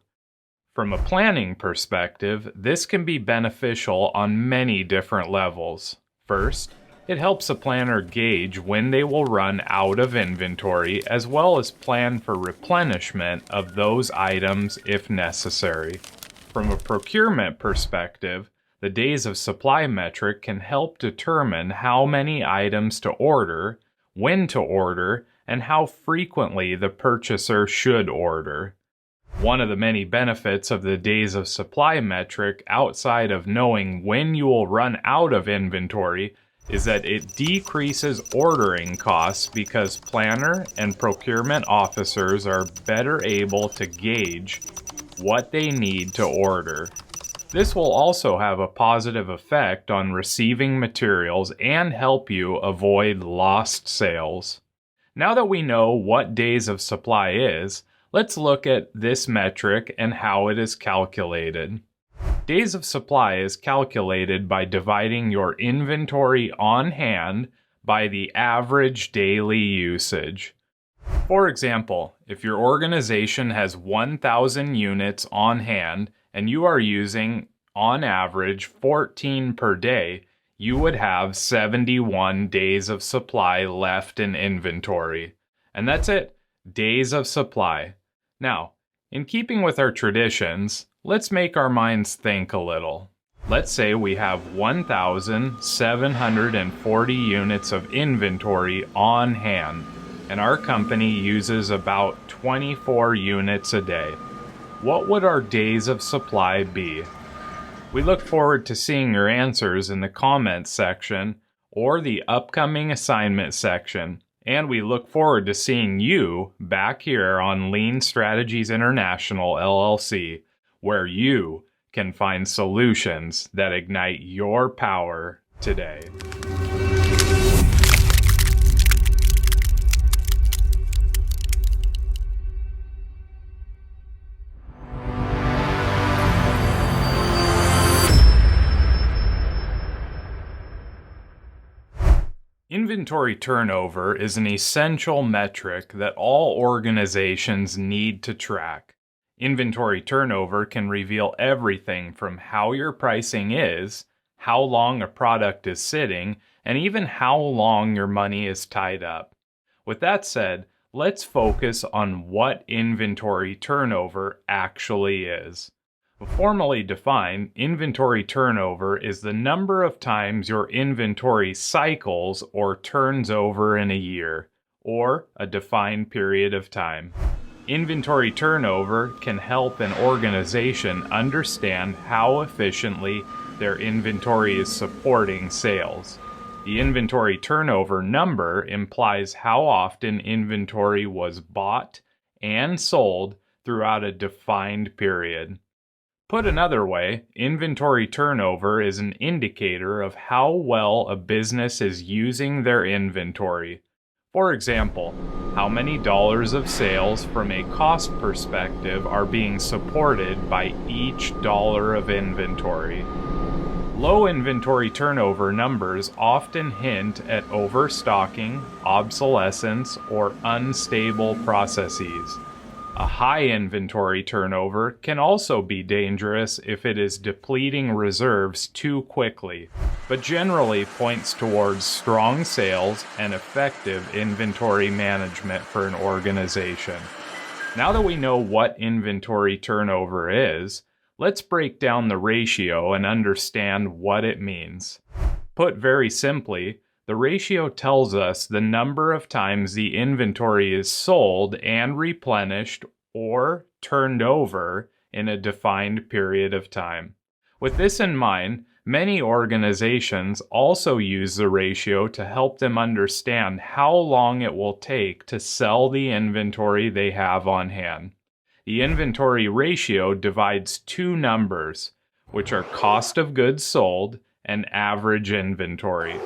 From a planning perspective, this can be beneficial on many different levels. First, it helps a planner gauge when they will run out of inventory as well as plan for replenishment of those items if necessary. From a procurement perspective, the days of supply metric can help determine how many items to order, when to order, and how frequently the purchaser should order. One of the many benefits of the days of supply metric outside of knowing when you will run out of inventory is that it decreases ordering costs because planner and procurement officers are better able to gauge what they need to order. This will also have a positive effect on receiving materials and help you avoid lost sales. Now that we know what days of supply is, let's look at this metric and how it is calculated. Days of supply is calculated by dividing your inventory on hand by the average daily usage. For example, if your organization has 1,000 units on hand and you are using, on average, 14 per day, you would have 71 days of supply left in inventory. And that's it, days of supply. Now, in keeping with our traditions, let's make our minds think a little. Let's say we have 1,740 units of inventory on hand, and our company uses about 24 units a day. What would our days of supply be? We look forward to seeing your answers in the comments section or the upcoming assignment section. And we look forward to seeing you back here on Lean Strategies International LLC, where you can find solutions that ignite your power today. Inventory turnover is an essential metric that all organizations need to track. Inventory turnover can reveal everything from how your pricing is, how long a product is sitting, and even how long your money is tied up. With that said, let's focus on what inventory turnover actually is. Formally defined, inventory turnover is the number of times your inventory cycles or turns over in a year, or a defined period of time. Inventory turnover can help an organization understand how efficiently their inventory is supporting sales. The inventory turnover number implies how often inventory was bought and sold throughout a defined period. Put another way, inventory turnover is an indicator of how well a business is using their inventory. For example, how many dollars of sales from a cost perspective are being supported by each dollar of inventory. Low inventory turnover numbers often hint at overstocking, obsolescence, or unstable processes. A high inventory turnover can also be dangerous if it is depleting reserves too quickly, but generally points towards strong sales and effective inventory management for an organization. Now that we know what inventory turnover is, let's break down the ratio and understand what it means. Put very simply, the ratio tells us the number of times the inventory is sold and replenished or turned over in a defined period of time. With this in mind, many organizations also use the ratio to help them understand how long it will take to sell the inventory they have on hand. The inventory ratio divides two numbers, which are cost of goods sold and average inventory.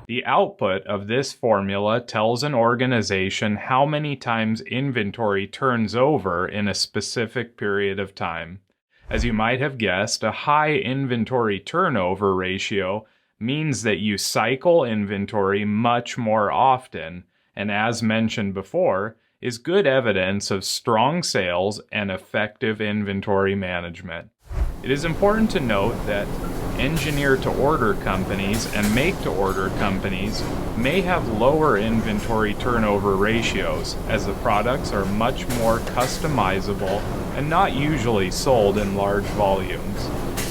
The output of this formula tells an organization how many times inventory turns over in a specific period of time. As you might have guessed, a high inventory turnover ratio means that you cycle inventory much more often, and as mentioned before, is good evidence of strong sales and effective inventory management. It is important to note that engineer-to-order companies and make-to-order companies may have lower inventory turnover ratios, as the products are much more customizable and not usually sold in large volumes.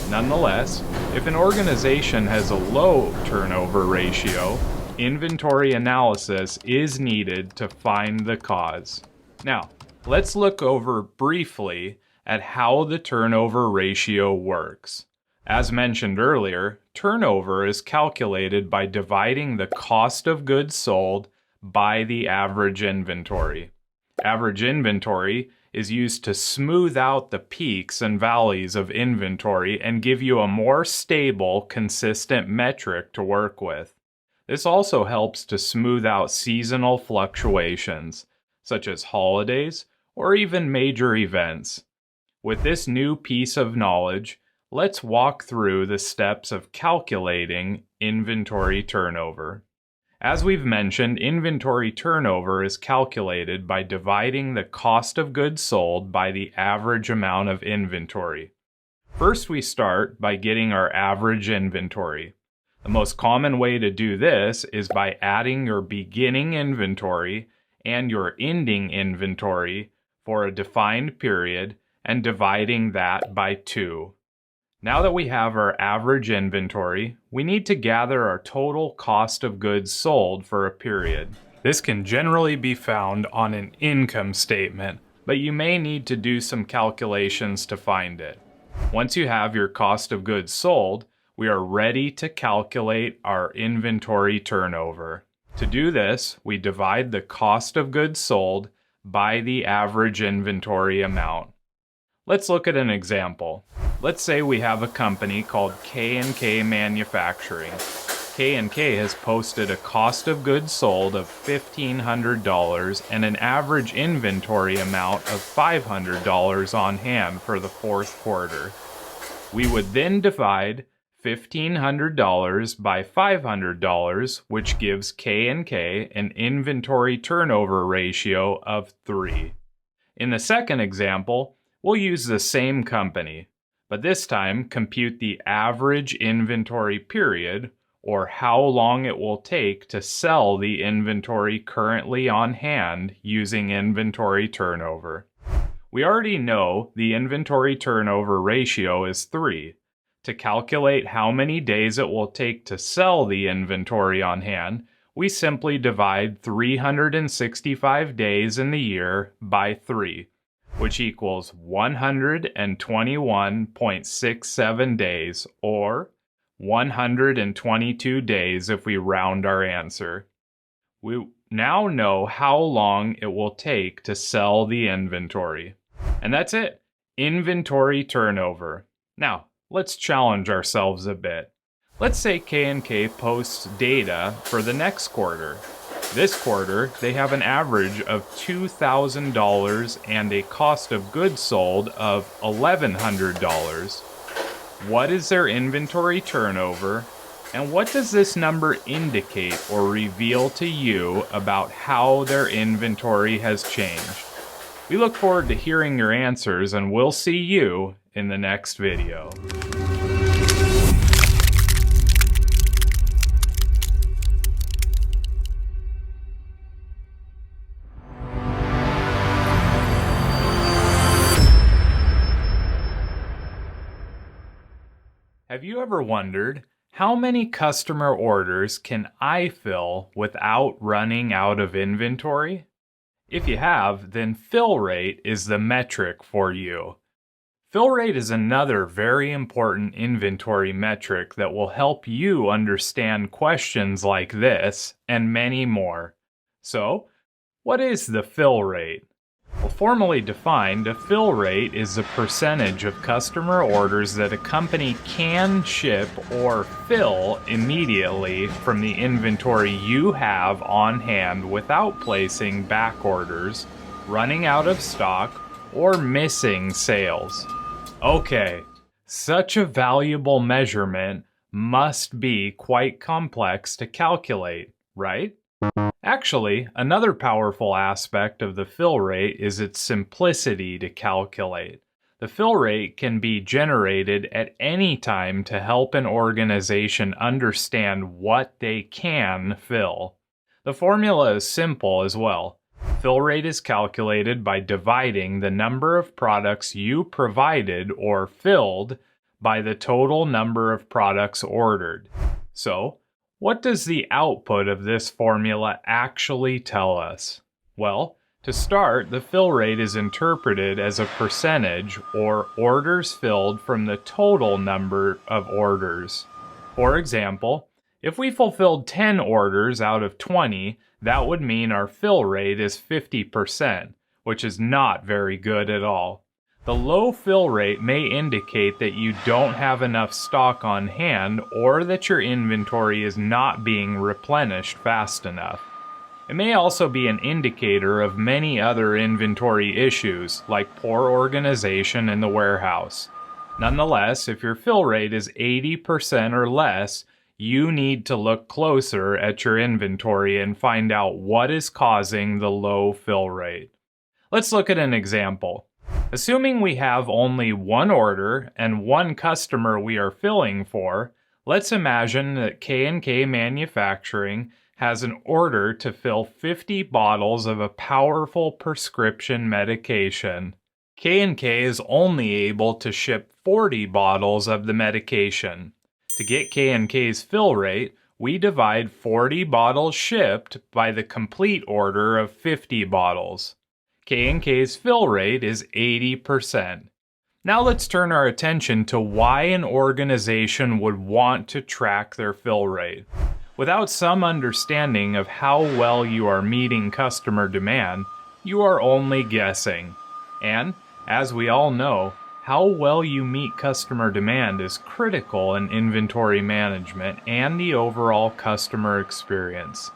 Nonetheless, if an organization has a low turnover ratio, inventory analysis is needed to find the cause. Now, let's look over briefly at how the turnover ratio works. As mentioned earlier, turnover is calculated by dividing the cost of goods sold by the average inventory. Average inventory is used to smooth out the peaks and valleys of inventory and give you a more stable, consistent metric to work with. This also helps to smooth out seasonal fluctuations, such as holidays or even major events. With this new piece of knowledge, let's walk through the steps of calculating inventory turnover. As we've mentioned, inventory turnover is calculated by dividing the cost of goods sold by the average amount of inventory. First, we start by getting our average inventory. The most common way to do this is by adding your beginning inventory and your ending inventory for a defined period and dividing that by 2. Now that we have our average inventory, we need to gather our total cost of goods sold for a period. This can generally be found on an income statement, but you may need to do some calculations to find it. Once you have your cost of goods sold, we are ready to calculate our inventory turnover. To do this, we divide the cost of goods sold by the average inventory amount. Let's look at an example. Let's say we have a company called K&K Manufacturing. K&K has posted a cost of goods sold of $1,500 and an average inventory amount of $500 on hand for the fourth quarter. We would then divide $1,500 by $500, which gives K&K an inventory turnover ratio of 3. In the second example, we'll use the same company, but this time compute the average inventory period, or how long it will take to sell the inventory currently on hand using inventory turnover. We already know the inventory turnover ratio is 3. To calculate how many days it will take to sell the inventory on hand, we simply divide 365 days in the year by 3, which equals 121.67 days, or 122 days if we round our answer. We now know how long it will take to sell the inventory. And that's it. Inventory turnover. Now, let's challenge ourselves a bit. Let's say K&K posts data for the next quarter. This quarter, they have an average of $2,000 and a cost of goods sold of $1,100. What is their inventory turnover? And what does this number indicate or reveal to you about how their inventory has changed? We look forward to hearing your answers, and we'll see you in the next video. Have you ever wondered, how many customer orders can I fill without running out of inventory? If you have, then fill rate is the metric for you. Fill rate is another very important inventory metric that will help you understand questions like this and many more. So, what is the fill rate? Well, formally defined, a fill rate is the percentage of customer orders that a company can ship or fill immediately from the inventory you have on hand without placing back orders, running out of stock, or missing sales. Okay, such a valuable measurement must be quite complex to calculate, right? Actually, another powerful aspect of the fill rate is its simplicity to calculate. The fill rate can be generated at any time to help an organization understand what they can fill. The formula is simple as well. Fill rate is calculated by dividing the number of products you provided or filled by the total number of products ordered. So, what does the output of this formula actually tell us? Well, to start, the fill rate is interpreted as a percentage or orders filled from the total number of orders. For example, if we fulfilled 10 orders out of 20, that would mean our fill rate is 50%, which is not very good at all. The low fill rate may indicate that you don't have enough stock on hand or that your inventory is not being replenished fast enough. It may also be an indicator of many other inventory issues, like poor organization in the warehouse. Nonetheless, if your fill rate is 80% or less, you need to look closer at your inventory and find out what is causing the low fill rate. Let's look at an example. Assuming we have only one order and one customer we are filling for, let's imagine that K&K Manufacturing has an order to fill 50 bottles of a powerful prescription medication. K&K is only able to ship 40 bottles of the medication. To get K&K's fill rate, we divide 40 bottles shipped by the complete order of 50 bottles. K&K's fill rate is 80%. Now let's turn our attention to why an organization would want to track their fill rate. Without some understanding of how well you are meeting customer demand, you are only guessing. And, as we all know, how well you meet customer demand is critical in inventory management and the overall customer experience.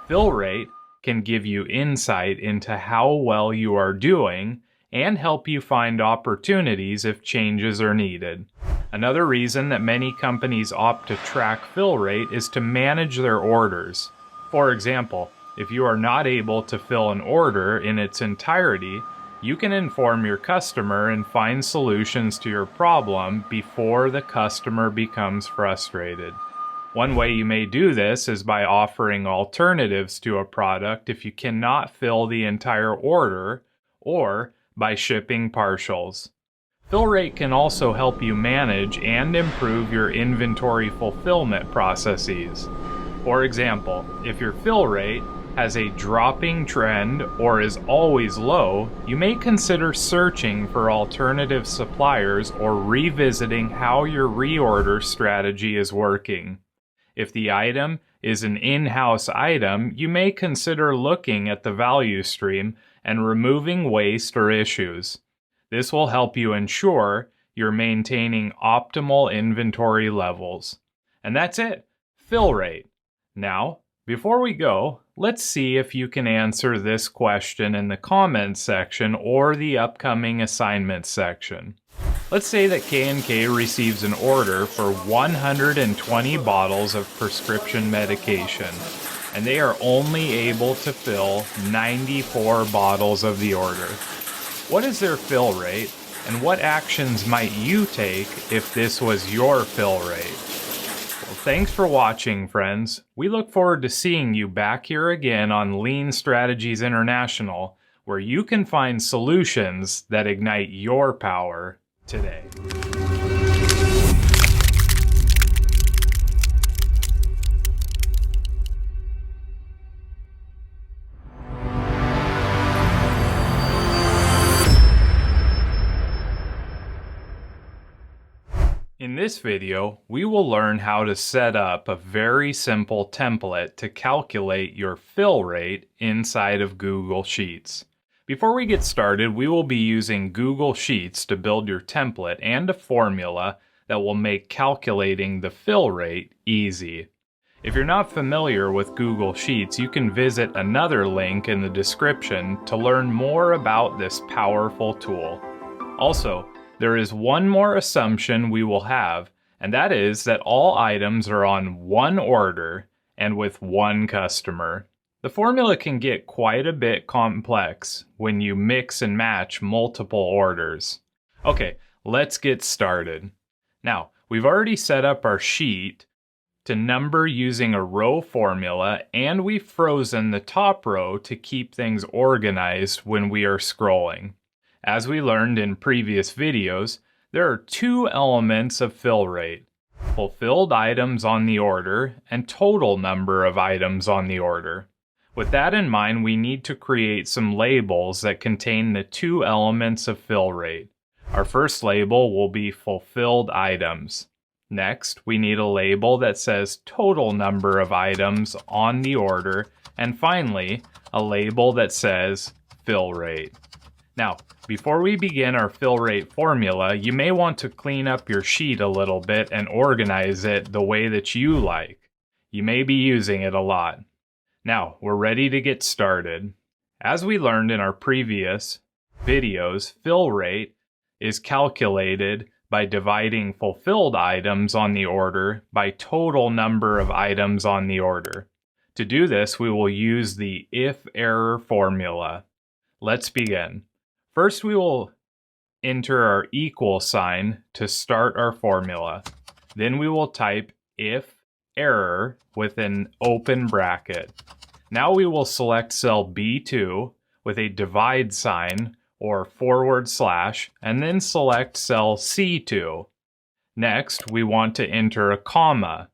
Fill rate can give you insight into how well you are doing and help you find opportunities if changes are needed. Another reason that many companies opt to track fill rate is to manage their orders. For example, if you are not able to fill an order in its entirety, you can inform your customer and find solutions to your problem before the customer becomes frustrated. One way you may do this is by offering alternatives to a product if you cannot fill the entire order, or by shipping partials. Fill rate can also help you manage and improve your inventory fulfillment processes. For example, if your fill rate has a dropping trend or is always low, you may consider searching for alternative suppliers or revisiting how your reorder strategy is working. If the item is an in-house item, you may consider looking at the value stream and removing waste or issues. This will help you ensure you're maintaining optimal inventory levels. And that's it, fill rate. Now, before we go, let's see if you can answer this question in the comments section or the upcoming assignments section. Let's say that K&K receives an order for 120 bottles of prescription medication, and they are only able to fill 94 bottles of the order. What is their fill rate, and what actions might you take if this was your fill rate? Well, thanks for watching, friends. We look forward to seeing you back here again on Lean Strategies International, where you can find solutions that ignite your power today. In this video, we will learn how to set up a very simple template to calculate your fill rate inside of Google Sheets. Before we get started, we will be using Google Sheets to build your template and a formula that will make calculating the fill rate easy. If you're not familiar with Google Sheets, you can visit another link in the description to learn more about this powerful tool. Also, there is one more assumption we will have, and that is that all items are on one order and with one customer. The formula can get quite a bit complex when you mix and match multiple orders. Okay, let's get started. Now, we've already set up our sheet to number using a row formula, and we've frozen the top row to keep things organized when we are scrolling. As we learned in previous videos, there are two elements of fill rate: fulfilled items on the order and total number of items on the order. With that in mind, we need to create some labels that contain the two elements of fill rate. Our first label will be fulfilled items. Next, we need a label that says total number of items on the order, and finally, a label that says fill rate. Now, before we begin our fill rate formula, you may want to clean up your sheet a little bit and organize it the way that you like. You may be using it a lot. Now, we're ready to get started. As we learned in our previous videos, fill rate is calculated by dividing fulfilled items on the order by total number of items on the order. To do this, we will use the if-error formula. Let's begin. First, we will enter our equal sign to start our formula. Then we will type if error with an open bracket. Now we will select cell B2 with a divide sign or /, and then select cell C2. Next, we want to enter a comma.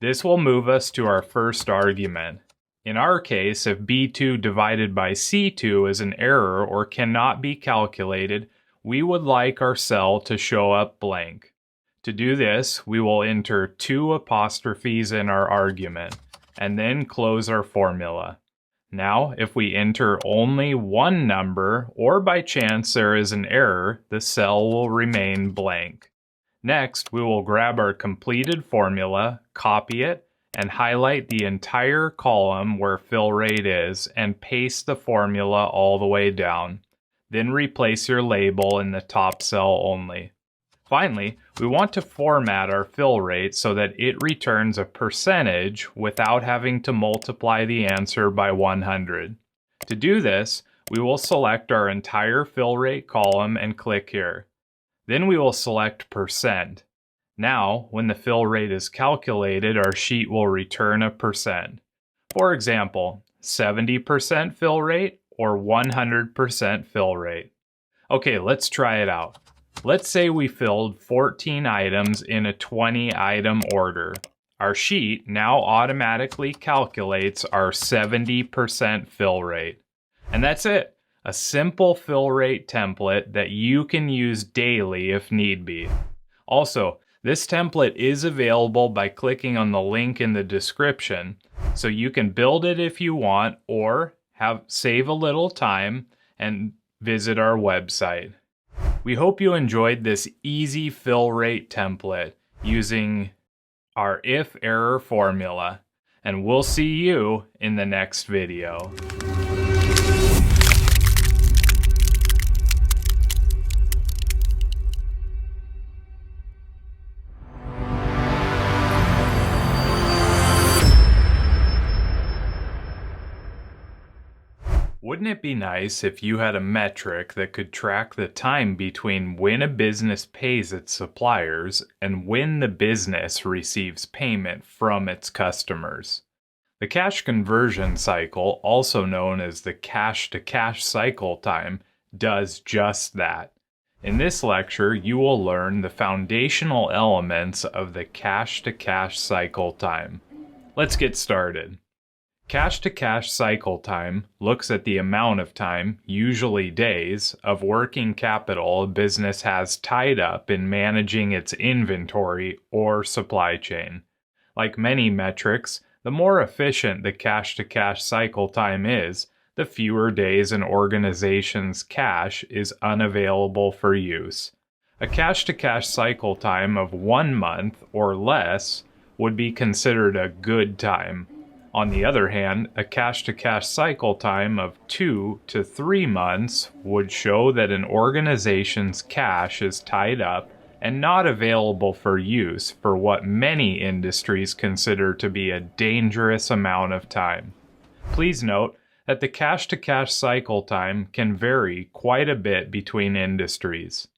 This will move us to our first argument. In our case, if B2 divided by C2 is an error or cannot be calculated, we would like our cell to show up blank. To do this, we will enter 2 apostrophes in our argument, and then close our formula. Now, if we enter only one number, or by chance there is an error, the cell will remain blank. Next, we will grab our completed formula, copy it, and highlight the entire column where fill rate is and paste the formula all the way down. Then replace your label in the top cell only. Finally, we want to format our fill rate so that it returns a percentage without having to multiply the answer by 100. To do this, we will select our entire fill rate column and click here. Then we will select %. Now, when the fill rate is calculated, our sheet will return a %. For example, 70% fill rate or 100% fill rate. Okay, let's try it out. Let's say we filled 14 items in a 20-item order. Our sheet now automatically calculates our 70% fill rate. And that's it. A simple fill rate template that you can use daily if need be. Also, this template is available by clicking on the link in the description, so you can build it if you want or save a little time and visit our website. We hope you enjoyed this easy fill rate template using our if-error formula, and we'll see you in the next video. Wouldn't it be nice if you had a metric that could track the time between when a business pays its suppliers and when the business receives payment from its customers? The cash conversion cycle, also known as the cash-to-cash cycle time, does just that. In this lecture, you will learn the foundational elements of the cash-to-cash cycle time. Let's get started. Cash-to-cash cycle time looks at the amount of time, usually days, of working capital a business has tied up in managing its inventory or supply chain. Like many metrics, the more efficient the cash-to-cash cycle time is, the fewer days an organization's cash is unavailable for use. A cash-to-cash cycle time of 1 month or less would be considered a good time. On the other hand, a cash-to-cash cycle time of 2 to 3 months would show that an organization's cash is tied up and not available for use for what many industries consider to be a dangerous amount of time. Please note that the cash-to-cash cycle time can vary quite a bit between industries.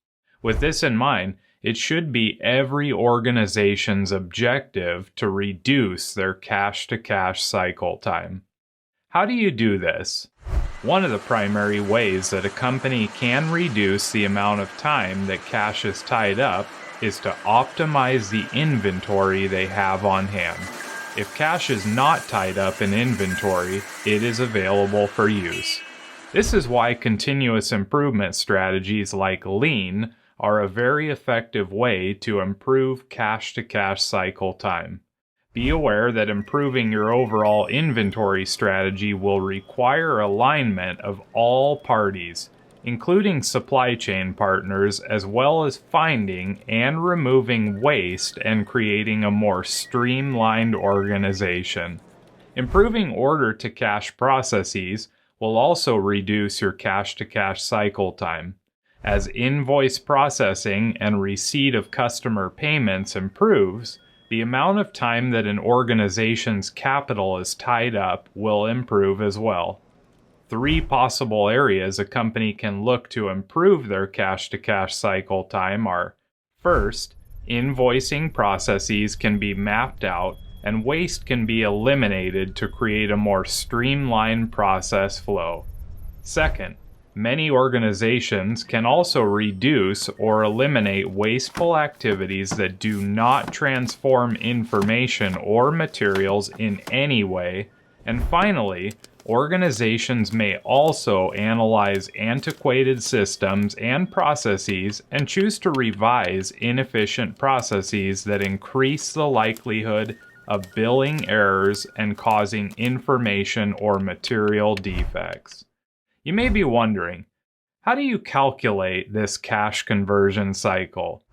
With this in mind, it should be every organization's objective to reduce their cash-to-cash cycle time. How do you do this? One of the primary ways that a company can reduce the amount of time that cash is tied up is to optimize the inventory they have on hand. If cash is not tied up in inventory, it is available for use. This is why continuous improvement strategies like Lean are a very effective way to improve cash-to-cash cycle time. Be aware that improving your overall inventory strategy will require alignment of all parties, including supply chain partners, as well as finding and removing waste and creating a more streamlined organization. Improving order-to-cash processes will also reduce your cash-to-cash cycle time. As invoice processing and receipt of customer payments improves, the amount of time that an organization's capital is tied up will improve as well. 3 possible areas a company can look to improve their cash-to-cash cycle time are: first, invoicing processes can be mapped out and waste can be eliminated to create a more streamlined process flow. Second, many organizations can also reduce or eliminate wasteful activities that do not transform information or materials in any way. And finally, organizations may also analyze antiquated systems and processes and choose to revise inefficient processes that increase the likelihood of billing errors and causing information or material defects. You may be wondering, how do you calculate this cash conversion cycle?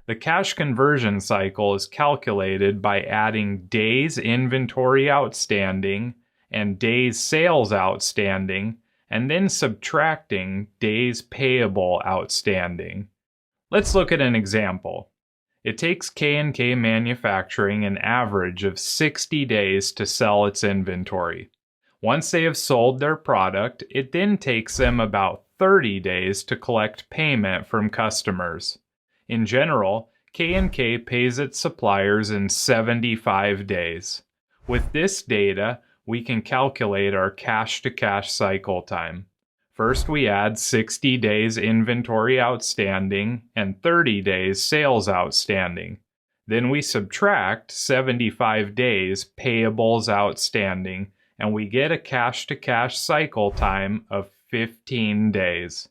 The cash conversion cycle is calculated by adding days inventory outstanding and days sales outstanding, and then subtracting days payable outstanding. Let's look at an example. It takes K&K Manufacturing an average of 60 days to sell its inventory. Once they have sold their product, it then takes them about 30 days to collect payment from customers. In general, K&K pays its suppliers in 75 days. With this data, we can calculate our cash-to-cash cycle time. First, we add 60 days inventory outstanding and 30 days sales outstanding. Then we subtract 75 days payables outstanding, and we get a cash-to-cash cycle time of 15 days.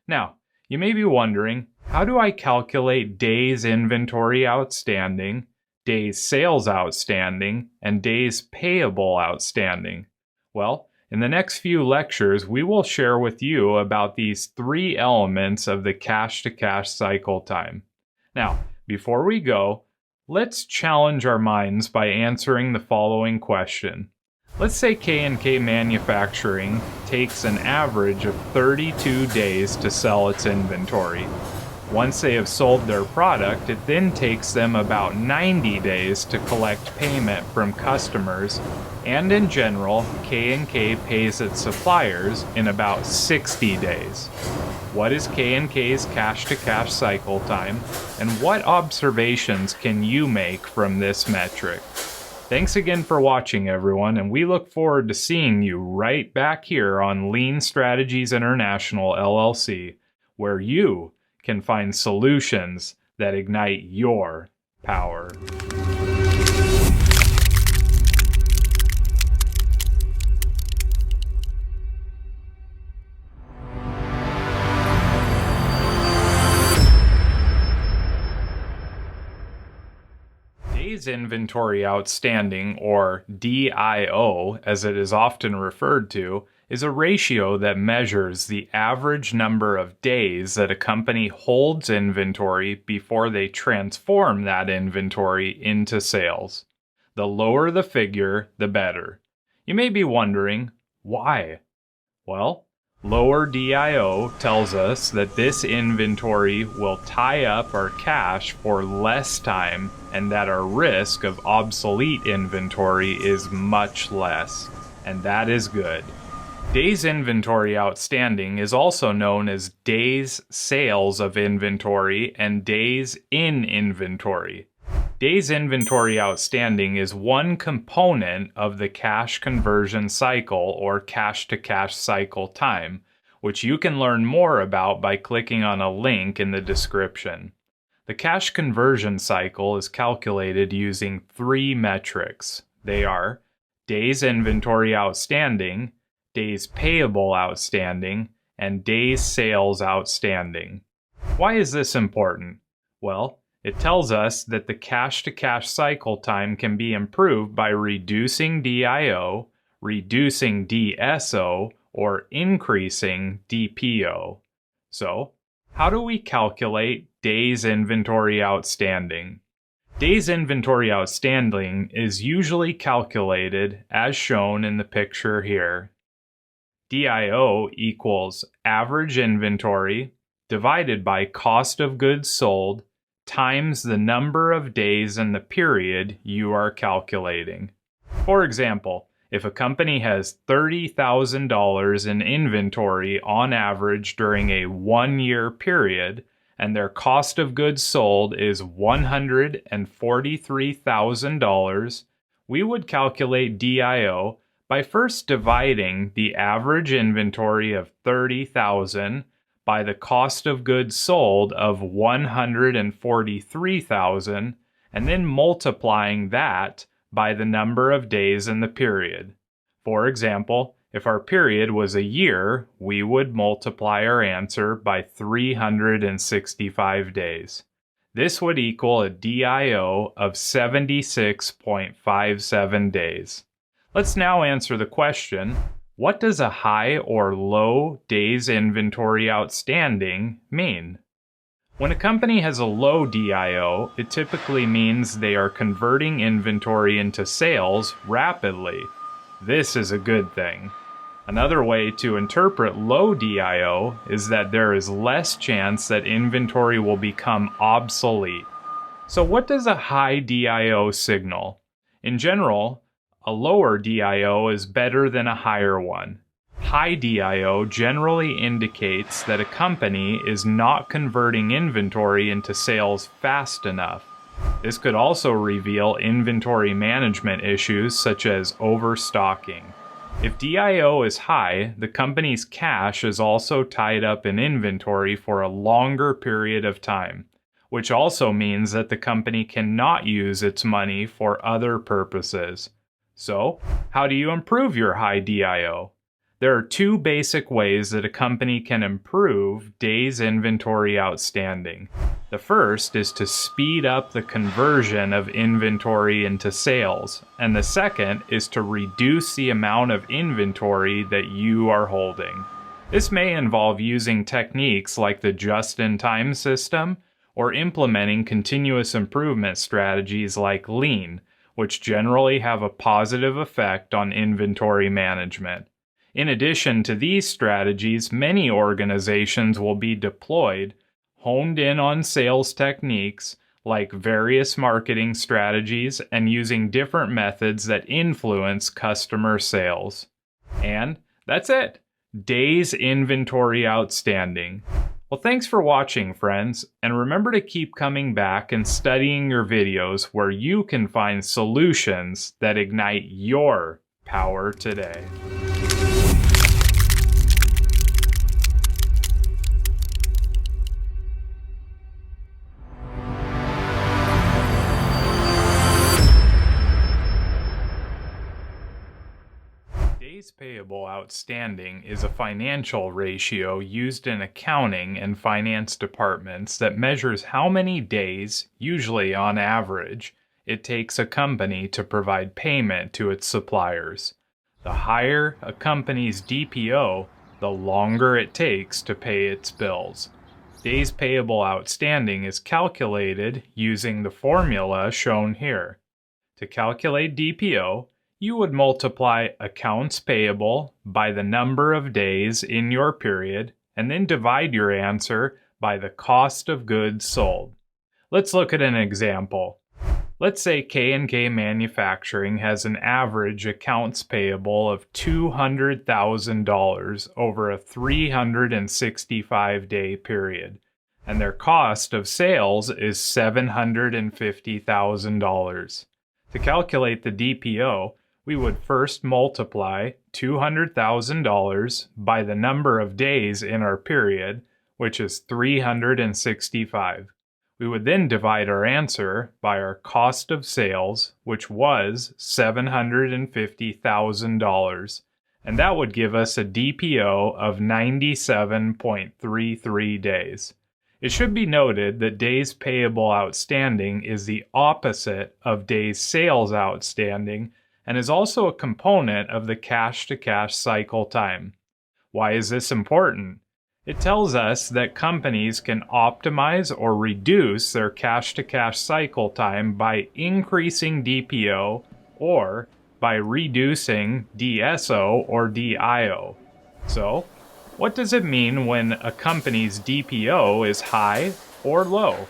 Now, you may be wondering, how do I calculate days inventory outstanding, days sales outstanding, and days payable outstanding? Well, In the next few lectures, we will share with you about these three elements of the cash-to-cash cycle time. Now, before we go, let's challenge our minds by answering the following question. Let's say K&K Manufacturing takes an average of 32 days to sell its inventory. Once they have sold their product, it then takes them about 90 days to collect payment from customers, and in general, K&K pays its suppliers in about 60 days. What is K&K's cash-to-cash cycle time, and what observations can you make from this metric? Thanks again for watching, everyone, and we look forward to seeing you right back here on Lean Strategies International LLC, where you can find solutions that ignite your power. Days Inventory Outstanding, or DIO, as it is often referred to, is a ratio that measures the average number of days that a company holds inventory before they transform that inventory into sales. The lower the figure, the better. You may be wondering, why? Well, lower DIO tells us that this inventory will tie up our cash for less time and that our risk of obsolete inventory is much less, and that is good. Days Inventory Outstanding is also known as Days Sales of Inventory and Days in Inventory. Days Inventory Outstanding is one component of the cash conversion cycle, or cash-to-cash cycle time, which you can learn more about by clicking on a link in the description. The cash conversion cycle is calculated using three metrics. They are Days Inventory Outstanding, Days Payable Outstanding, and Days Sales Outstanding. Why is this important? Well, it tells us that the cash-to-cash cycle time can be improved by reducing DIO, reducing DSO, or increasing DPO. So, how do we calculate Days Inventory Outstanding? Days Inventory Outstanding is usually calculated as shown in the picture here. DIO equals average inventory divided by cost of goods sold times the number of days in the period you are calculating. For example, if a company has $30,000 in inventory on average during a 1-year period, and their cost of goods sold is $143,000, we would calculate DIO by first dividing the average inventory of $30,000 by the cost of goods sold of $143,000, and then multiplying that by the number of days in the period. For example, if our period was a year, we would multiply our answer by 365 days. This would equal a DIO of 76.57 days. Let's now answer the question, what does a high or low Days Inventory Outstanding mean? When a company has a low DIO, it typically means they are converting inventory into sales rapidly. This is a good thing. Another way to interpret low DIO is that there is less chance that inventory will become obsolete. So what does a high DIO signal? In general, a lower DIO is better than a higher one. High DIO generally indicates that a company is not converting inventory into sales fast enough. This could also reveal inventory management issues such as overstocking. If DIO is high, the company's cash is also tied up in inventory for a longer period of time, which also means that the company cannot use its money for other purposes. So, how do you improve your high DIO? There are two basic ways that a company can improve days inventory outstanding. The first is to speed up the conversion of inventory into sales, and the second is to reduce the amount of inventory that you are holding. This may involve using techniques like the just-in-time system or implementing continuous improvement strategies like lean, which generally have a positive effect on inventory management. In addition to these strategies, many organizations will be deployed, honed in on sales techniques like various marketing strategies and using different methods that influence customer sales. And that's it. Days inventory outstanding. Well, thanks for watching, friends, and remember to keep coming back and studying your videos where you can find solutions that ignite your power today. Days payable outstanding is a financial ratio used in accounting and finance departments that measures how many days, usually on average, it takes a company to provide payment to its suppliers. The higher a company's DPO, the longer it takes to pay its bills. Days payable outstanding is calculated using the formula shown here. To calculate DPO, you would multiply accounts payable by the number of days in your period and then divide your answer by the cost of goods sold. Let's look at an example. Let's say K&K Manufacturing has an average accounts payable of $200,000 over a 365-day period, and their cost of sales is $750,000. To calculate the DPO, we would first multiply $200,000 by the number of days in our period, which is 365. We would then divide our answer by our cost of sales, which was $750,000, and that would give us a DPO of 97.33 days. It should be noted that days payable outstanding is the opposite of days sales outstanding and is also a component of the cash-to-cash cycle time. Why is this important? It tells us that companies can optimize or reduce their cash-to-cash cycle time by increasing DPO or by reducing DSO or DIO. So, what does it mean when a company's DPO is high or low?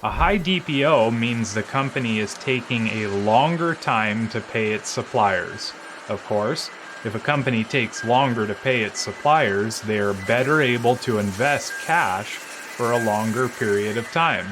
A high DPO means the company is taking a longer time to pay its suppliers. Of course, if a company takes longer to pay its suppliers, they are better able to invest cash for a longer period of time.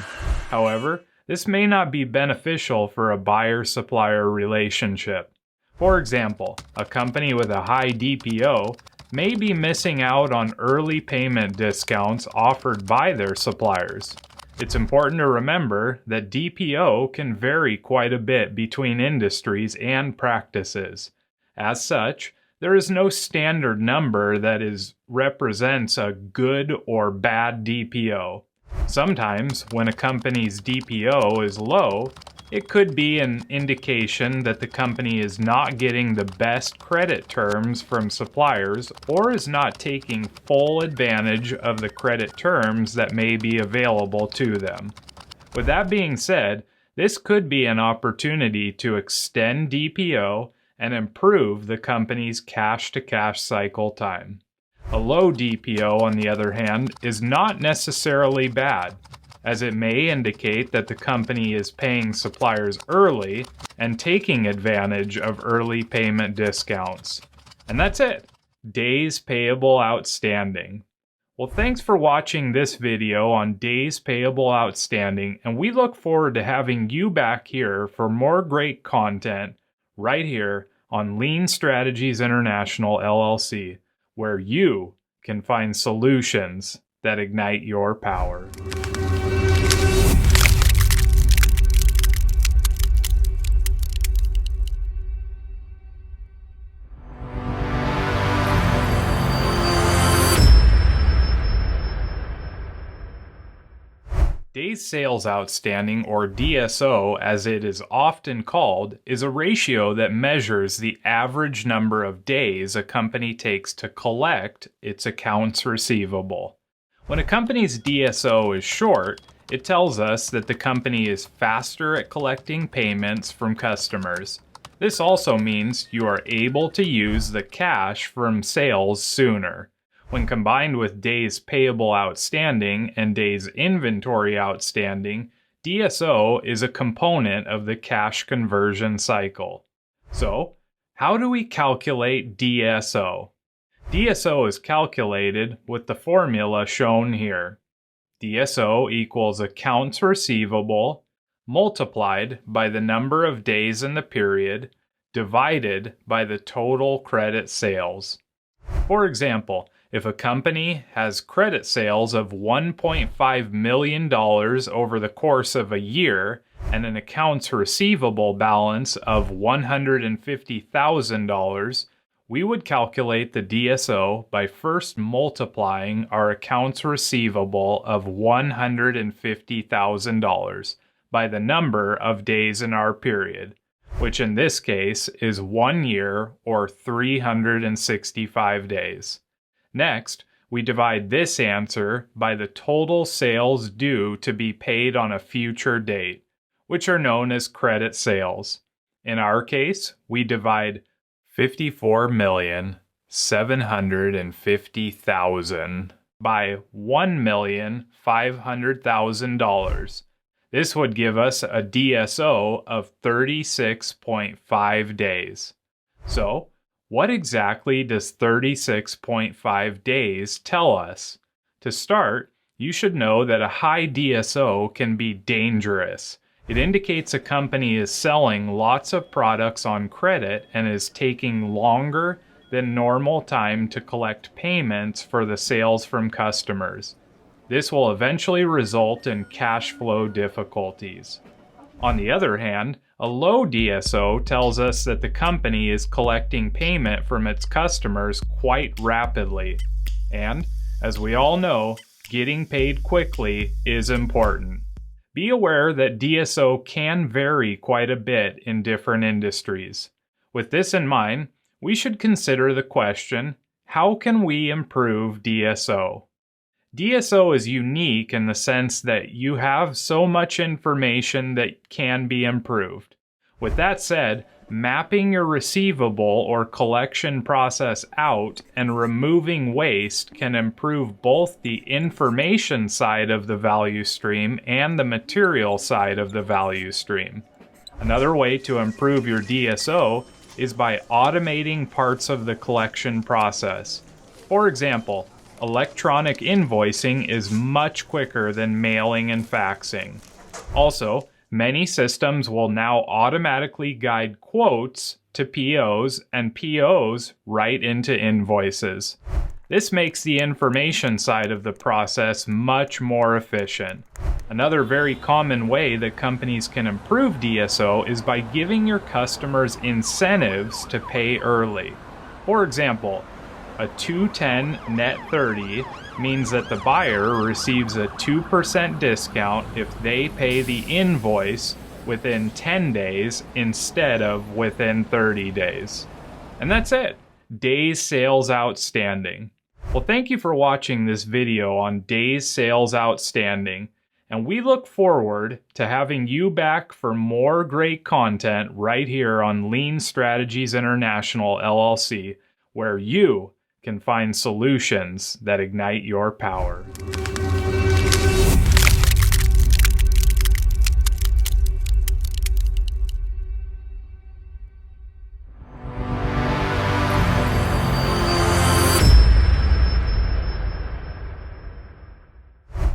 However, this may not be beneficial for a buyer-supplier relationship. For example, a company with a high DPO may be missing out on early payment discounts offered by their suppliers. It's important to remember that DPO can vary quite a bit between industries and practices. As such, there is no standard number that represents a good or bad DPO. Sometimes, when a company's DPO is low, it could be an indication that the company is not getting the best credit terms from suppliers or is not taking full advantage of the credit terms that may be available to them. With that being said, this could be an opportunity to extend DPO and improve the company's cash-to-cash cycle time. A low DPO, on the other hand, is not necessarily bad, as it may indicate that the company is paying suppliers early and taking advantage of early payment discounts. And that's it. Days payable outstanding. Well, thanks for watching this video on days payable outstanding, and we look forward to having you back here for more great content right here on Lean Strategies International LLC, where you can find solutions that ignite your power. Days Sales Outstanding, or DSO as it is often called, is a ratio that measures the average number of days a company takes to collect its accounts receivable. When a company's DSO is short, it tells us that the company is faster at collecting payments from customers. This also means you are able to use the cash from sales sooner. When combined with days payable outstanding and days inventory outstanding, DSO is a component of the cash conversion cycle. So, how do we calculate DSO? DSO is calculated with the formula shown here. DSO equals accounts receivable multiplied by the number of days in the period divided by the total credit sales. For example, if a company has credit sales of $1.5 million over the course of a year and an accounts receivable balance of $150,000, we would calculate the DSO by first multiplying our accounts receivable of $150,000 by the number of days in our period, which in this case is 1 year or 365 days. Next, we divide this answer by the total sales due to be paid on a future date, which are known as credit sales. In our case, we divide $54,750,000 by $1,500,000. This would give us a DSO of 36.5 days. So, what exactly does 36.5 days tell us? To start, you should know that a high DSO can be dangerous. It indicates a company is selling lots of products on credit and is taking longer than normal time to collect payments for the sales from customers. This will eventually result in cash flow difficulties. On the other hand, a low DSO tells us that the company is collecting payment from its customers quite rapidly. And, as we all know, getting paid quickly is important. Be aware that DSO can vary quite a bit in different industries. With this in mind, we should consider the question, how can we improve DSO? DSO is unique in the sense that you have so much information that can be improved. With that said, mapping your receivable or collection process out and removing waste can improve both the information side of the value stream and the material side of the value stream. Another way to improve your DSO is by automating parts of the collection process. For example, electronic invoicing is much quicker than mailing and faxing. Also, many systems will now automatically guide quotes to POs and POs right into invoices. This makes the information side of the process much more efficient. Another very common way that companies can improve DSO is by giving your customers incentives to pay early. For example, a 210 net 30 means that the buyer receives a 2% discount if they pay the invoice within 10 days instead of within 30 days. And that's it. Days Sales Outstanding. Well, thank you for watching this video on Days Sales Outstanding, and we look forward to having you back for more great content right here on Lean Strategies International LLC, where you can find solutions that ignite your power.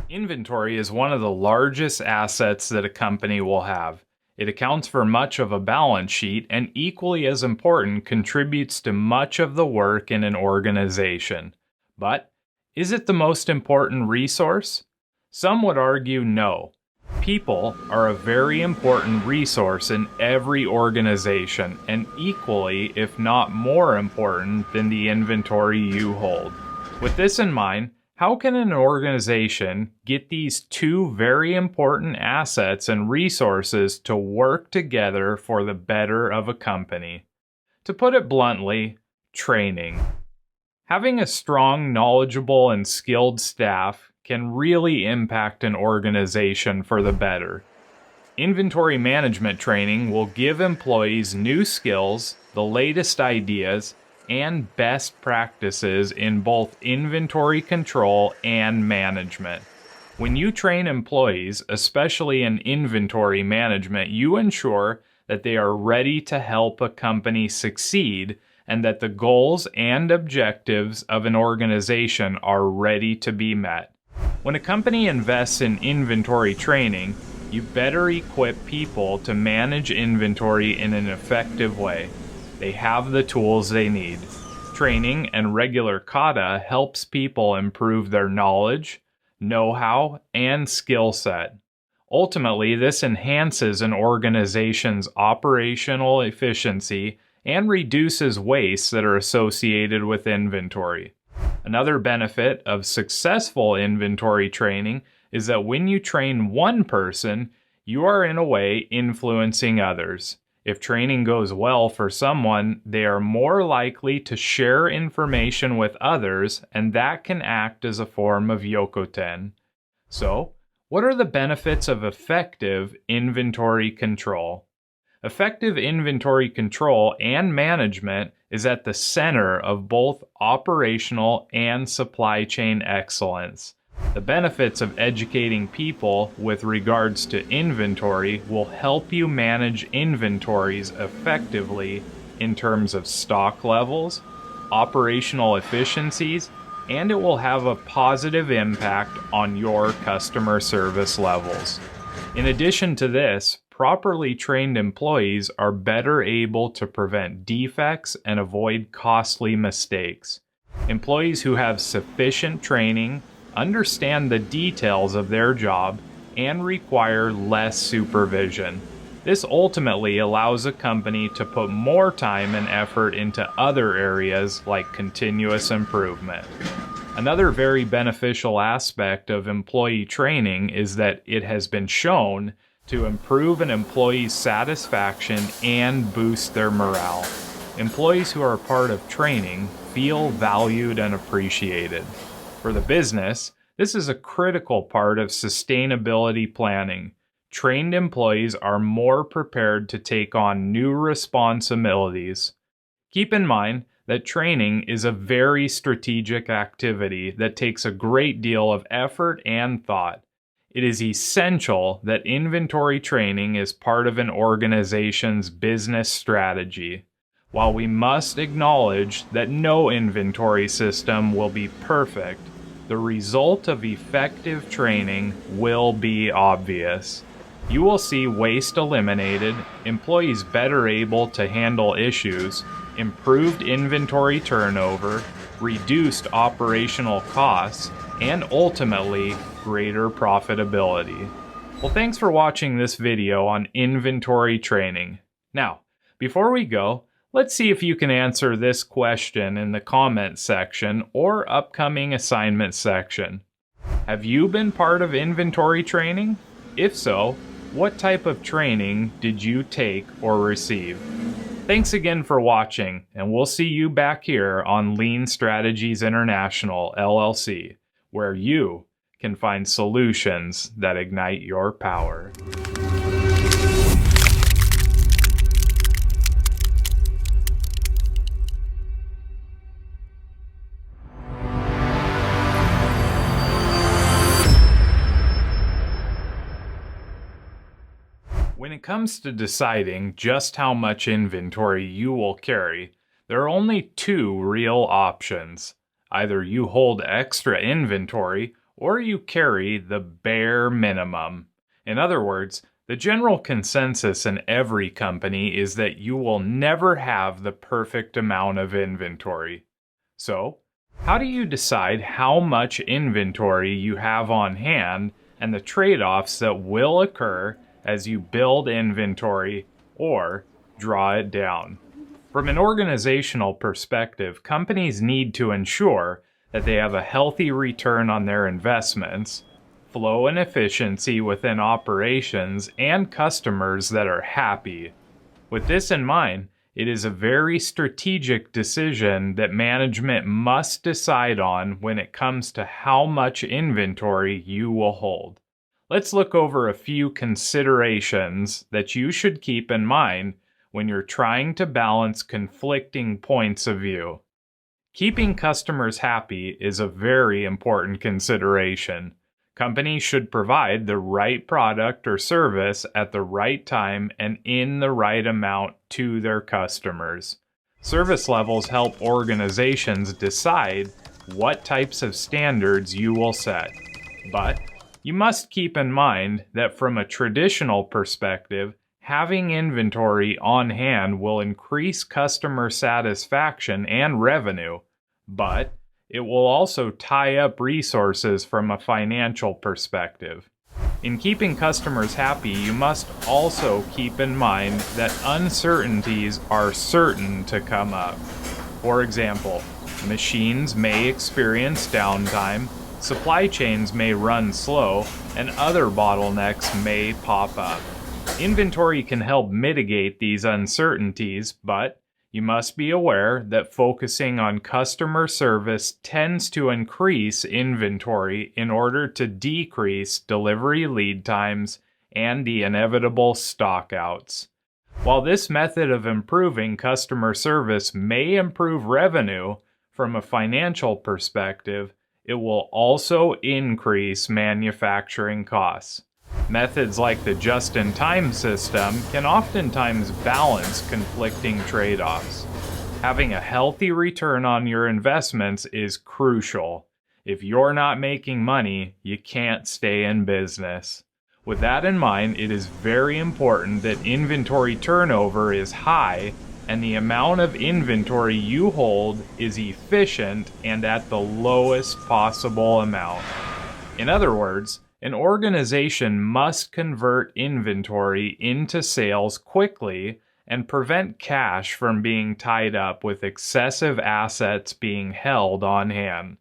Inventory is one of the largest assets that a company will have. It accounts for much of a balance sheet and, equally as important, contributes to much of the work in an organization. But is it the most important resource? Some would argue no. People are a very important resource in every organization and equally, if not more important, than the inventory you hold. With this in mind, How can an organization get these two very important assets and resources to work together for the better of a company? To put it bluntly, training. Having a strong, knowledgeable, and skilled staff can really impact an organization for the better. Inventory management training will give employees new skills, the latest ideas, and best practices in both inventory control and management. When you train employees, especially in inventory management, you ensure that they are ready to help a company succeed and that the goals and objectives of an organization are ready to be met. When a company invests in inventory training, you better equip people to manage inventory in an effective way. They have the tools they need. Training and regular kata helps people improve their knowledge, know-how, and skill set. Ultimately, this enhances an organization's operational efficiency and reduces wastes that are associated with inventory. Another benefit of successful inventory training is that when you train one person, you are in a way influencing others. If training goes well for someone, they are more likely to share information with others, and that can act as a form of yokoten. So, what are the benefits of effective inventory control? Effective inventory control and management is at the center of both operational and supply chain excellence. The benefits of educating people with regards to inventory will help you manage inventories effectively in terms of stock levels, operational efficiencies, and it will have a positive impact on your customer service levels. In addition to this, properly trained employees are better able to prevent defects and avoid costly mistakes. Employees who have sufficient training understand the details of their job and require less supervision. This ultimately allows a company to put more time and effort into other areas like continuous improvement. Another very beneficial aspect of employee training is that it has been shown to improve an employee's satisfaction and boost their morale. Employees who are part of training feel valued and appreciated. For the business, this is a critical part of sustainability planning. Trained employees are more prepared to take on new responsibilities. Keep in mind that training is a very strategic activity that takes a great deal of effort and thought. It is essential that inventory training is part of an organization's business strategy. While we must acknowledge that no inventory system will be perfect, the result of effective training will be obvious. You will see waste eliminated, employees better able to handle issues, improved inventory turnover, reduced operational costs, and ultimately, greater profitability. Well, thanks for watching this video on inventory training. Now, before we go, let's see if you can answer this question in the comment section or upcoming assignment section. Have you been part of inventory training? If so, what type of training did you take or receive? Thanks again for watching, and we'll see you back here on Lean Strategies International LLC, where you can find solutions that ignite your power. When it comes to deciding just how much inventory you will carry, there are only two real options. Either you hold extra inventory, or you carry the bare minimum. In other words, the general consensus in every company is that you will never have the perfect amount of inventory. So, how do you decide how much inventory you have on hand and the trade-offs that will occur as you build inventory or draw it down? From an organizational perspective, companies need to ensure that they have a healthy return on their investments, flow and efficiency within operations, and customers that are happy. With this in mind, it is a very strategic decision that management must decide on when it comes to how much inventory you will hold. Let's look over a few considerations that you should keep in mind when you're trying to balance conflicting points of view. Keeping customers happy is a very important consideration. Companies should provide the right product or service at the right time and in the right amount to their customers. Service levels help organizations decide what types of standards you will set. But you must keep in mind that from a traditional perspective, having inventory on hand will increase customer satisfaction and revenue, but it will also tie up resources from a financial perspective. In keeping customers happy, you must also keep in mind that uncertainties are certain to come up. For example, machines may experience downtime, supply chains may run slow, and other bottlenecks may pop up. Inventory can help mitigate these uncertainties, but you must be aware that focusing on customer service tends to increase inventory in order to decrease delivery lead times and the inevitable stockouts. While this method of improving customer service may improve revenue, from a financial perspective, it will also increase manufacturing costs. Methods like the just-in-time system can oftentimes balance conflicting trade-offs. Having a healthy return on your investments is crucial. If you're not making money, you can't stay in business. With that in mind, it is very important that inventory turnover is high and the amount of inventory you hold is efficient and at the lowest possible amount. In other words, an organization must convert inventory into sales quickly and prevent cash from being tied up with excessive assets being held on hand.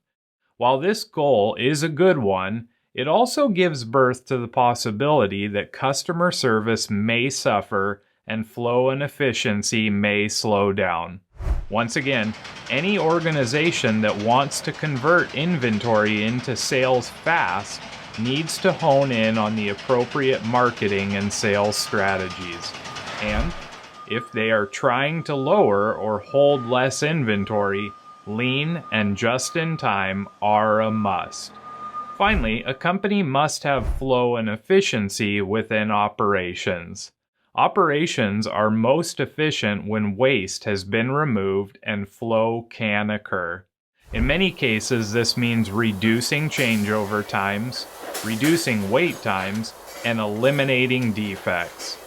While this goal is a good one, it also gives birth to the possibility that customer service may suffer and flow and efficiency may slow down. Once again, any organization that wants to convert inventory into sales fast needs to hone in on the appropriate marketing and sales strategies. And if they are trying to lower or hold less inventory, lean and just-in-time are a must. Finally, a company must have flow and efficiency within operations. Operations are most efficient when waste has been removed and flow can occur. In many cases, this means reducing changeover times, reducing wait times, and eliminating defects.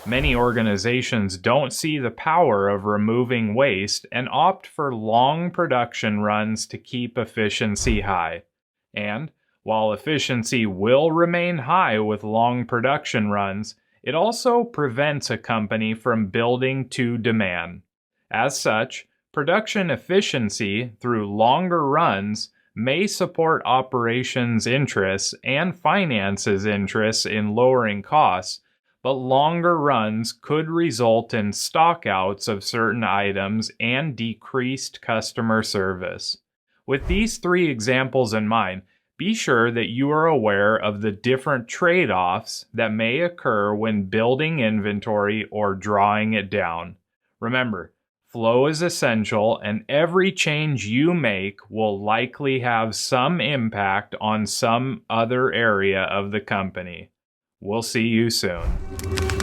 Many organizations don't see the power of removing waste and opt for long production runs to keep efficiency high. And while efficiency will remain high with long production runs, it also prevents a company from building to demand. As such, production efficiency through longer runs may support operations interests and finances interests in lowering costs, but longer runs could result in stockouts of certain items and decreased customer service. With these three examples in mind, be sure that you are aware of the different trade-offs that may occur when building inventory or drawing it down. Remember, flow is essential, and every change you make will likely have some impact on some other area of the company. We'll see you soon.